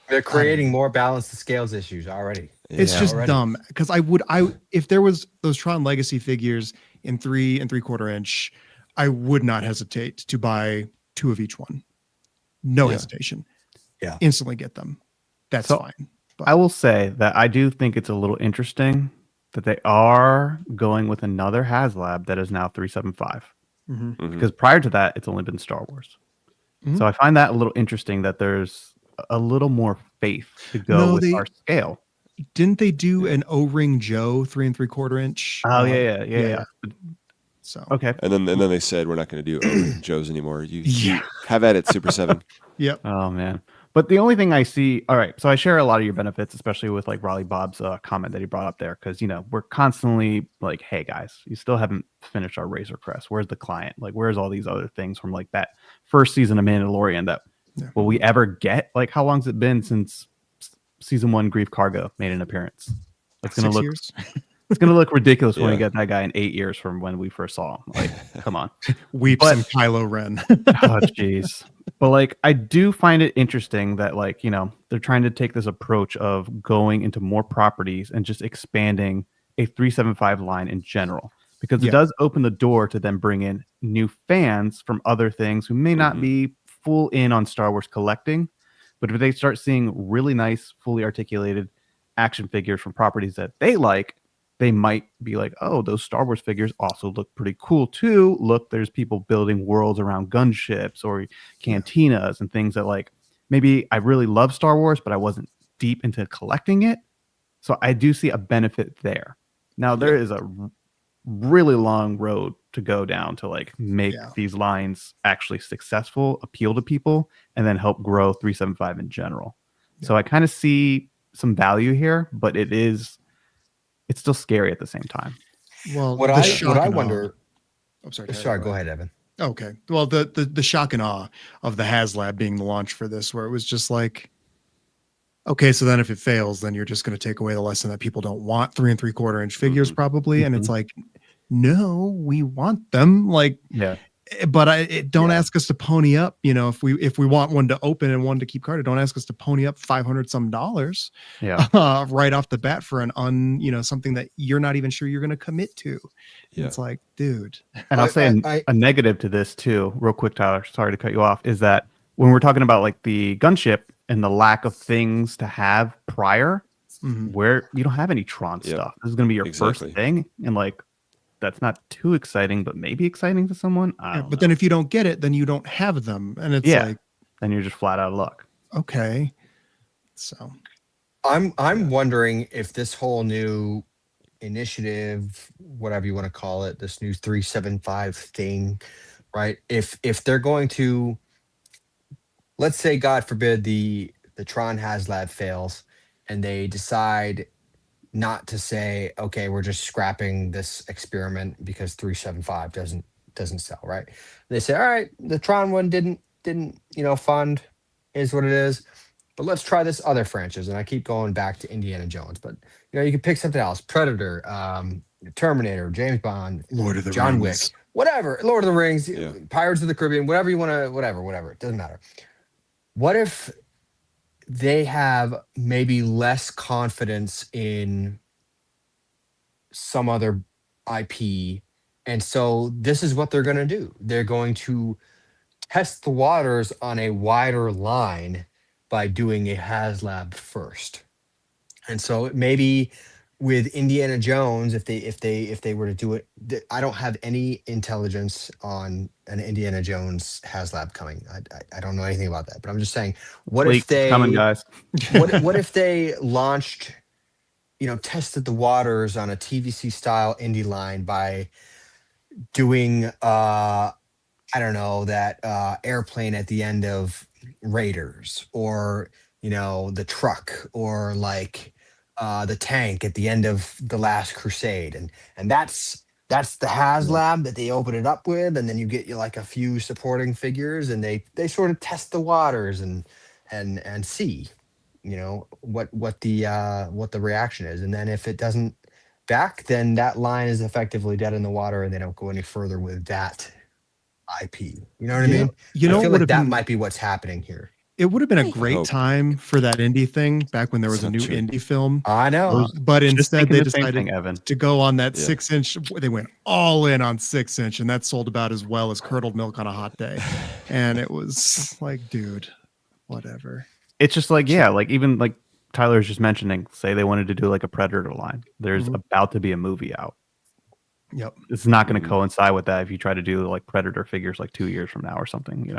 they're creating more balance to scales issues already. It's just dumb because if there was those Tron Legacy figures in 3 3/4 inch, I would not hesitate to buy 2 of each one. No hesitation. Yeah. Instantly get them. That's fine. But I will say that I do think it's a little interesting that they are going with another HasLab that is now 375. Because prior to that, it's only been Star Wars. So I find that a little interesting that there's a little more faith to go with our scale. Didn't they do an O-Ring Joe 3 3/4 inch? Oh, yeah. So okay, and then they said we're not going to do Joes anymore. You have at it, Super 7. Yep. Oh man, but the only thing I see, all right. So I share a lot of your benefits, especially with like Raleigh Bob's comment that he brought up there, because you know we're constantly like, hey guys, you still haven't finished our Razor Crest. Where's the client? Like, where's all these other things from like that first season of Mandalorian? That will we ever get? Like, how long's it been since season 1 Grief Cargo made an appearance? It's gonna 6 look. years. It's going to look ridiculous when we get that guy in 8 years from when we first saw him. Like, come on. Weeps and Kylo Ren. Oh, jeez. But, like, I do find it interesting that, like, you know, they're trying to take this approach of going into more properties and just expanding a 375 line in general. Because it does open the door to then bring in new fans from other things who may not be full in on Star Wars collecting. But if they start seeing really nice, fully articulated action figures from properties that they like, they might be like, oh, those Star Wars figures also look pretty cool too. Look, there's people building worlds around gunships or cantinas and things that like maybe I really love Star Wars, but I wasn't deep into collecting it. So I do see a benefit there. Now there is a really long road to go down to like make these lines actually successful, appeal to people, and then help grow 375 in general. So I kind of see some value here, but it's still scary at the same time. Well, what I wonder. I'm sorry. Sorry, go ahead, Evan. Okay. Well, the shock and awe of the HasLab being the launch for this, where it was just like, okay, so then if it fails, then you're just going to take away the lesson that people don't want 3 3/4 inch figures, probably. And it's like, no, we want them. Like, don't ask us to pony up. If we want one to open and one to keep carded, don't ask us to pony up $500 some right off the bat for something that you're not even sure you're going to commit to. Yeah. It's like, dude. And I'll say a negative to this too, real quick, Tyler. Sorry to cut you off. Is that when we're talking about like the gunship and the lack of things to have prior, where you don't have any Tron stuff. This is going to be your first thing, and like. That's not too exciting, but maybe exciting to someone. But then if you don't get it, then you don't have them. And it's like, then you're just flat out of luck. Okay. So I'm wondering if this whole new initiative, whatever you want to call it, this new 375 thing, right? If they're going to, let's say, God forbid, the Tron Haslab fails and they decide not to say, okay, we're just scrapping this experiment because 375 doesn't sell, right? They say, all right, the Tron one didn't fund, is what it is, but let's try this other franchise. And I keep going back to Indiana Jones, but you can pick something else: Predator, Terminator, James Bond, Lord of the John Rings. Wick, whatever, Lord of the Rings, Pirates of the Caribbean, whatever you want to, whatever, it doesn't matter. What if they have maybe less confidence in some other IP, and so this is what they're going to do? They're going to test the waters on a wider line by doing a HasLab first. And so maybe with Indiana Jones, if they were to do it, I don't have any intelligence on an Indiana Jones HasLab coming. I don't know anything about that, but I'm just saying, what if they coming, guys? what if they launched, tested the waters on a TVC style indie line by doing I don't know, that airplane at the end of Raiders, or the truck, or like the tank at the end of The Last Crusade, and that's the HasLab that they open it up with, and then you get like a few supporting figures, and they sort of test the waters and see what the reaction is, and then if it doesn't back, then that line is effectively dead in the water, and they don't go any further with that IP. You know what I mean? I feel like that might be what's happening here. It would have been a great time for that indie thing back when there was a new indie film. I know. But instead they decided Evan. to go on that 6-inch. They went all in on 6-inch, and that sold about as well as curdled milk on a hot day. And it was like, dude, whatever. It's just like, like even like Tyler's just mentioning, say they wanted to do like a Predator line. There's about to be a movie out. Yep. It's not going to coincide with that if you try to do like Predator figures like 2 years from now or something,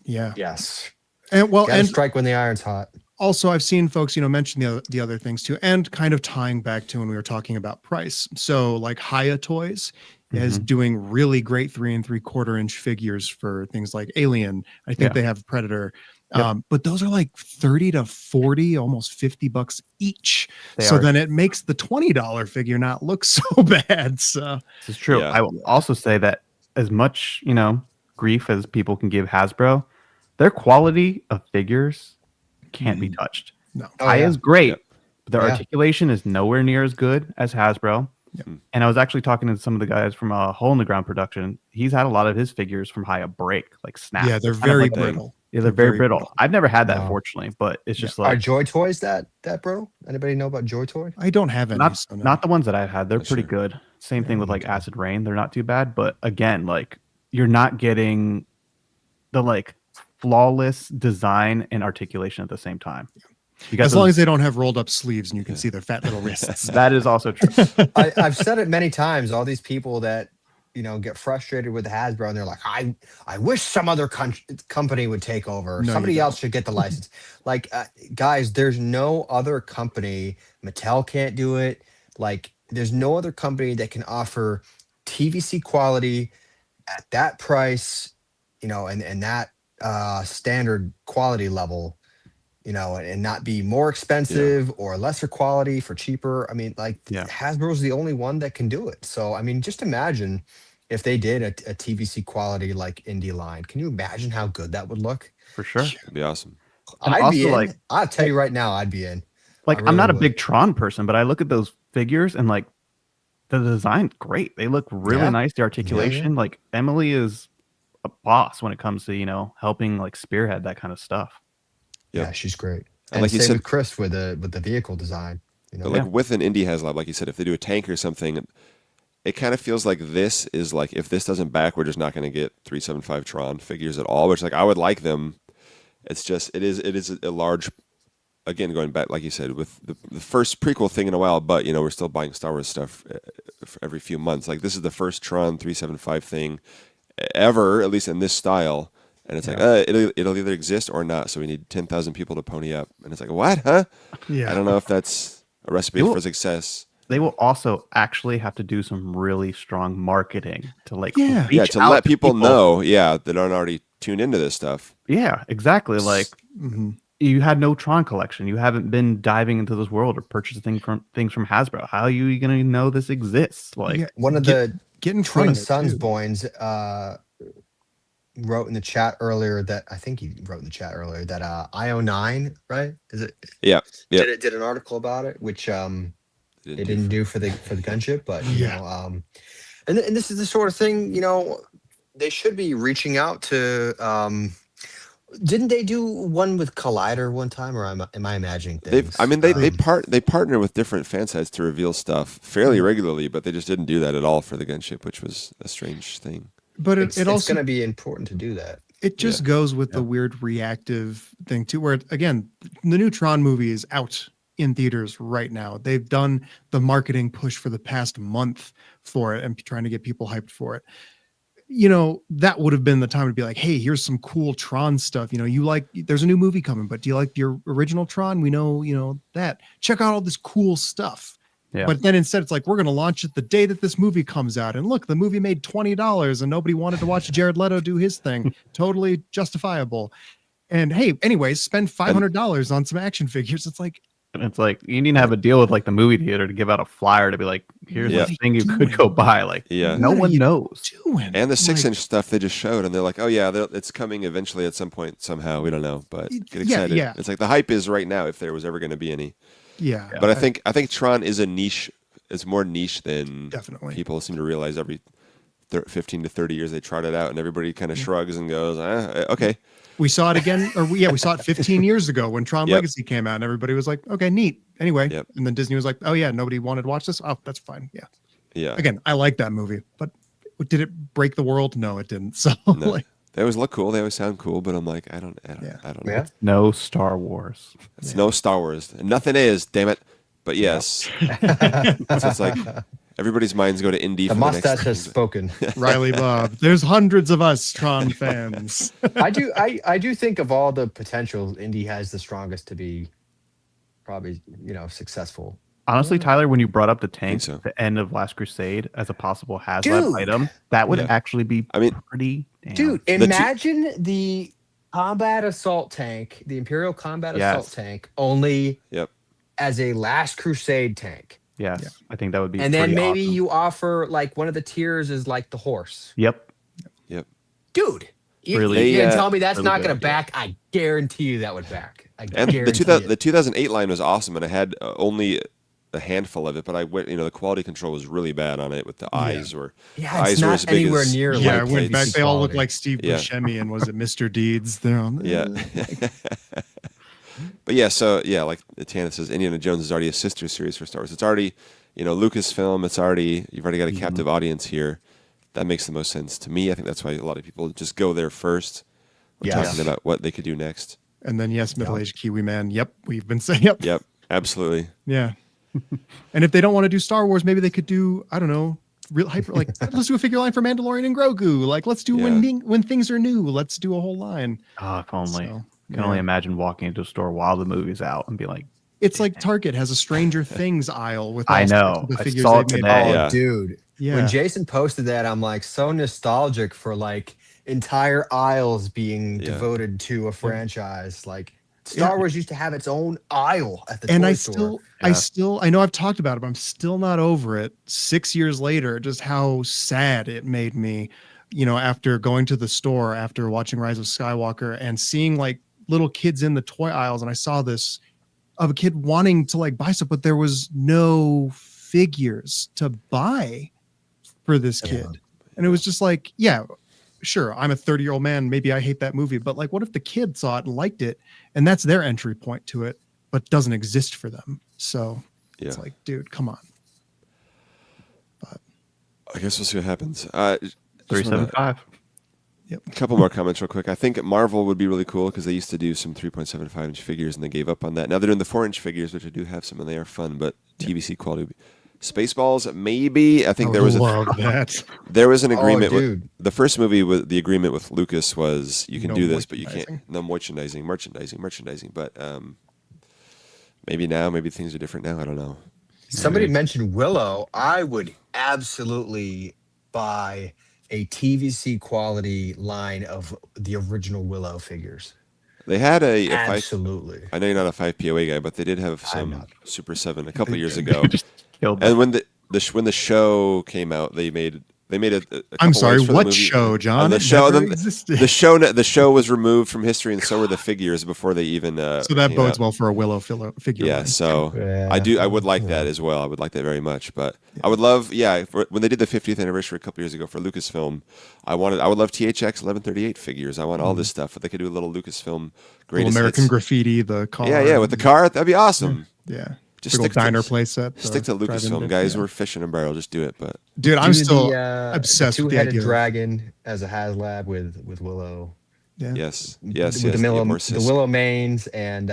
Yeah. Yes. And strike when the iron's hot. Also, I've seen folks, mention the other things too, and kind of tying back to when we were talking about price. So like Haya Toys is doing really great 3 3/4-inch figures for things like Alien. I think they have Predator. But those are like 30 to 40, almost $50 each. Then it makes the $20 figure not look so bad. So this is true. I will also say that as much, grief as people can give Hasbro, their quality of figures can't be touched. No. Haya's great, but their articulation is nowhere near as good as Hasbro. And I was actually talking to some of the guys from Hole in the Ground production. He's had a lot of his figures from Haya break, like snap. Yeah, they're very brittle. Yeah, they're very brittle. I've never had that, fortunately, but it's just like. Are Joy Toys that brittle? Anybody know about Joy Toys? I don't have any. Not the ones that I've had. They're pretty good. Same thing with like Acid Rain. They're not too bad, but again, like you're not getting the like flawless design and articulation at the same time. As long as they don't have rolled up sleeves and you can see their fat little wrists. That is also true. I've said it many times. All these people that get frustrated with Hasbro, and they're like, I wish some other company would take over. No, somebody else should get the license. Like, guys, there's no other company. Mattel can't do it. Like, there's no other company that can offer TVC quality at that price, and that standard quality level, and not be more expensive or lesser quality for cheaper. I mean, like Hasbro's the only one that can do it. So, I mean, just imagine if they did a TVC quality like indie line. Can you imagine how good that would look? For sure. It'd be awesome. I'd be in. Like, I'll tell you right now, I'd be in. Like, really I'm not a big Tron person, but I look at those figures and like the design's great. They look really nice. The articulation, like Emily is a boss when it comes to helping like spearhead that kind of stuff. Yeah, she's great. And And like you same said, with Chris with the vehicle design. but like with an indie HasLab, like you said, if they do a tank or something, it kind of feels like this is like, if this doesn't back, we're just not going to get 375 Tron figures at all, which like I would like them. It's just, it is a large, again, going back, like you said, with the first prequel thing in a while, but we're still buying Star Wars stuff for every few months. Like this is the first Tron 375 thing ever, at least in this style. And it's like, it'll either exist or not. So we need 10,000 people to pony up. And it's like, what, huh? Yeah. I don't know if that's a recipe for success. They will also actually have to do some really strong marketing to like Yeah. reach To out let to people know, that aren't already tuned into this stuff. Yeah, exactly. Like you had no Tron collection. You haven't been diving into this world or purchasing things from Hasbro. How are you going to know this exists? Like One of the getting Twin Sons boys wrote in the chat earlier that I think he wrote in the chat earlier that IO9, right? Is it? Yeah. Did an article about it, which it didn't do for the gunship, but and this is the sort of thing they should be reaching out to. Didn't they do one with Collider one time, or am I imagining things? They partner with different fan sites to reveal stuff fairly regularly, but they just didn't do that at all for the gunship, which was a strange thing. But it's also going to be important to do that. It just goes with the weird reactive thing too, where again, the new Tron movie is out in theaters right now. They've done the marketing push for the past month for it and trying to get people hyped for it. That would have been the time to be like, hey, here's some cool Tron stuff. There's a new movie coming, but do you like the original Tron? We know, that. Check out all this cool stuff. Yeah. But then instead it's like, we're going to launch it the day that this movie comes out. And look, the movie made $20 and nobody wanted to watch Jared Leto do his thing. Totally justifiable. And hey, anyways, spend $500 on some action figures. It's like you need to have a deal with like the movie theater to give out a flyer to be like, here's the thing you could go buy. Like, no one knows. And the 6-inch stuff they just showed, and they're like, oh yeah, it's coming eventually at some point somehow. We don't know, but get excited. Yeah. It's like the hype is right now, if there was ever going to be any. Yeah. But I think Tron is a niche. It's more niche than people seem to realize. Every 15 to 30 years they trot it out, and everybody kind of shrugs and goes, okay. We saw it again, we saw it 15 years ago when Tron Legacy came out, and everybody was like, okay, neat. Anyway, and then Disney was like, oh yeah, nobody wanted to watch this. Oh, that's fine. Yeah. Yeah. Again, I like that movie, but did it break the world? No, it didn't. So no. They always look cool. They always sound cool, but I'm like, I don't know. Yeah. No Star Wars. It's no Star Wars. Nothing is, damn it. But yes. So it's like everybody's minds go to indie. The mustache has spoken. Riley Bob. There's hundreds of us Tron fans. I do think of all the potential, indie has the strongest to be probably, successful. Honestly, Tyler, when you brought up the tank, the end of Last Crusade as a possible HasLab item, that would actually be pretty damn. Dude, imagine the combat assault tank, the Imperial combat assault tank, only as a Last Crusade tank. Yes, yeah. I think that would be. And then maybe awesome. You offer like one of the tiers is like the horse. Yep. Dude, you're gonna tell me that's not gonna back? I guarantee you that would back. And the 2008 line was awesome, and I had only a handful of it, but I went. The quality control was really bad on it with the eyes. Eyes were as big anywhere as near. Yeah, like went back. They all look like Steve Buscemi, and was it Mr. Deeds? They're on. But like Tana says, Indiana Jones is already a sister series for Star Wars. It's already, Lucasfilm. You've already got a captive audience here. That makes the most sense to me. I think that's why a lot of people just go there first. We're talking about what they could do next. And then middle-aged Kiwi man. Yep, we've been saying Yep, absolutely. Yeah. And if they don't want to do Star Wars, maybe they could do, I don't know, real hyper, like let's do a figure line for Mandalorian and Grogu. Like let's do when things are new. Let's do a whole line. Oh, if only. So, I can only imagine walking into a store while the movie's out and be like, it's like Target has a Stranger Things aisle with all the figures I saw it today. Oh, dude. Yeah. When Jason posted that, I'm like so nostalgic for like entire aisles being devoted to a franchise. Like Star Wars used to have its own aisle at the toy store. I know I've talked about it, but I'm still not over it 6 years later, just how sad it made me, after going to the store, after watching Rise of Skywalker and seeing like little kids in the toy aisles. And I saw this of a kid wanting to like buy stuff, but there was no figures to buy for this kid. And it was just like, sure, I'm a 30-year-old man. Maybe I hate that movie, but like, what if the kid saw it and liked it, and that's their entry point to it, but doesn't exist for them? So it's like, dude, come on. But I guess we'll see what happens. 375. Yep. A couple more comments real quick. I think Marvel would be really cool because they used to do some 3.75-inch figures and they gave up on that. Now they're doing the 4-inch figures, which I do have some, and they are fun, but TVC quality. Spaceballs, maybe. I think there was there was an agreement with the first movie. With the agreement with Lucas was you can do this, but you can't. No merchandising. But maybe now, maybe things are different now. I don't know. Somebody mentioned Willow. I would absolutely buy a TVC quality line of the original Willow figures. They had absolutely. I know you're not a 5 POA guy, but they did have some Super 7 a couple of years ago. And when the show came out, they made a I'm sorry, what show, John? The show was removed from history, and so were the figures before they even. So that bodes well for a Willow figure. Yeah, line. so I would like that as well. I would like that very much, but I would love, when they did the 50th anniversary a couple years ago for Lucasfilm, I would love THX 1138 figures. I want all this stuff. If they could do a little Lucasfilm greatest American hits. Graffiti, the car. Yeah, with the car, that'd be awesome. Yeah. Just stick diner playset. Stick to Lucasfilm, guys. We're fishing a barrel. Just do it. But dude, I'm still obsessed with the idea. Two-headed dragon as a HasLab with Willow. Yeah. Yes. The Willow mains and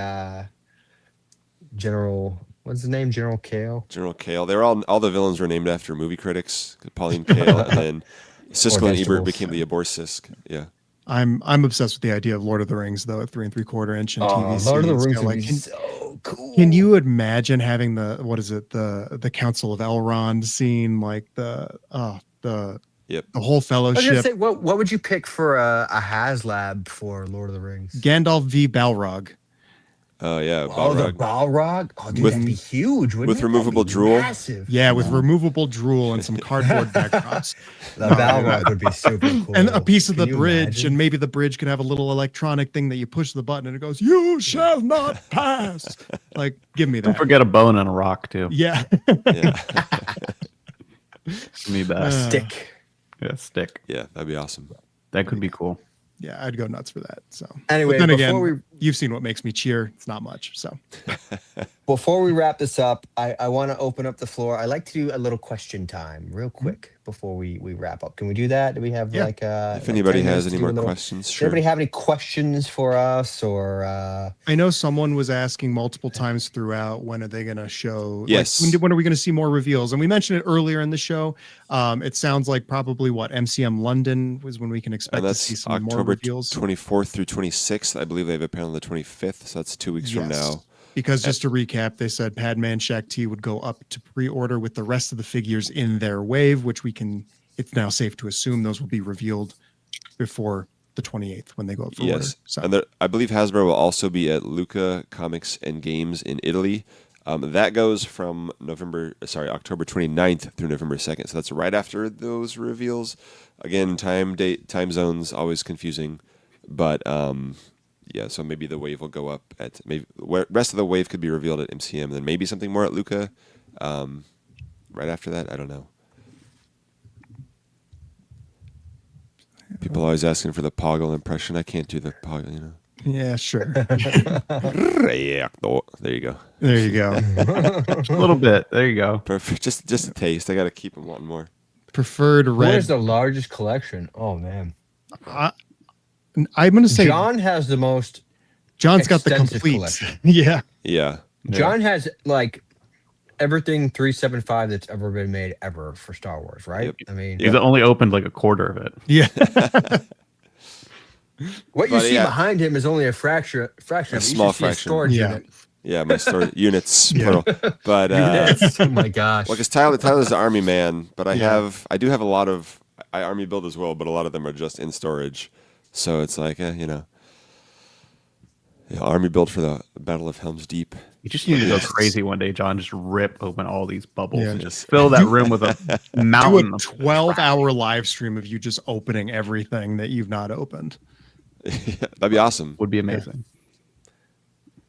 General. What's his name? General Kale. General Kale. They're all the villains were named after movie critics. Pauline Kael, and then Siskel and Ebert became the Aborsisk. Yeah. I'm obsessed with the idea of Lord of the Rings though at 3 3/4 inch and TVC. Lord of the Rings would be so cool. Can you imagine having the Council of Elrond scene, like the whole fellowship? I was gonna say, what would you pick for a HasLab for Lord of the Rings? Gandalf v Balrog. Oh yeah, the Balrog. Oh, dude, that'd be huge. With removable drool. Massive. Yeah, with removable drool and some cardboard backdrops. The Balrog would be super cool. And a piece of the bridge, and maybe the bridge could have a little electronic thing that you push the button and it goes, "You shall not pass." Like, give me that. Don't forget a bone and a rock too. Yeah. Me that stick. Yeah, stick. Yeah, that'd be awesome. That could be cool. Yeah, I'd go nuts for that. So anyway, but then again, you've seen what makes me cheer. It's not much. So before we wrap this up, I want to open up the floor. I like to do a little question time real quick before we wrap up. Can we do that? Do we have if anybody has any more questions, sure. Does anybody have any questions for us or I know someone was asking multiple times throughout, when are they going to show? Yes. Like, when are we going to see more reveals? And we mentioned it earlier in the show. It sounds like probably MCM London was when we can expect to see some more reveals. 24th through 26th. I believe they have a panel on the 25th. So that's 2 weeks from now. Because just to recap, they said Padme and Shaak T would go up to pre-order with the rest of the figures in their wave, which it's now safe to assume those will be revealed before the 28th when they go up for order. So. And I believe Hasbro will also be at Luca Comics and Games in Italy. That goes from October 29th through November 2nd. So that's right after those reveals. Again, time zones, always confusing. But so maybe the wave will go up at rest of the wave could be revealed at MCM, then maybe something more at Luca. Right after that, I don't know. People always asking for the Poggle impression. I can't do the Poggle, Yeah, sure. There you go. There you go. A little bit. There you go. Perfect. Just a taste. I got to keep them wanting more. Preferred red. Where's the largest collection? Oh man. I'm going to say John has the most. John's got the complete collection. Yeah. John has like everything 375 that's ever been made ever for Star Wars, right? Yep. I mean, he's only opened like a quarter of it. Yeah. What you see behind him is only a fraction of a small fraction. Storage unit. Yeah, my storage units, plural. But oh my gosh. Well, because Tyler's the army man, but I do have a lot of army build as well, but a lot of them are just in storage. So it's like, army build for the Battle of Helm's Deep. You just need to go crazy one day, John. Just rip open all these bubbles and just fill that room with a mountain. Do a 12-hour live stream of you just opening everything that you've not opened. That'd be awesome. Would be amazing.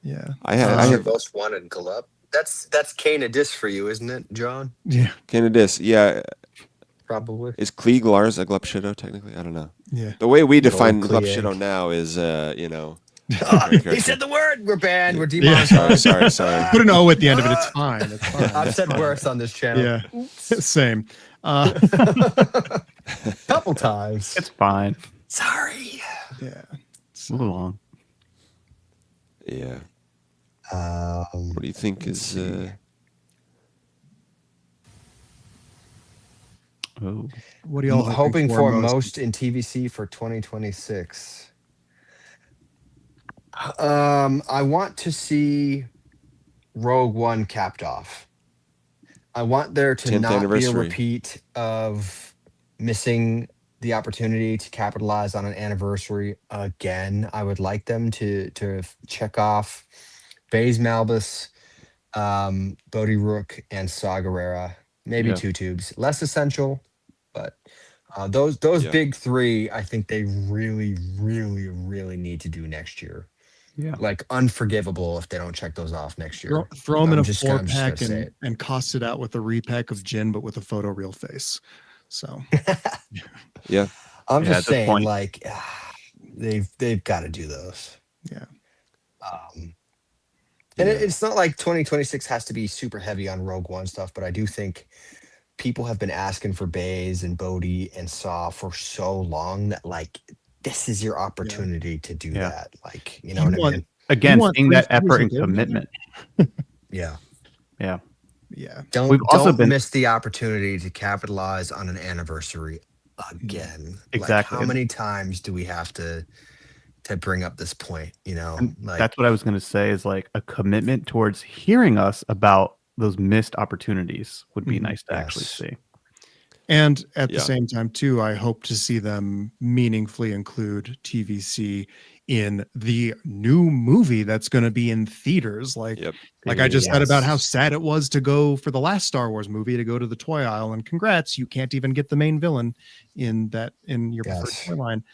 Yeah. I have most wanted collab. That's Canadis for you, isn't it, John? Yeah. Canadis, yeah. probably. Is Klieg Lars a Glepshido technically? I don't know. Yeah. The way we define Klieg. Glepshido now is, you know. He said the word. We're banned. We're Yeah. demonetized. Sorry. Put an O at the end of it. It's fine. It's fine. I've It's said fine. worse on this channel. Yeah. Same. Couple times. It's fine. Sorry. Yeah. Move along. Yeah. What do you think is? Oh, What are y'all hoping for most in TVC for 2026? I want to see Rogue One capped off. I want there to 10th not anniversary. be a repeat of missing the opportunity to capitalize on an anniversary again. I would like them to check off Baze Malbus, Bodhi Rook, and Saw Gerrera. Maybe Yeah. 2 tubes. Less essential, but those big 3, I think they really, really, really need to do next year. yeah. Like unforgivable if they don't check those off next year. Throw them in I'm a just gonna 4-pack say it. and cost it out with a repack of gin, but with a photoreal face. So Yeah. I'm Yeah, just at this saying, point- like they've got to do those. yeah. And it's not like 2026 has to be super heavy on Rogue One stuff, but I do think people have been asking for Baze and Bodhi and Saw for so long that like this is your opportunity to do Yeah. that. Like, you know what I mean? Again, want seeing 3 that figures effort of and gold commitment. Yeah. Yeah. Yeah. We've also Don't been- miss the opportunity to capitalize on an anniversary again. Exactly. Like, how many times do we have to bring up this point? You know, And like that's what I was going to say is like a commitment towards hearing us about those missed opportunities would be Mhm. nice to actually Yes. see. And at the Yeah. same time, too, I hope to see them meaningfully include TVC in the new movie that's going to be in theaters. Like I just said about how Yes. sad it was to go for the last Star Wars movie to go to the toy aisle. And congrats, you can't even get the main villain in your preferred Yes. toy line.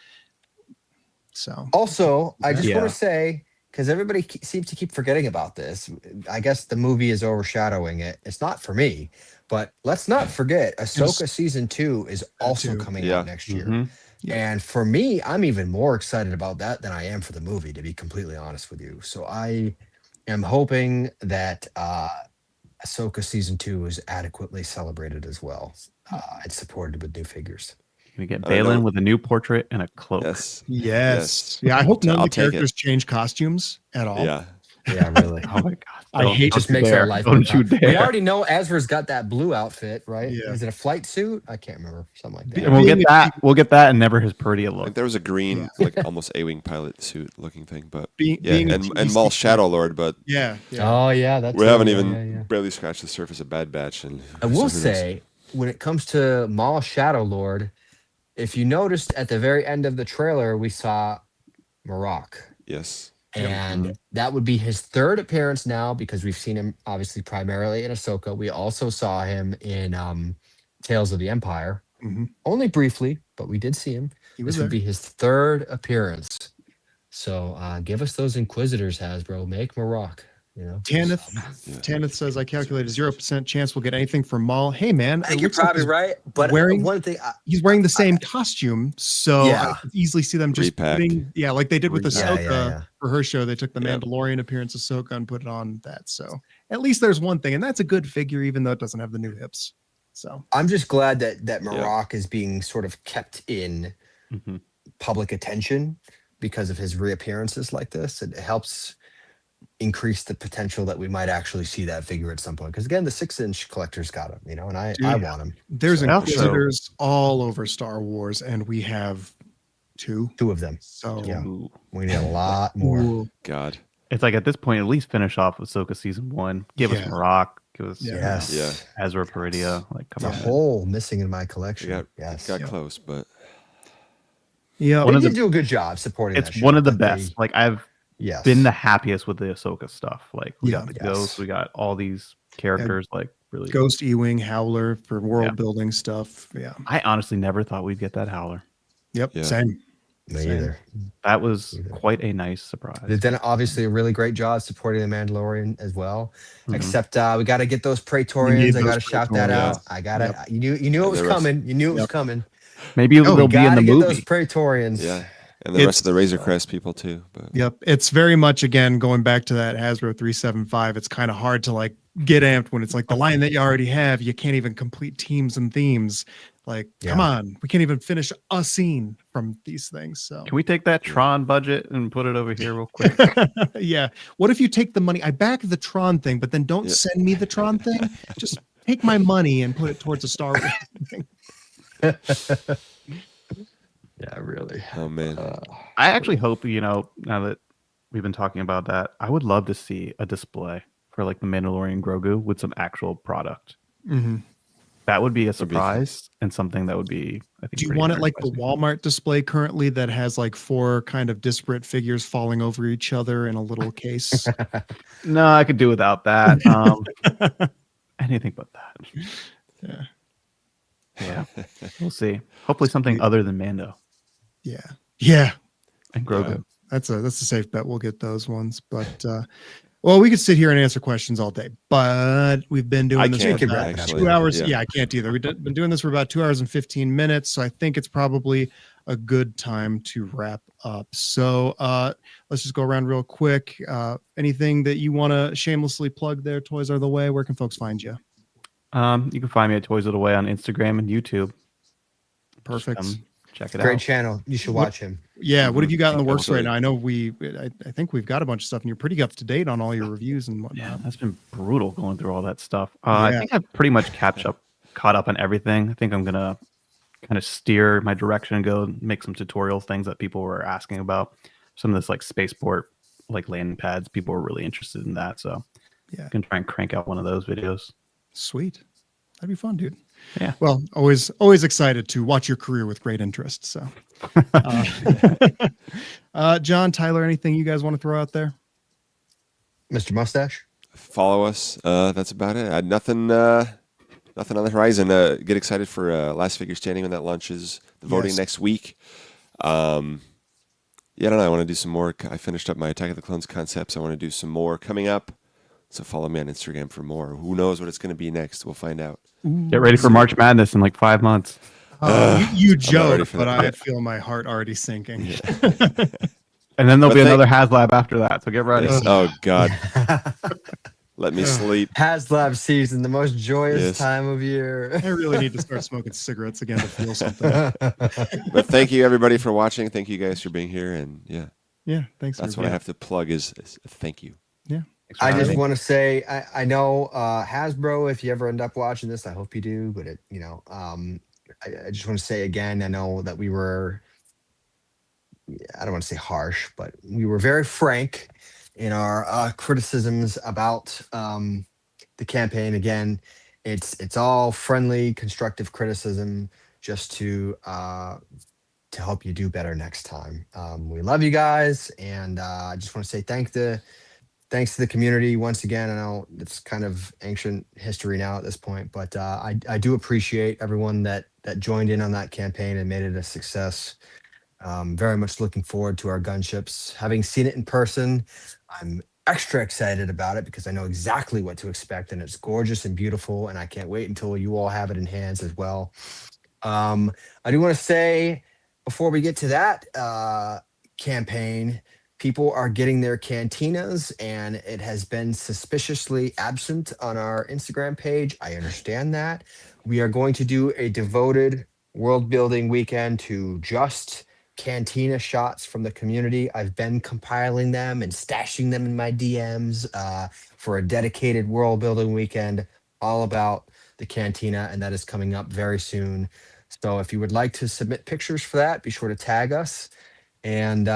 So Also, I just want Yeah. to say, because everybody seems to keep forgetting about this, I guess the movie is overshadowing it. It's not for me, but let's not forget Ahsoka season 2 is also coming out next year. Mhm. Yeah. And for me, I'm even more excited about that than I am for the movie, to be completely honest with you. So I am hoping that Ahsoka season 2 is adequately celebrated as well. It's supported with new figures. We get I know. Balin with a new portrait and a cloak. Yes. Yeah. I hope none of I'll the take it. characters change costumes at all. Yeah. Yeah, really. Oh my god! I hate Don't just you makes dare. our life. Don't you We dare! already know Ezra's got that blue outfit, right? Yeah. Is it a flight suit? I can't remember. Something like that. And we'll Being get a- that. We'll get that, and never his Purdia Like look. there was a green, like almost A-wing pilot suit looking thing, but Being a and TVC Maul Shadow Lord, but Yeah. Oh yeah, that's we haven't even barely scratched the surface of Bad Batch. And I so will who knows? say, when it comes to Maul Shadow Lord, if you noticed at the very end of the trailer, we saw Marok. Yes. And that would be his 3rd appearance now, because we've seen him obviously primarily in Ahsoka. We also saw him in Tales of the Empire, only briefly, but we did see him. He was This would there. be his 3rd appearance. So give us those Inquisitors, Hasbro. Make Marok. You know, Tanith says, I calculated 0% chance we'll get anything from Maul. Hey, man. I think you're probably right. But one thing, he's wearing the same costume. So Yeah. I could easily see them just Repack. putting, like they did with Repack. Ahsoka for her show. They took the Mandalorian appearance of Ahsoka and put it on that. So at least there's one thing. And that's a good figure, even though it doesn't have the new hips. So I'm just glad that Marok is being sort of kept in public attention because of his reappearances like this. It helps increase the potential that we might actually see that figure at some point. Because again, the 6-inch collector's got him, and I want him. There's So- Inquisitors all over Star Wars, and we have two of them. So yeah, we need a lot more. Ooh. God. It's like at this point, at least finish off Ahsoka season 1. Give us Marok. Give us Ezra Paridia. Like, come a on. hole missing in my collection. It got close, but yeah, they did do a good job supporting. It's that one show, of the but best. Like I've been the happiest with the Ahsoka stuff. Like we got the Ghost, we got all these characters. Like really, Ghost, Ewing, Howler for world building stuff. Yeah, I honestly never thought we'd get that Howler. Yep, same. Me either. That was quite a nice surprise. They've done obviously a really great job supporting the Mandalorian as well. Except we got to get those Praetorians. I got to shout that out. I got to. You knew it was coming. You knew it was coming. Maybe they'll be in the movie. Those Praetorians. Yeah. And the rest of the Razor Crest people too. But. Yep. It's very much, again, going back to that Hasbro 375. It's kind of hard to like get amped when it's like the line that you already have. You can't even complete teams and themes. Like, come on. We can't even finish a scene from these things. So can we take that Tron budget and put it over here real quick? Yeah. What if you take the money? I back the Tron thing, but then don't send me the Tron thing. Just take my money and put it towards a Star Wars thing. Yeah, really. Oh man. I actually hope, now that we've been talking about that, I would love to see a display for like the Mandalorian Grogu with some actual product. Mm-hmm. That would be a surprise and something that would be, I think. Do you want it like the Walmart display currently that has like 4 kind of disparate figures falling over each other in a little case? No, I could do without that. Anything but that. Yeah. We'll see. Hopefully something other than Mando. Yeah. And Grogu. That's a safe bet. We'll get those ones. But well, we could sit here and answer questions all day, but we've been doing this for about 2 hours. Yeah, I can't either. We've been doing this for about 2 hours and 15 minutes. So I think it's probably a good time to wrap up. So let's just go around real quick. Anything that you want to shamelessly plug there? Toys Are the Way. Where can folks find you? You can find me at Toys Are the Way on Instagram and YouTube. Perfect. Check it out. Great channel. You should watch him. Yeah. What have you got in the works right now? I know I think we've got a bunch of stuff and you're pretty up to date on all your reviews and whatnot. Yeah, that's been brutal going through all that stuff. I think I've pretty much caught up on everything. I think I'm going to kind of steer my direction and go make some tutorial things that people were asking about. Some of this like spaceport, like landing pads, people were really interested in that. So I can try and crank out one of those videos. Sweet. That'd be fun, dude. Yeah. Well, always excited to watch your career with great interest. So, John, Tyler, anything you guys want to throw out there? Mr. Mustache? Follow us. That's about it. Nothing on the horizon. Get excited for Last Figure Standing when that launches. The voting next week. I don't know. I want to do some more. I finished up my Attack of the Clones concepts. I want to do some more coming up. So follow me on Instagram for more. Who knows what it's going to be next? We'll find out. Get ready for March Madness in like 5 months. You joke, but I feel my heart already sinking. Yeah. And then there'll be another HasLab after that. So get ready. Oh, God. Let me sleep. HasLab season, the most joyous time of year. I really need to start smoking cigarettes again to feel something. But thank you, everybody, for watching. Thank you guys for being here. And thanks. That's what I have to plug is thank you. Yeah. I just want to say, I know Hasbro, if you ever end up watching this, I hope you do, but I just want to say again, I know that we were, I don't want to say harsh, but we were very frank in our criticisms about the campaign. Again, it's all friendly, constructive criticism just to help you do better next time. We love you guys, and I just want to say thanks to the community once again. I know it's kind of ancient history now at this point, but I do appreciate everyone that joined in on that campaign and made it a success. Very much looking forward to our gunships. Having seen it in person, I'm extra excited about it because I know exactly what to expect, and it's gorgeous and beautiful, and I can't wait until you all have it in hands as well. I do want to say, before we get to that campaign, people are getting their cantinas, and it has been suspiciously absent on our Instagram page. I understand that. We are going to do a devoted world building weekend to just cantina shots from the community. I've been compiling them and stashing them in my DMs for a dedicated world building weekend all about the cantina, and that is coming up very soon. So if you would like to submit pictures for that, be sure to tag us. And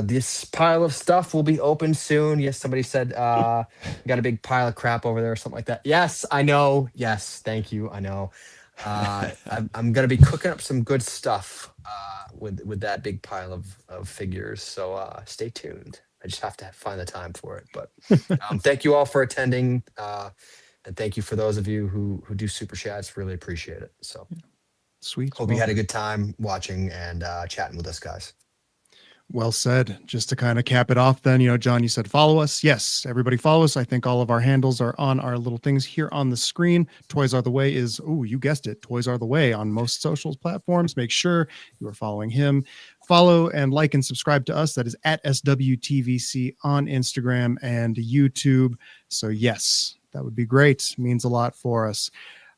this pile of stuff will be open soon. Yes, somebody said got a big pile of crap over there or something like that. Yes, I know. Yes, thank you. I know. I'm gonna be cooking up some good stuff with that big pile of figures. So stay tuned. I just have to find the time for it. But thank you all for attending, and thank you for those of you who do super chats. Really appreciate it. So sweet. Hope you had a good time watching and chatting with us, guys. Well said. Just to kind of cap it off then, John, you said follow us. Yes, everybody follow us. I think all of our handles are on our little things here on the screen. Toys Are the Way is, you guessed it, Toys Are the Way on most socials platforms. Make sure you are following him. Follow and like and subscribe to us. That is at SWTVC on Instagram and YouTube. So yes, that would be great. Means a lot for us.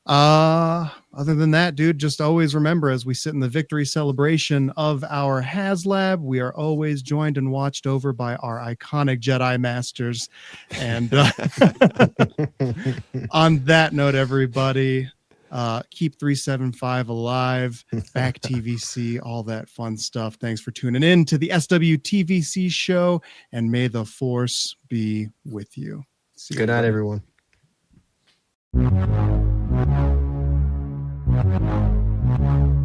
Other than that, dude, just always remember, as we sit in the victory celebration of our HasLab, we are always joined and watched over by our iconic Jedi Masters. And on that note, everybody, keep 375 alive, back TVC, all that fun stuff. Thanks for tuning in to the SWTVC show, and may the Force be with you. See you. Good night, everyone. Thank you.